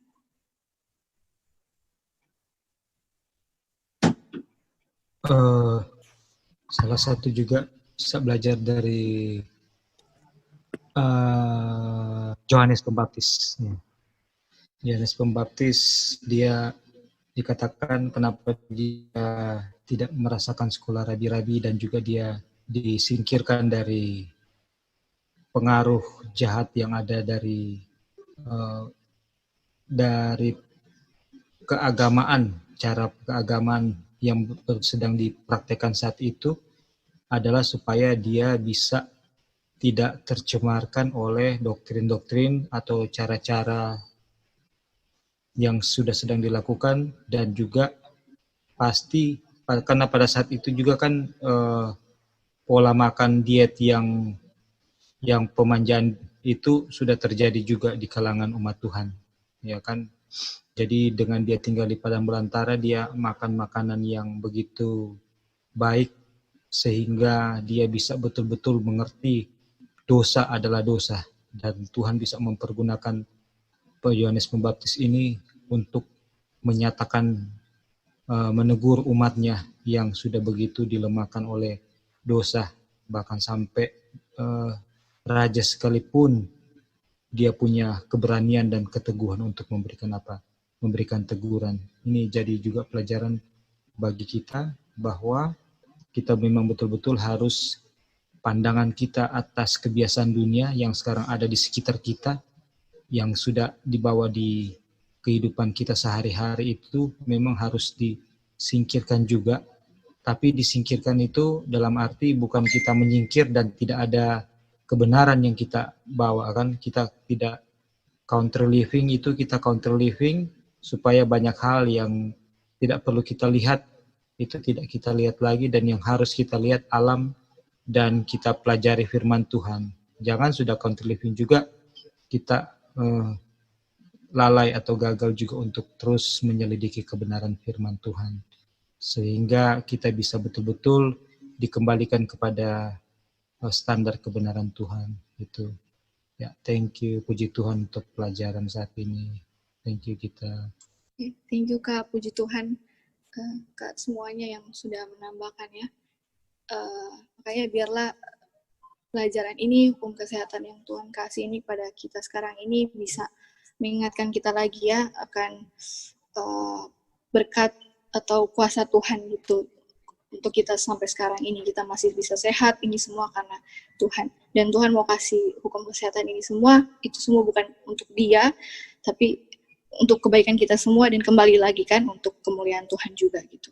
Salah satu juga bisa belajar dari Yohanes Pembaptis. Yohanes Pembaptis, dia dikatakan kenapa dia tidak merasakan sekolah rabi-rabi dan juga dia disingkirkan dari pengaruh jahat yang ada dari keagamaan, cara keagamaan yang sedang dipraktekkan saat itu adalah supaya dia bisa tidak tercemarkan oleh doktrin-doktrin atau cara-cara yang sudah sedang dilakukan, dan juga pasti karena pada saat itu juga kan pola makan diet yang pemanjaan itu sudah terjadi juga di kalangan umat Tuhan, ya kan. Jadi dengan dia tinggal di padang belantara, dia makan makanan yang begitu baik sehingga dia bisa betul-betul mengerti dosa adalah dosa, dan Tuhan bisa mempergunakan Yohanes Pembaptis ini untuk menyatakan, menegur umatnya yang sudah begitu dilemahkan oleh dosa, bahkan sampai raja sekalipun dia punya keberanian dan keteguhan untuk memberikan teguran. Ini jadi juga pelajaran bagi kita bahwa kita memang betul-betul harus pandangan kita atas kebiasaan dunia yang sekarang ada di sekitar kita, yang sudah dibawa di kehidupan kita sehari-hari, itu memang harus disingkirkan juga. Tapi disingkirkan itu dalam arti bukan kita menyingkir dan tidak ada kebenaran yang kita bawa, kan. Kita tidak counter living, itu kita counter living supaya banyak hal yang tidak perlu kita lihat itu tidak kita lihat lagi, dan yang harus kita lihat alam dan kita pelajari firman Tuhan. Jangan sudah counter living juga kita lalai atau gagal juga untuk terus menyelidiki kebenaran firman Tuhan, sehingga kita bisa betul-betul dikembalikan kepada standar kebenaran Tuhan. Itu ya, thank you, puji Tuhan untuk pelajaran saat ini. Thank you kita. Thank you Kak, puji Tuhan Kak semuanya yang sudah menambahkan ya. Makanya biarlah pelajaran ini, hukum kesehatan yang Tuhan kasih ini pada kita sekarang ini bisa mengingatkan kita lagi ya akan berkat atau kuasa Tuhan gitu. Untuk kita sampai sekarang ini kita masih bisa sehat, ini semua karena Tuhan. Dan Tuhan mau kasih hukum kesehatan ini semua, itu semua bukan untuk Dia, tapi untuk kebaikan kita semua, dan kembali lagi kan untuk kemuliaan Tuhan juga gitu.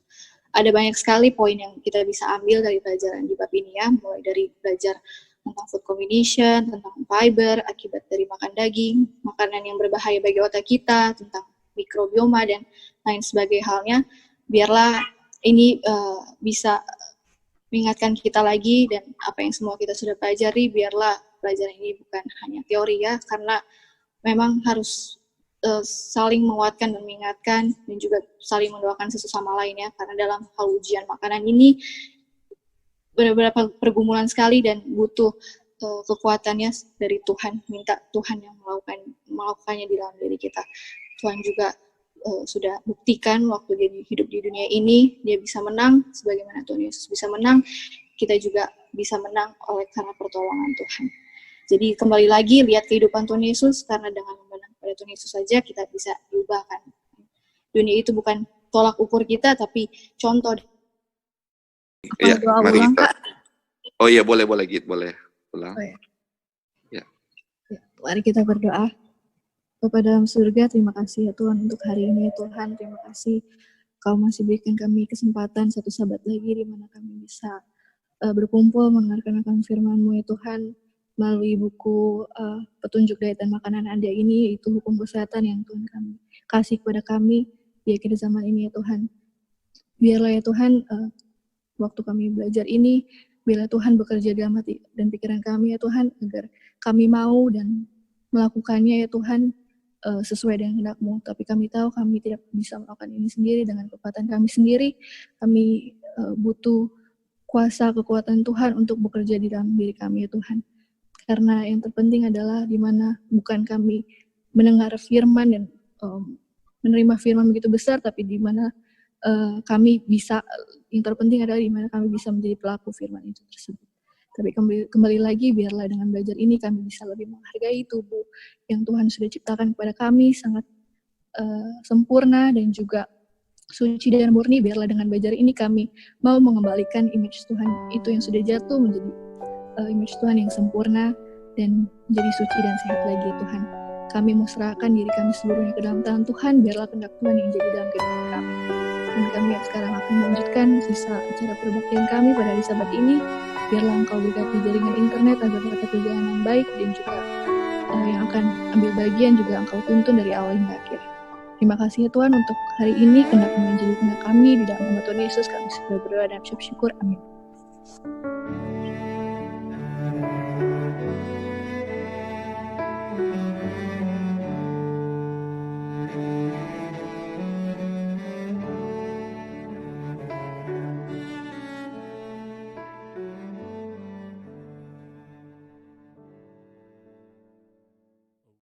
Ada banyak sekali poin yang kita bisa ambil dari pelajaran di bab ini ya, mulai dari belajar tentang food combination, tentang fiber, akibat dari makan daging, makanan yang berbahaya bagi otak kita, tentang mikrobioma, dan lain sebagainya halnya. Biarlah ini bisa mengingatkan kita lagi, dan apa yang semua kita sudah pelajari, biarlah pelajaran ini bukan hanya teori ya, karena memang harus saling menguatkan dan mengingatkan, dan juga saling mendoakan satu sama lain ya, karena dalam hal ujian makanan ini beberapa pergumulan sekali dan butuh kekuatannya dari Tuhan, minta Tuhan yang melakukannya di dalam diri kita. Tuhan juga sudah buktikan waktu dia hidup di dunia ini, dia bisa menang, sebagaimana Tuhan Yesus bisa menang, kita juga bisa menang oleh karena pertolongan Tuhan. Jadi kembali lagi lihat kehidupan Tuhan Yesus, karena dengan memandang pada Tuhan Yesus saja kita bisa diubahkan. Dunia itu bukan tolak ukur kita, tapi contoh. Iya, mari kita. Oh iya, boleh Git, boleh ulang. Oh, ya. Ya. Mari kita berdoa. Bapa dalam surga, terima kasih ya Tuhan untuk hari ini ya Tuhan. Terima kasih Kau masih berikan kami kesempatan satu sabat lagi di mana kami bisa berkumpul mendengarkan akan firman-Mu ya Tuhan, melalui buku petunjuk diet dan makanan Anda ini, yaitu hukum kesehatan yang Tuhan kasih kepada kami di akhir zaman ini ya Tuhan. Biarlah ya Tuhan, waktu kami belajar ini, biarlah Tuhan bekerja dalam hati dan pikiran kami ya Tuhan, agar kami mau dan melakukannya ya Tuhan, sesuai dengan kehendak-Mu. Tapi kami tahu kami tidak bisa melakukan ini sendiri dengan kekuatan kami sendiri. Kami butuh kuasa kekuatan Tuhan untuk bekerja di dalam diri kami ya Tuhan. Karena yang terpenting adalah di mana bukan kami mendengar firman dan menerima firman begitu besar, tapi di mana kami bisa, yang terpenting adalah di mana kami bisa menjadi pelaku firman itu tersebut. Tapi kembali lagi, biarlah dengan belajar ini kami bisa lebih menghargai tubuh yang Tuhan sudah ciptakan kepada kami, sangat sempurna dan juga suci dan murni. Biarlah dengan belajar ini kami mau mengembalikan image Tuhan itu yang sudah jatuh menjadi image Tuhan yang sempurna dan menjadi suci dan sehat lagi Tuhan. Kami mau serahkan diri kami seluruhnya ke dalam tangan Tuhan, biarlah kehendak Tuhan yang jadi dalam kehidupan kami. Dan kami sekarang akan melanjutkan sisa acara perbaktian kami pada hari Sabat ini. Biarlah Engkau berkati jaringan internet agar dapat berjalan dengan baik, dan juga yang akan ambil bagian juga Engkau tuntun dari awal hingga akhir. Terima kasih ya Tuhan untuk hari ini, kehendak-Mu menjadi kehendak kami. Di dalam nama Tuhan Yesus kami sudah berdoa dan bersyukur. Amin.